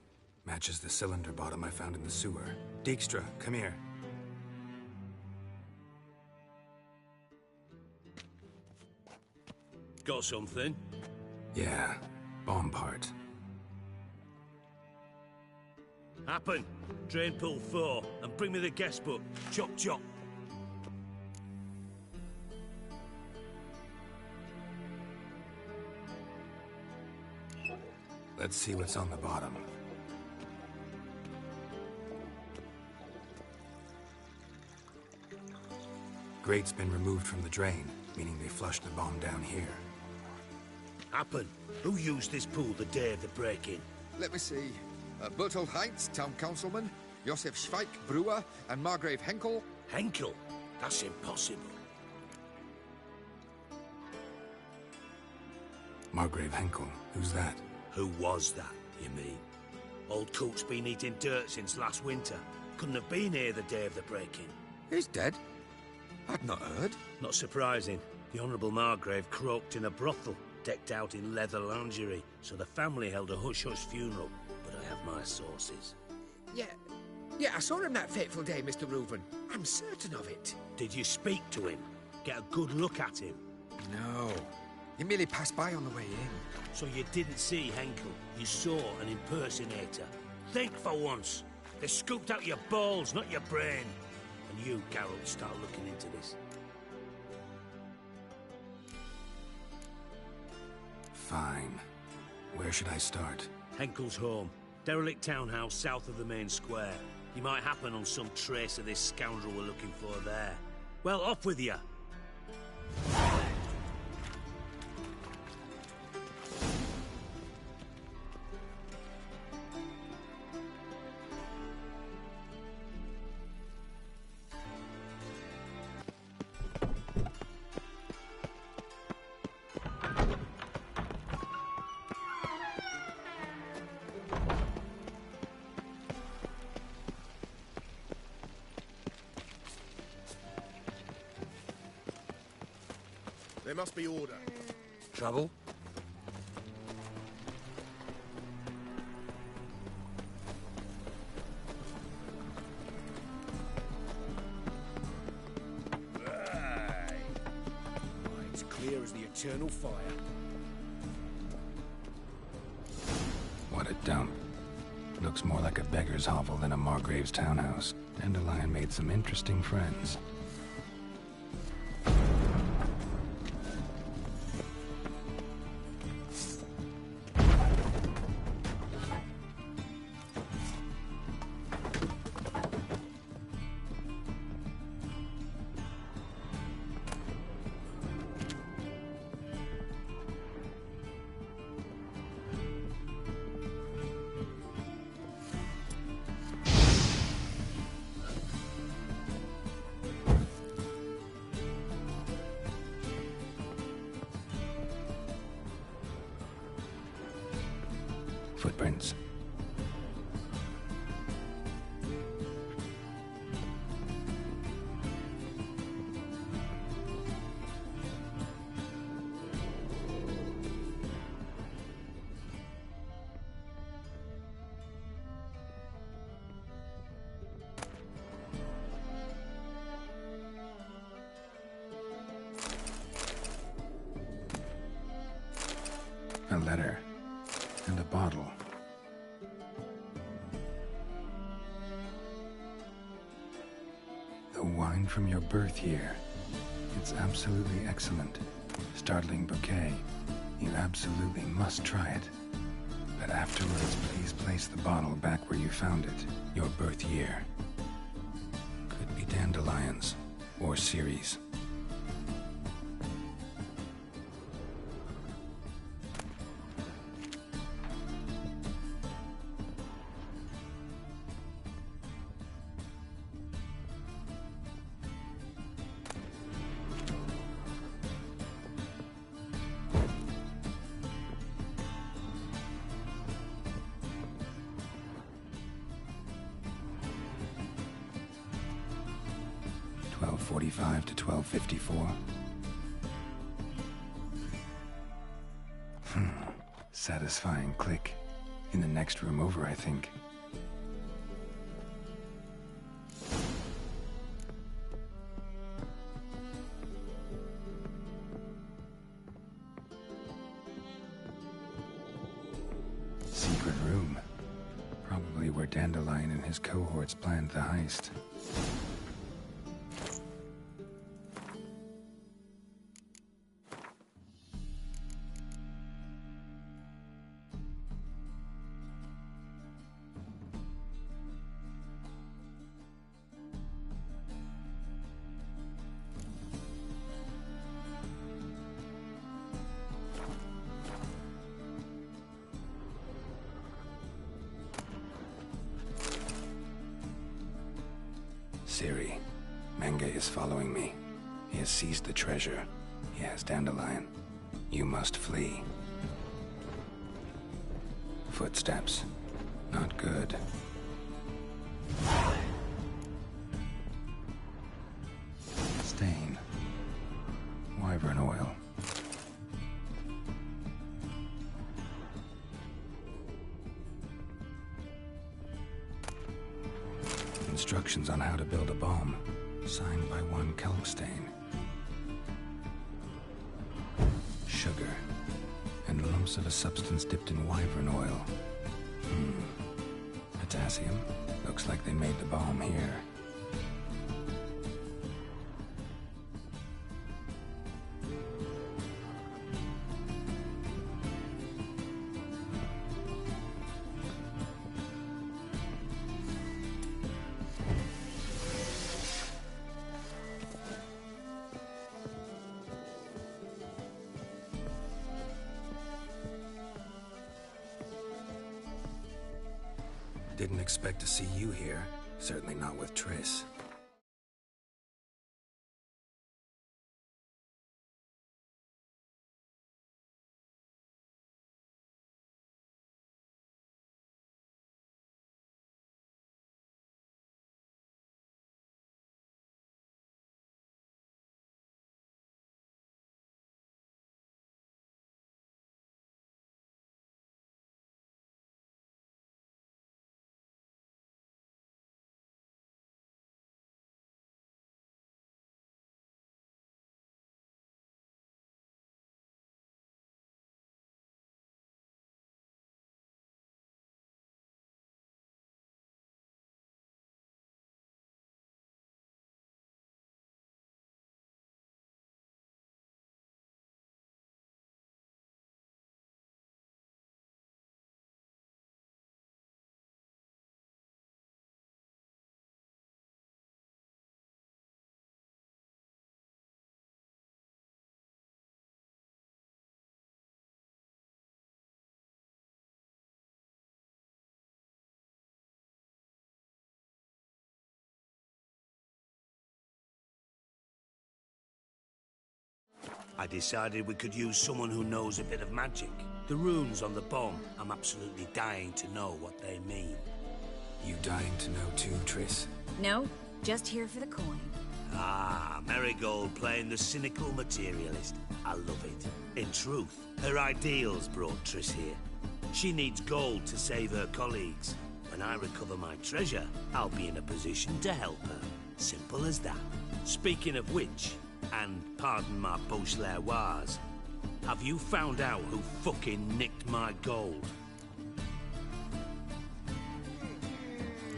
Matches the cylinder bottom I found in the sewer. Dijkstra, come here. Got something? Yeah, bomb part. Happen. Drain pool 4, and bring me the guest book. Chop chop. Let's see what's on the bottom. Grate's been removed from the drain, meaning they flushed the bomb down here. Happen. Who used this pool the day of the break-in? Let me see. Bertold Heinz, town councilman, Josef Schweik, brewer, and Margrave Henkel. Henkel? That's impossible. Margrave Henkel? Who's that? Who was that, you mean? Old Coot's been eating dirt since last winter. Couldn't have been here the day of the break-in. He's dead? I'd not heard. Not surprising. The Honourable Margrave croaked in a brothel, decked out in leather lingerie, so the family held a hush-hush funeral. But I have my sources. Yeah, I saw him that fateful day, Mr. Reuven. I'm certain of it. Did you speak to him? Get a good look at him? No. He merely passed by on the way in. So you didn't see Henkel? You saw an impersonator? Think for once. They scooped out your balls, not your brain. And you, Geralt, start looking into this. Fine. Where should I start? Henkel's home. Derelict townhouse south of the main square. You might happen on some trace of this scoundrel we're looking for there. Well, off with you. There must be order. Trouble? It's clear as the eternal fire. What a dump. Looks more like a beggar's hovel than a Margrave's townhouse. Dandelion made some interesting friends. Footprints. A letter. And a bottle. The wine from your birth year. It's absolutely excellent. Startling bouquet. You absolutely must try it. But afterwards, please place the bottle back where you found it. Your birth year. Could be dandelions. Or Ceres. .45 to 12:54. Satisfying click. In the next room over, I think. Secret room. Probably where Dandelion and his cohorts planned the heist. Menge is following me. He has seized the treasure. He has Dandelion. You must flee. Footsteps. Not good. Stain. Wyvern oil. Instructions on how to build a bomb, signed by one Kelpstain. Sugar, and lumps of a substance dipped in wyvern oil. Potassium. Looks like they made the bomb here. Didn't expect to see you here. Certainly not with Triss. I decided we could use someone who knows a bit of magic. The runes on the bomb, I'm absolutely dying to know what they mean. You dying to know too, Triss? No, just here for the coin. Ah, Marigold playing the cynical materialist. I love it. In truth, her ideals brought Triss here. She needs gold to save her colleagues. When I recover my treasure, I'll be in a position to help her. Simple as that. Speaking of which, and pardon my Beauclervoise, have you found out who fucking nicked my gold?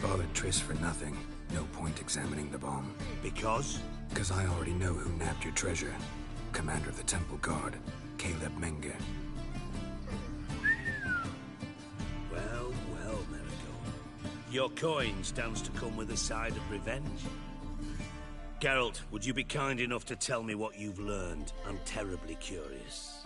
Bothered Triss for nothing. No point examining the bomb. Because? Because I already know who nabbed your treasure. Commander of the Temple Guard, Caleb Menge. Well, Marigold. Your coin stands to come with a side of revenge. Geralt, would you be kind enough to tell me what you've learned? I'm terribly curious.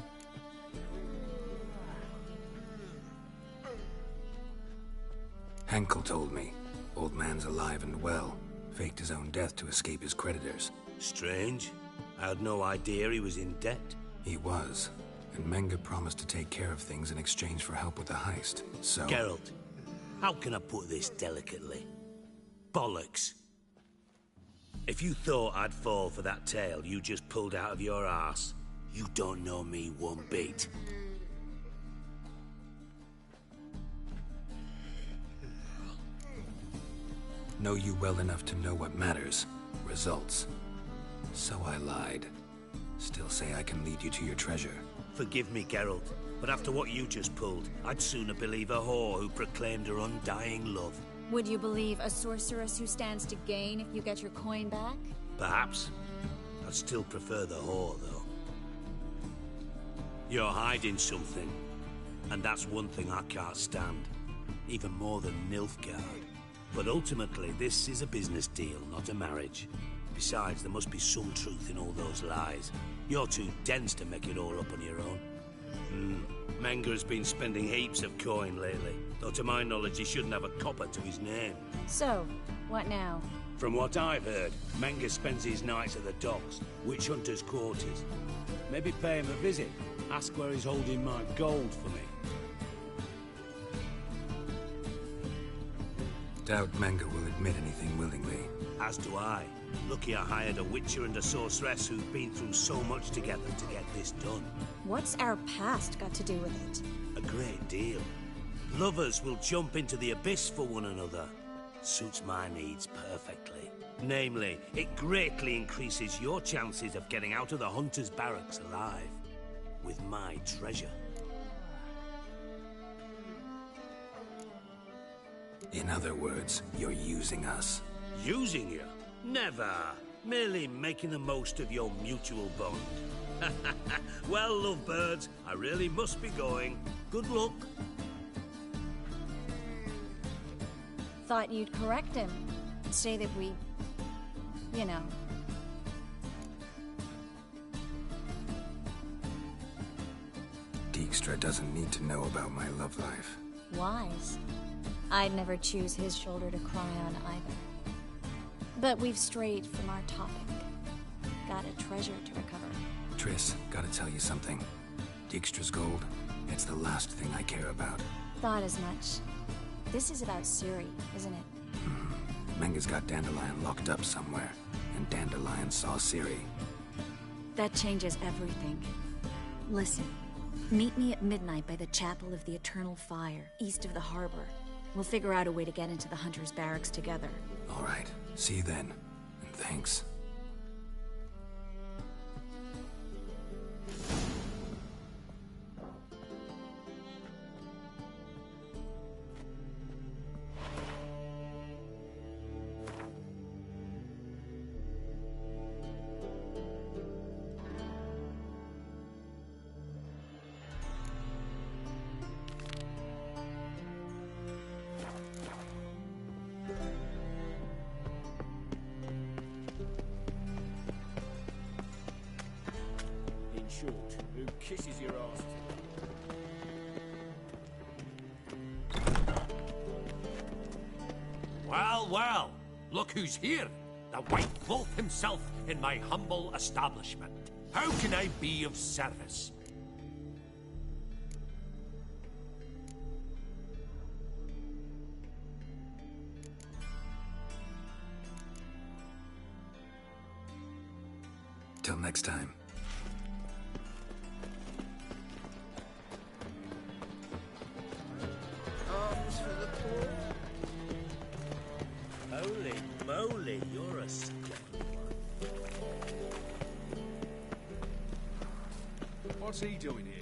Henkel told me. Old man's alive and well. Faked his own death to escape his creditors. Strange. I had no idea he was in debt. He was. And Menge promised to take care of things in exchange for help with the heist. So... Geralt, how can I put this delicately? Bollocks. If you thought I'd fall for that tale you just pulled out of your arse, you don't know me one bit. Know you well enough to know what matters. Results. So I lied. Still say I can lead you to your treasure. Forgive me, Geralt, but after what you just pulled, I'd sooner believe a whore who proclaimed her undying love. Would you believe a sorceress who stands to gain if you get your coin back? Perhaps. I'd still prefer the whore, though. You're hiding something, and that's one thing I can't stand. Even more than Nilfgaard. But ultimately, this is a business deal, not a marriage. Besides, there must be some truth in all those lies. You're too dense to make it all up on your own. Menge has been spending heaps of coin lately, though to my knowledge he shouldn't have a copper to his name. So, what now? From what I've heard, Menga spends his nights at the docks, witch hunters' quarters. Maybe pay him a visit. Ask where he's holding my gold for me. Doubt Menga will admit anything willingly. As do I. Lucky I hired a witcher and a sorceress who've been through so much together to get this done. What's our past got to do with it? A great deal. Lovers will jump into the abyss for one another. Suits my needs perfectly. Namely, it greatly increases your chances of getting out of the hunter's barracks alive. With my treasure. In other words, you're using us. Using you? Never. Merely making the most of your mutual bond. Well, lovebirds, I really must be going. Good luck. Thought you'd correct him. Say that we... you know... Dijkstra doesn't need to know about my love life. wise. I'd never choose his shoulder to cry on either. But we've strayed from our topic. Got a treasure to recover. Triss, gotta tell you something. Dijkstra's gold, it's the last thing I care about. Thought as much. This is about Ciri, isn't it? Menga's got Dandelion locked up somewhere, and Dandelion saw Ciri. That changes everything. Listen, meet me at midnight by the Chapel of the Eternal Fire, east of the harbor. We'll figure out a way to get into the Hunter's barracks together. All right, see you then, and thanks. Who kisses your ass? Well, well, look who's here. The White Wolf himself in my humble establishment. How can I be of service? Till next time. Arms for the poor. Holy moly, you're a scary one. What's he doing here?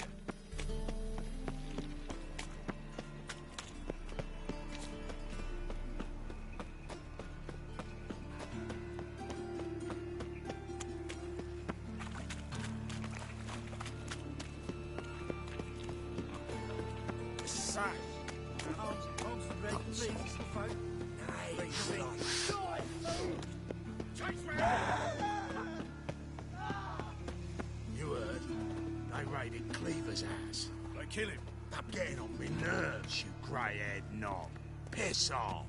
You heard? They raided Cleaver's house. They kill him. I'm getting on me nerves, you grey-haired knob. Piss off.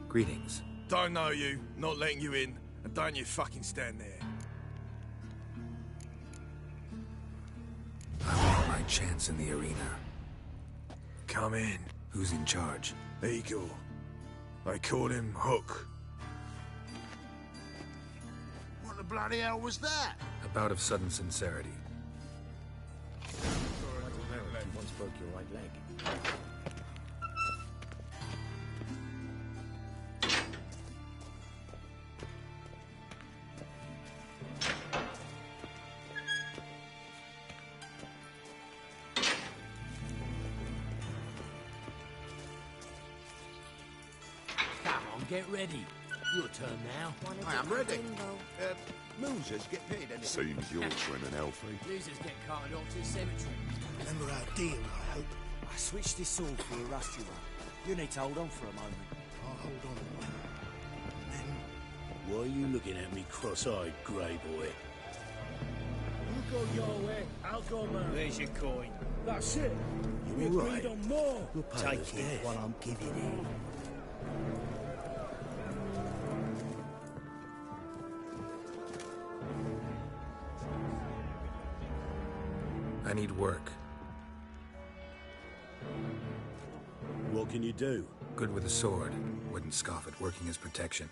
Greetings. Don't know you, not letting you in, and don't you fucking stand there. I want my chance in the arena. Come in. Who's in charge? Eagle. They call him Hook. What the bloody hell was that? A bout of sudden sincerity. Once broke your right leg. Come on, get ready. Your turn now. I am ready. Losers get paid anything. Seems you're swimming healthy. Losers get carted off to the cemetery. Remember our deal, I hope. I switched this sword for a rusty one. You need to hold on for a moment. I'll hold on a moment. Then Why are you looking at me cross-eyed, grey boy? You go your way, I'll go mine. There's your coin. That's it. You We all right? agreed on more. Your Take palace it dead. while I'm giving it. I need work. What can you do? Good with a sword. Wouldn't scoff at working as protection.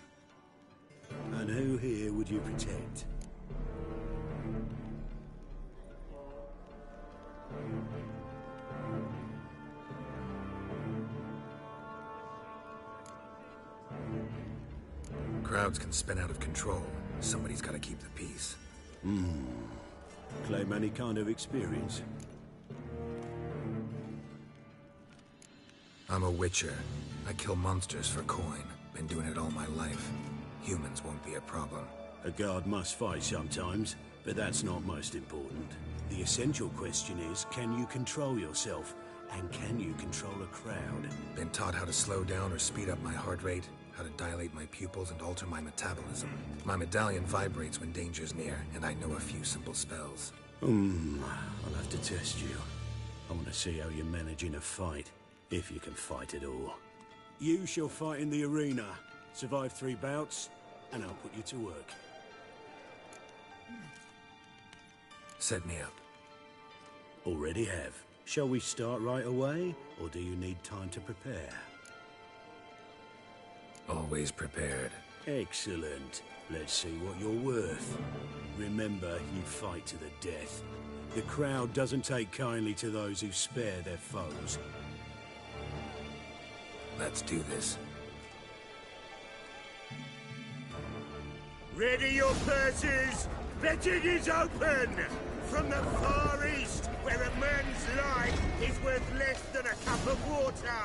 And who here would you protect? Crowds can spin out of control. Somebody's got to keep the peace. Claim any kind of experience? I'm a witcher. I kill monsters for coin. Been doing it all my life. Humans won't be a problem. A guard must fight sometimes, but that's not most important. The essential question is, can you control yourself? And can you control a crowd? Been taught how to slow down or speed up my heart rate, how to dilate my pupils and alter my metabolism. My medallion vibrates when danger's near, and I know a few simple spells. I'll have to test you. I want to see how you manage in a fight, if you can fight at all. You shall fight in the arena, survive 3 bouts, and I'll put you to work. Set me up. Already have. Shall we start right away, or do you need time to prepare? Always prepared. Excellent. Let's see what you're worth. Remember, you fight to the death. The crowd doesn't take kindly to those who spare their foes. Let's do this. Ready your purses! Betting is open! From the Far East, where a man's life is worth less than a cup of water!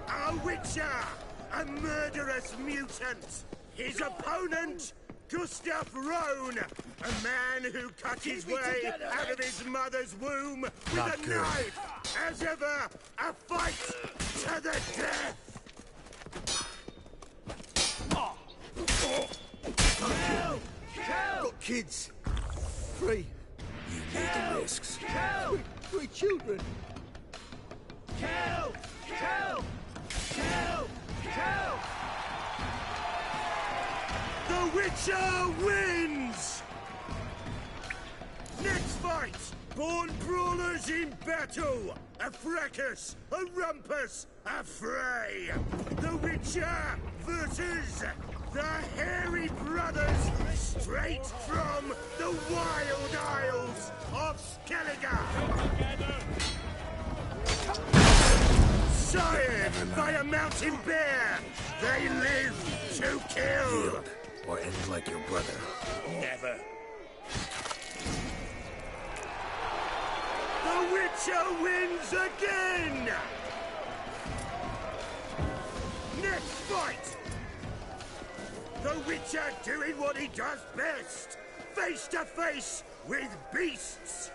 A witcher! A murderous mutant! His opponent, Gustav Rohn! A man who cut his way out of his mother's womb with Not a good. knife! As ever, a fight to the death! Kill! Got kids. 3. You need the risks. Kill! 3 children. Kill! Kill! Kill! Kill! The Witcher wins! Next fight! Born brawlers in battle! A fracas, a rumpus, a fray! The Witcher versus the Hairy Brothers, straight from the Wild Isles of Skellige! Sired by a mountain bear, they live to kill! Yield, or end like your brother. Never. The Witcher wins again! Next fight! The Witcher doing what he does best! Face to face with beasts!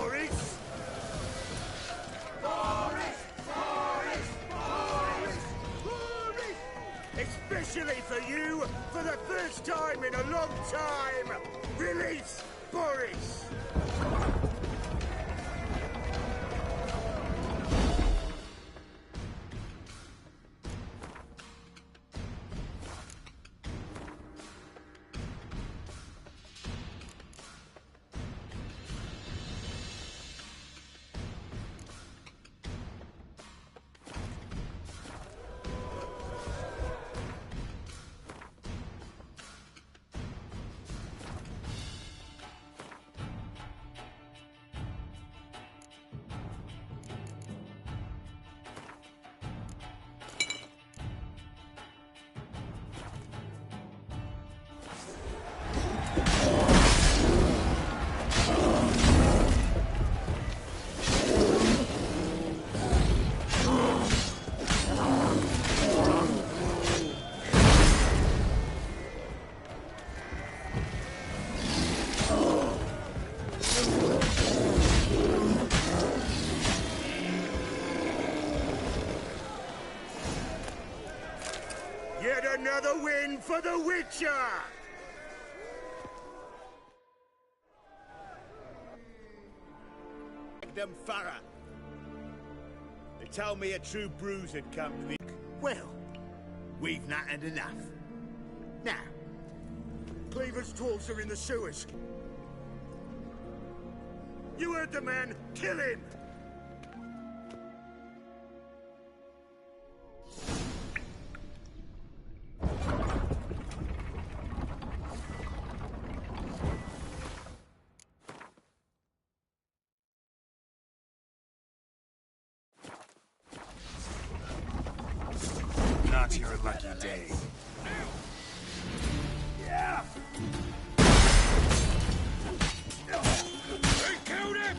Boris! Boris! Boris! Boris! Boris! Especially for you, for the first time in a long time! Release Boris! Yet another win for the Witcher! Them Farah. They told me a true bruise had come to the... Well, we've not had enough. Now, Cleaver's tools are in the sewers. You heard the man. Kill him! Not your lucky day. Yeah! They killed him!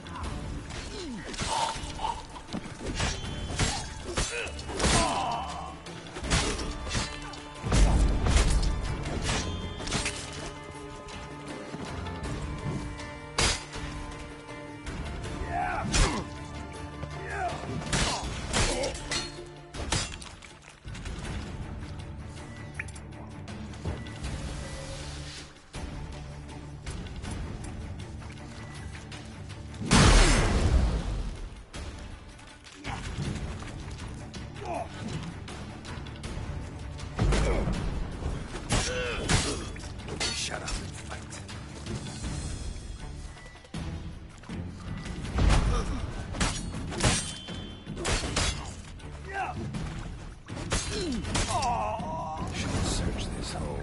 Shut up and fight. Should search this hole.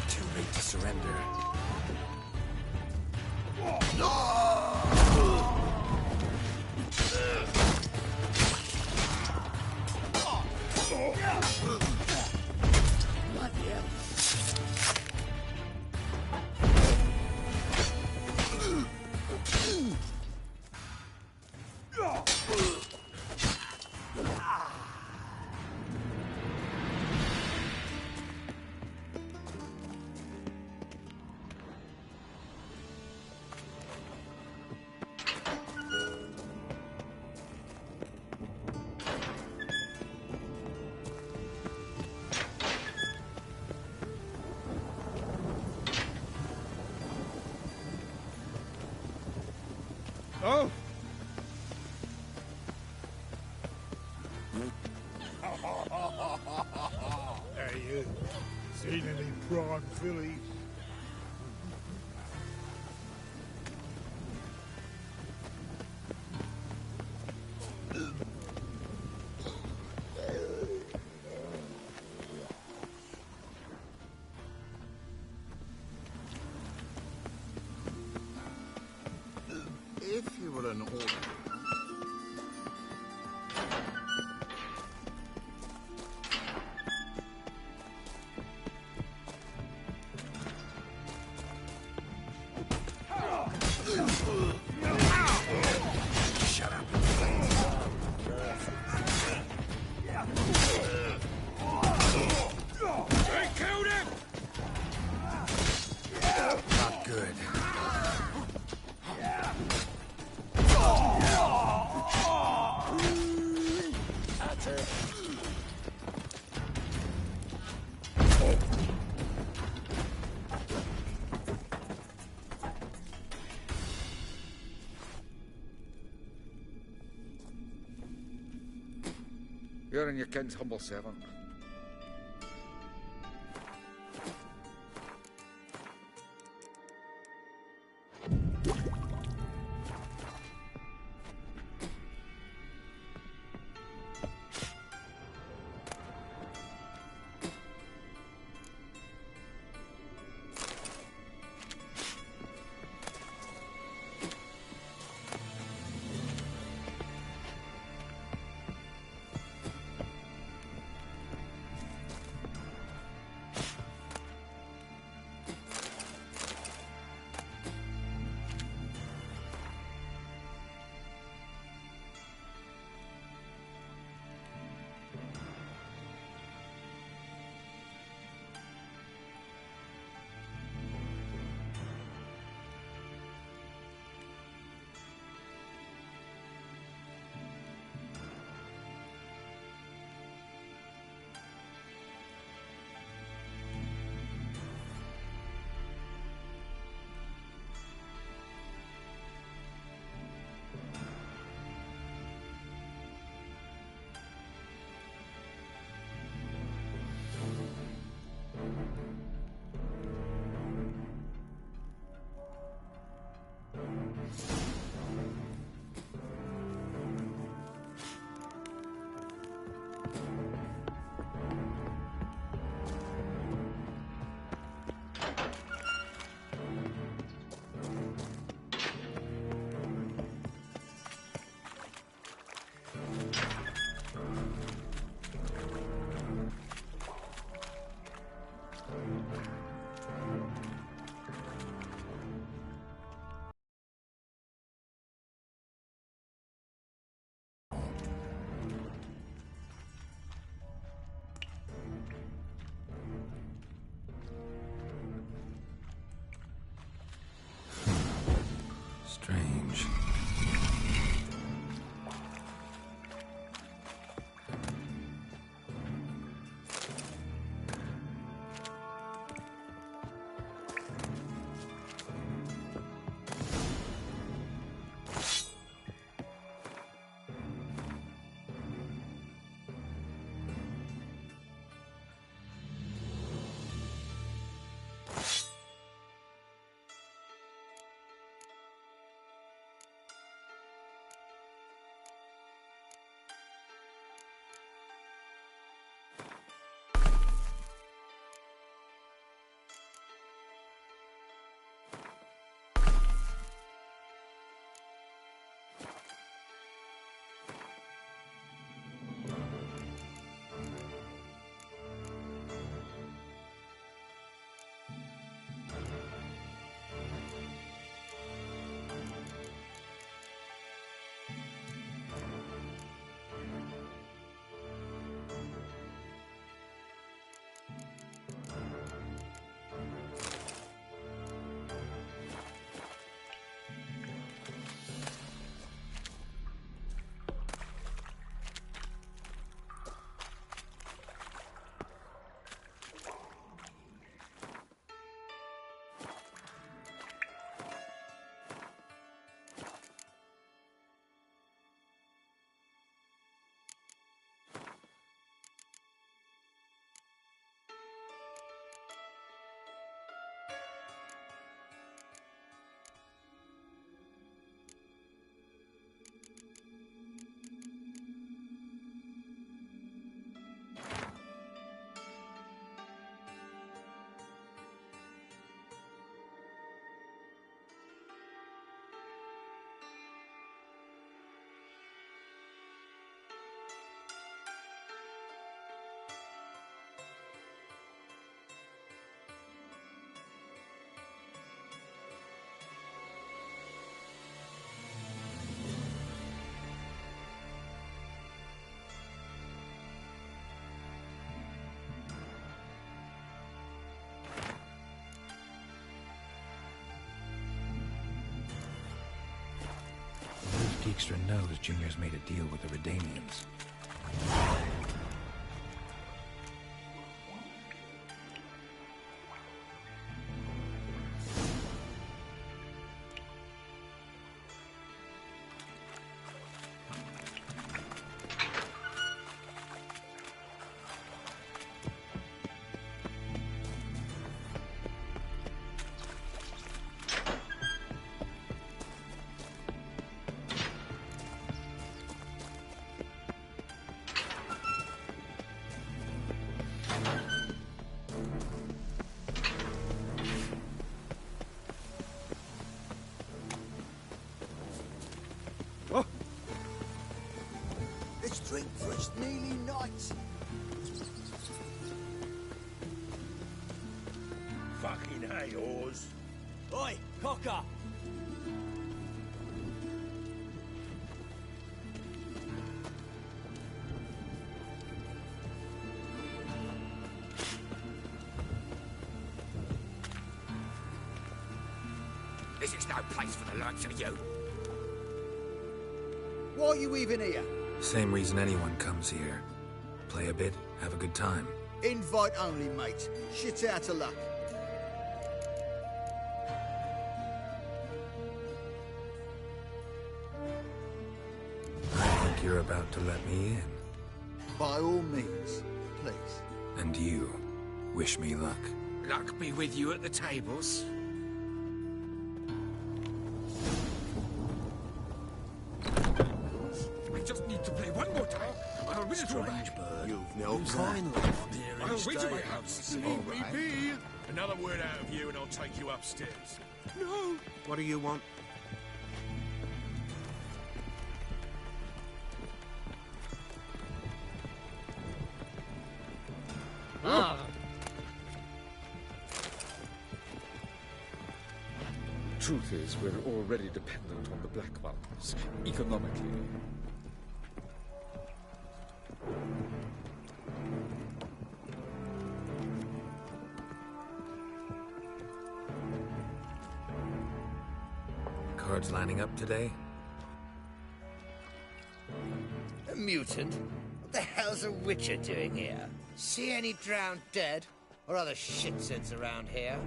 Too late to surrender. Oh! Hey, you. Seen any prime fillies? If you were an order. Shut up. They killed him! Not good. That's it. You're in your king's humble servant. Dijkstra knows Junior's made a deal with the Redanians. Let's drink for us nearly night. Fucking hey, Oars. Oi, cocker! This is no place for the likes of you. Why are you even here? Same reason anyone comes here. Play a bit, have a good time. Invite only, mate. Shit out of luck. I think you're about to let me in. By all means, please. And you, wish me luck. Luck be with you at the tables. I just need to play one more time. I'll visit your back. You've no kind left here I'll wait at my house. Leave me be. Another word out of you and I'll take you upstairs. No. What do you want? Truth is, we're already dependent on the Black Ones, economically. Cards lining up today? A mutant? What the hell's a witcher doing here? See any drowned dead? Or other shitsuits around here?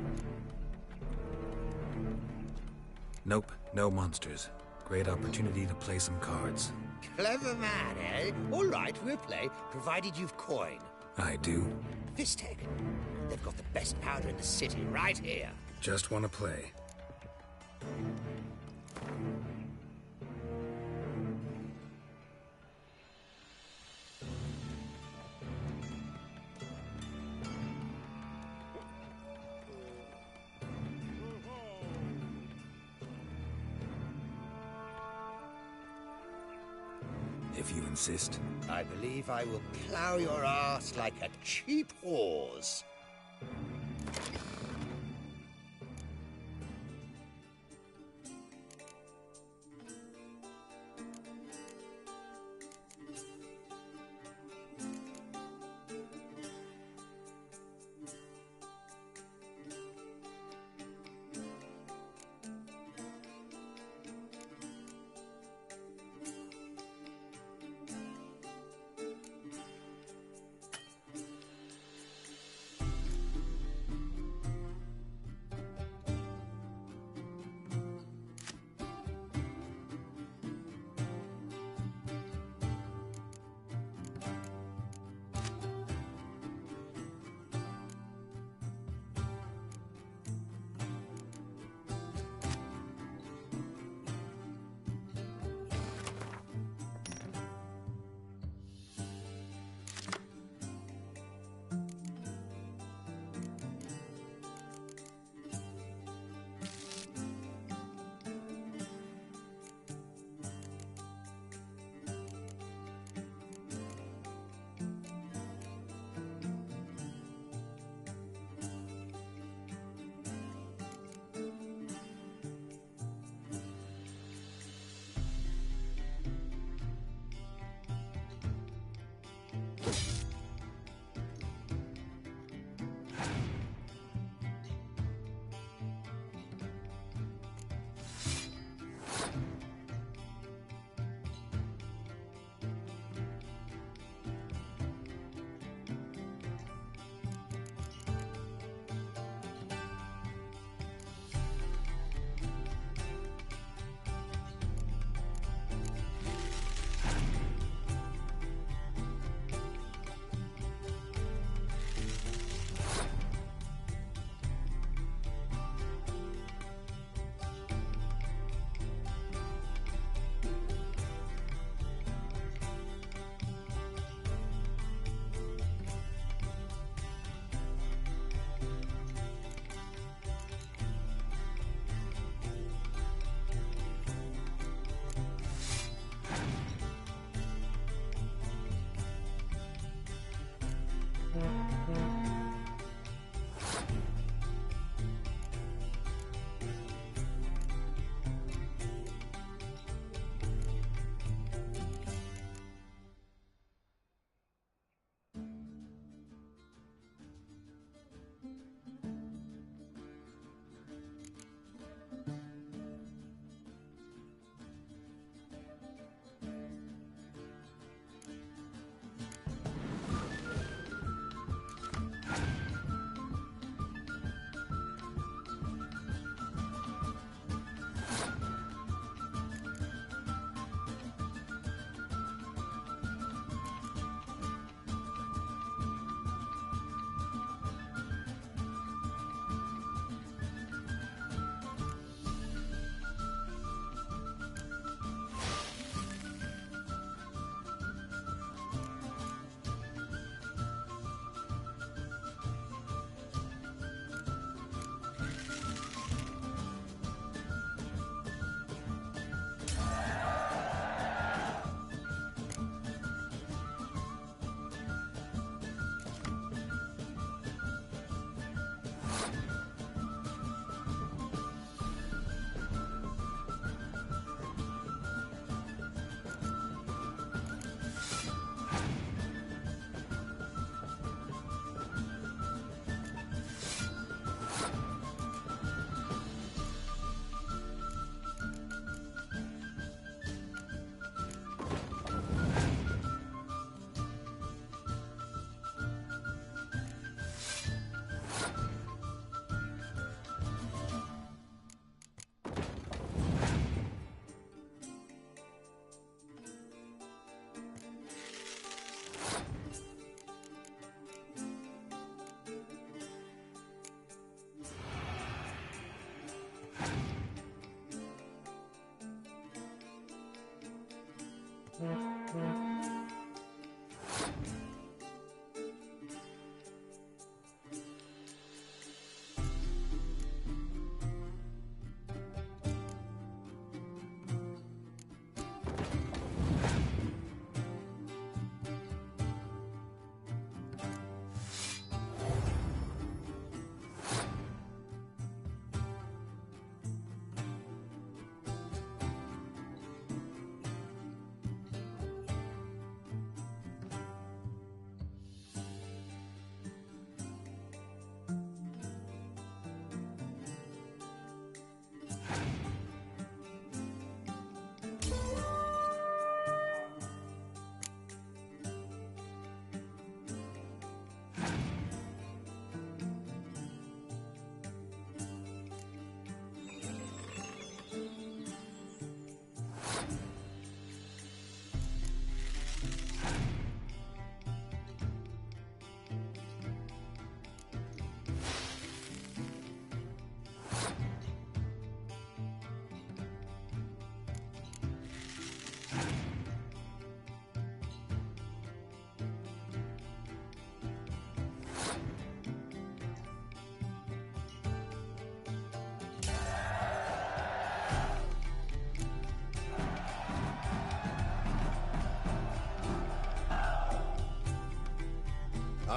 Nope, no monsters. Great opportunity to play some cards. Clever man, eh? All right, we'll play, provided you've coin. I do. Fistech. They've got the best powder in the city, right here. Just want to play. If you insist. I believe I will plow your ass like a cheap horse.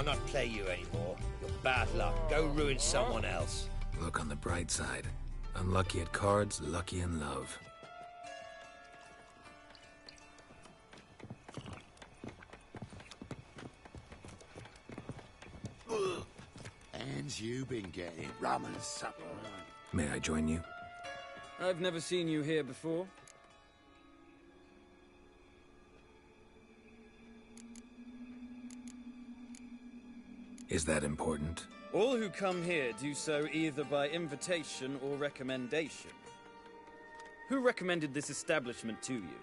I'll not play you anymore. You're bad luck. Go ruin someone else. Look on the bright side. Unlucky at cards, lucky in love. And you been getting rum and supper? May I join you? I've never seen you here before. Is that important? All who come here do so either by invitation or recommendation. Who recommended this establishment to you?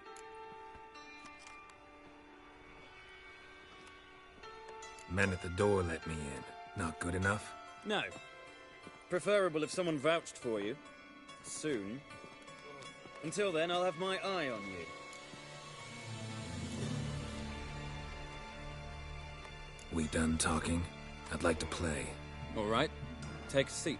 Men at the door let me in. Not good enough? No. Preferable if someone vouched for you. Soon. Until then, I'll have my eye on you. We done talking? I'd like to play. All right. Take a seat.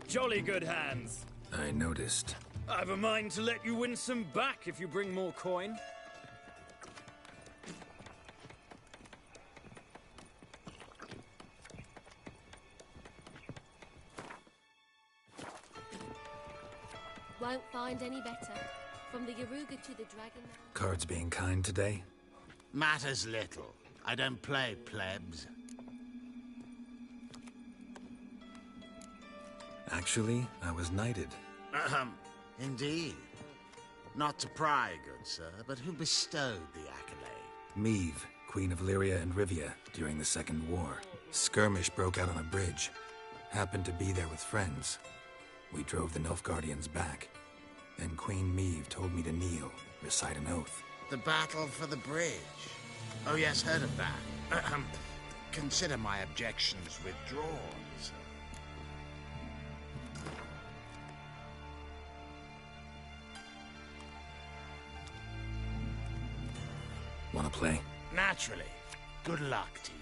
Jolly good hands. I noticed. I've a mind to let you win some back if you bring more coin. Won't find any better. From the Yaruga to the Dragon. Cards being kind today? Matters little. I don't play plebs. Actually, I was knighted. Indeed. Not to pry, good sir, but who bestowed the accolade? Meve, Queen of Lyria and Rivia, during the Second War. Skirmish broke out on a bridge. Happened to be there with friends. We drove the Nilfgaardians back. Then Queen Meve told me to kneel, recite an oath. The battle for the bridge. Oh yes, heard of that. Consider my objections withdrawn, sir. Wanna play? Naturally. Good luck to you.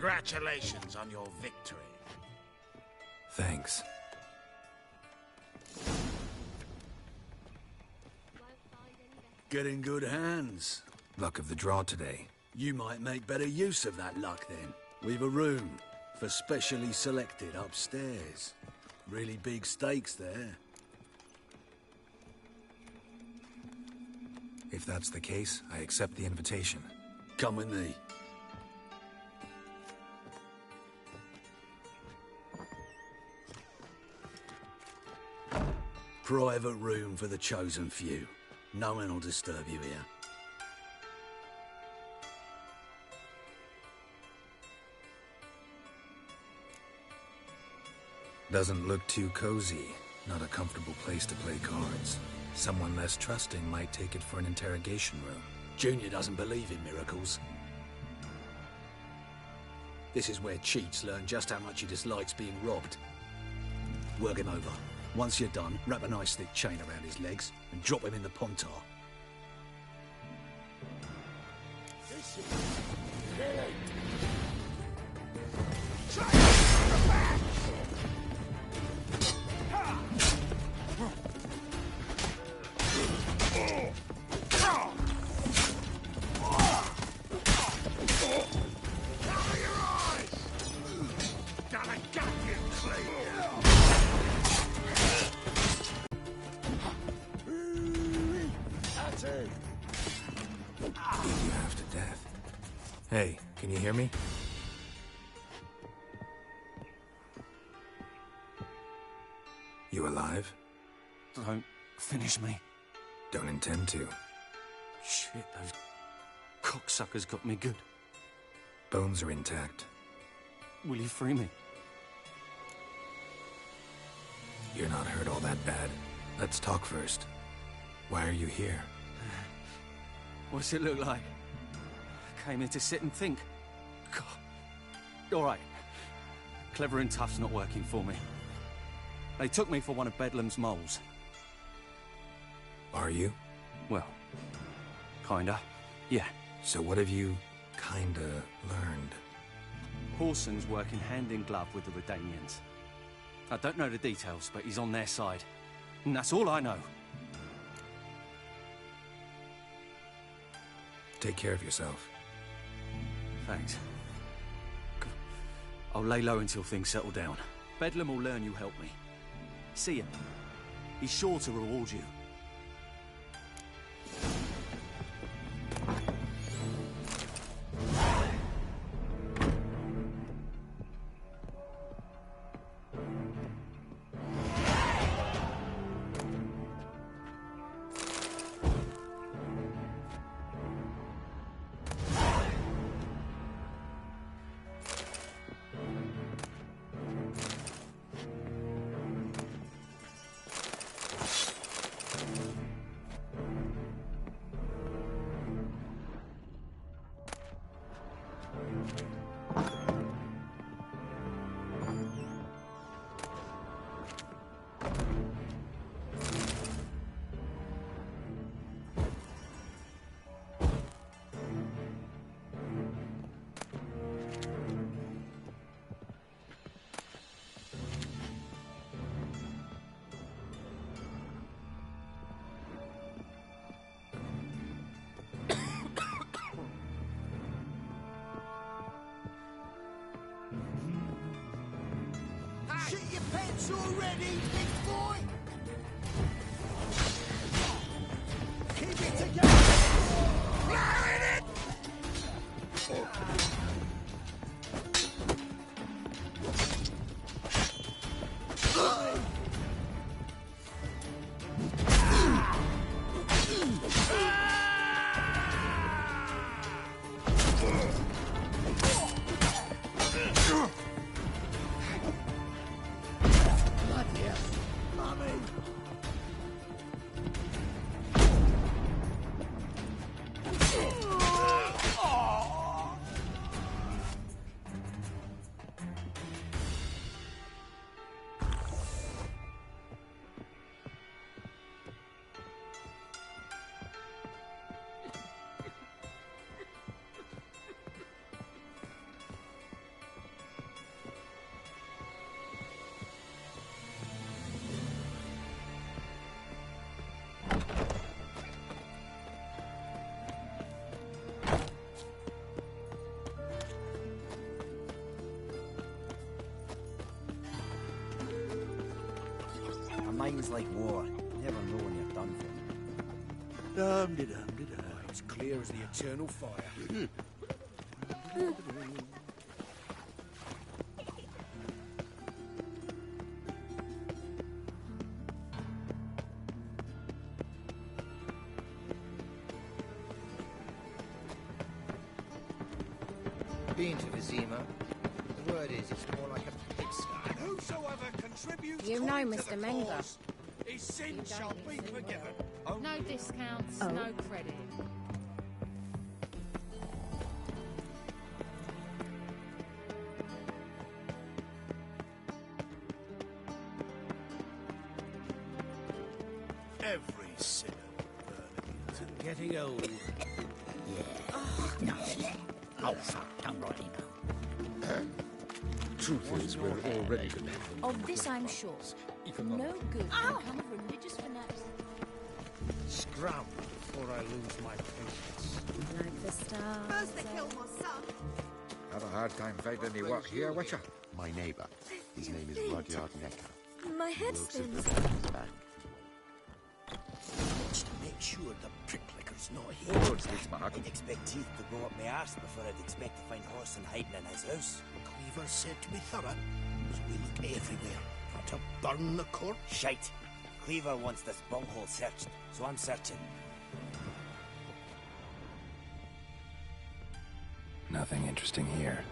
Congratulations on your victory. Thanks. Get in good hands. Luck of the draw today. You might make better use of that luck then. We've a room for specially selected upstairs. Really big stakes there. If that's the case, I accept the invitation. Come with me. Private room for the chosen few. No one will disturb you here. Doesn't look too cozy. Not a comfortable place to play cards. Someone less trusting might take it for an interrogation room. Junior doesn't believe in miracles. This is where cheats learn just how much he dislikes being robbed. Work him over. Once you're done, wrap a nice thick chain around his legs and drop him in the pontar. Beat you half to death. Hey, can you hear me? You alive? Don't finish me. Don't intend to. Shit, those cocksuckers got me good. Bones are intact. Will you free me? You're not hurt all that bad. Let's talk first. Why are you here? What's it look like? Came here to sit and think. God. All right. Clever and tough's not working for me. They took me for one of Bedlam's moles. Are you? Well, kinda. Yeah. So what have you kinda learned? Horson's working hand in glove with the Redanians. I don't know the details, but he's on their side. And that's all I know. Take care of yourself. Thanks. I'll lay low until things settle down. Bedlam will learn you helped me. See him. He's sure to reward you. Shit your pants already, big boy! Keep it together! Blowing it! Bloody hell. Times like war. You never know when you're done for. Dum-de-dum-de-dum. It's clear as the eternal fire. Been to Vizima. The word is it's more like a pigsty. And whosoever contributes You know coin to Mr. the Menger. cause, his sin shall be forgiven. No discounts, Oh. no credit. Every sinner burning it. Getting old. No. Oh, fuck. Don't write him Truth is, we're already dependent. Of this I'm sure. No good can come of religious fanatics. Scram before I lose my patience. Like the stars. First they killed my son. Have a hard time finding any work here, Witcher? My neighbour. His name is Rudyard Necker. My head Works at spins. the bank. What's to make sure the pricklicker's not here? Hold on, Sticksmark. I'd expect teeth to go up my arse before I'd expect to find Horson hiding in his house. Cleaver said to be thorough, so we look everywhere. Not to burn the corpse. Shite. Cleaver wants this bunghole searched, so I'm searching. Nothing interesting here.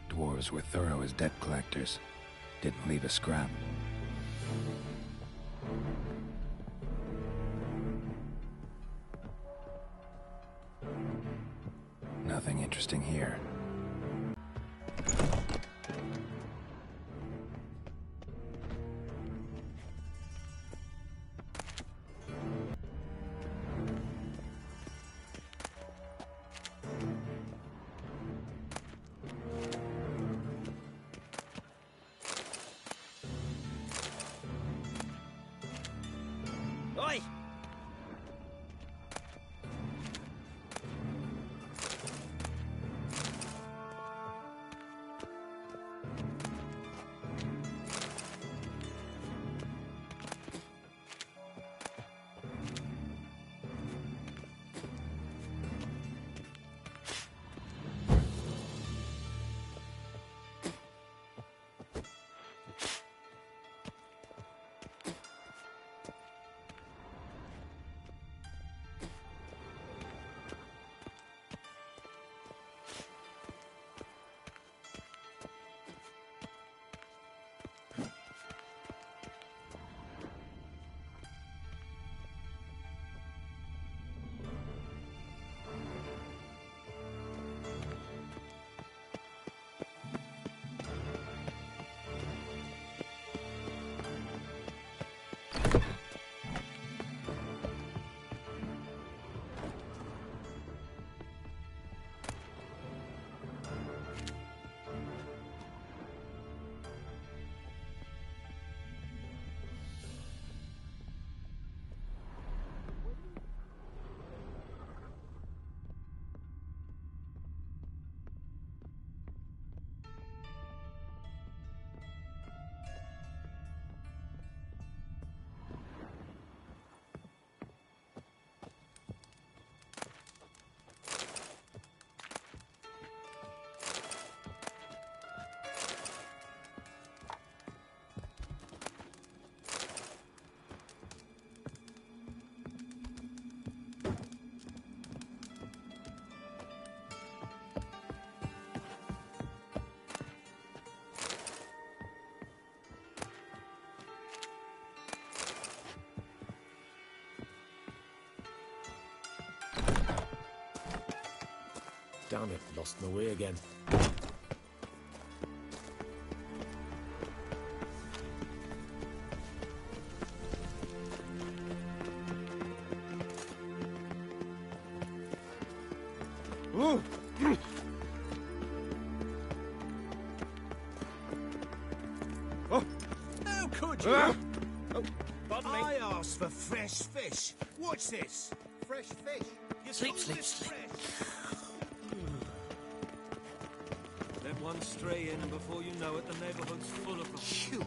Dwarves were thorough as debt collectors. Didn't leave a scrap. Nothing interesting here. Oi! Damn it, lost my way again. could you? Oh, I asked for fresh fish. What's this? Fresh fish. You Sleep, told sleep, us sleep. Let one stray in, and before you know it, the neighborhood's full of them. Shoot.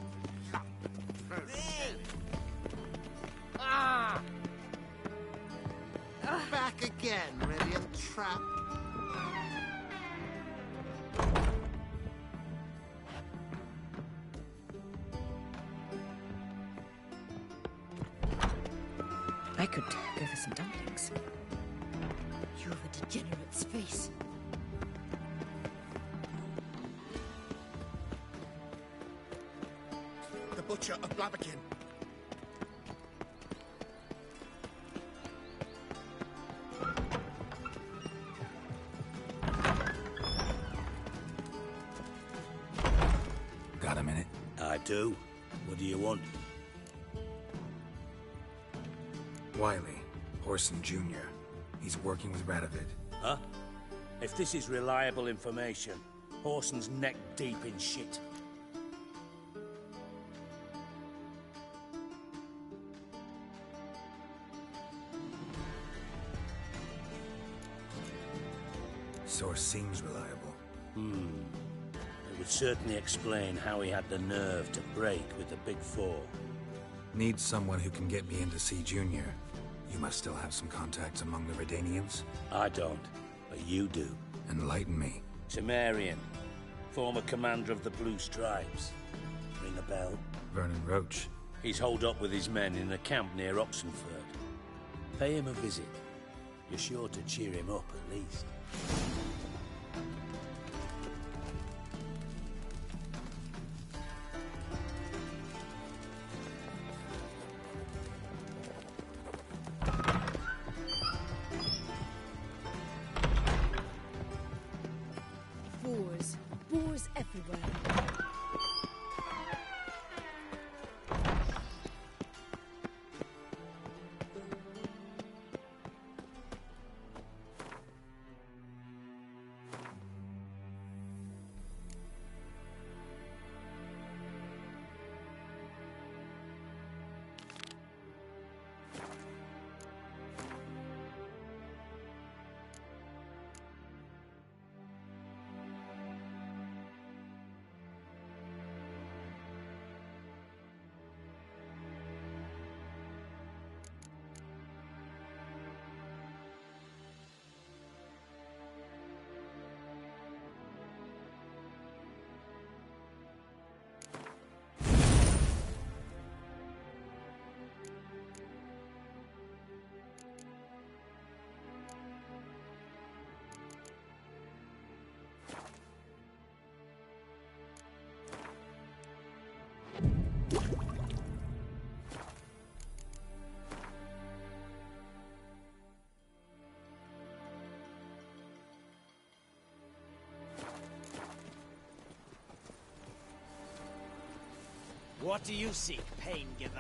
Ah! Back again, ready and trap. I could go for some dumplings. You're a degenerate's face. The Butcher of Blaviken. Got a minute? I do. What do you want? Wiley, Horson Jr. He's working with Radovid. Huh? If this is reliable information, Horson's neck deep in shit. Source seems reliable. It would certainly explain how he had the nerve to break with the Big Four. Need someone who can get me in to see Junior. You must still have some contacts among the Redanians. I don't, but you do. Enlighten me. Cimmerian, former commander of the Blue Stripes. Ring a bell? Vernon Roach. He's holed up with his men in a camp near Oxenford. Pay him a visit. You're sure to cheer him up, at least. Boars everywhere. What do you seek, pain giver?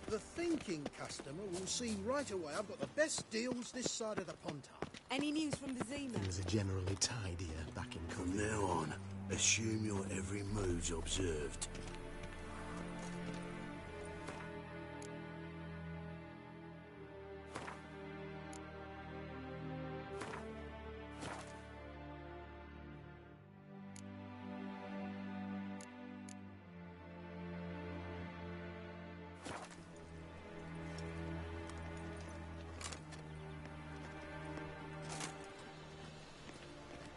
The thinking customer will see right away I've got the best deals this side of the Pontar. Any news from the Zima? Things are generally tidier back in From now on, assume your every move's observed.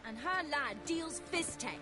And her lad deals fist tech.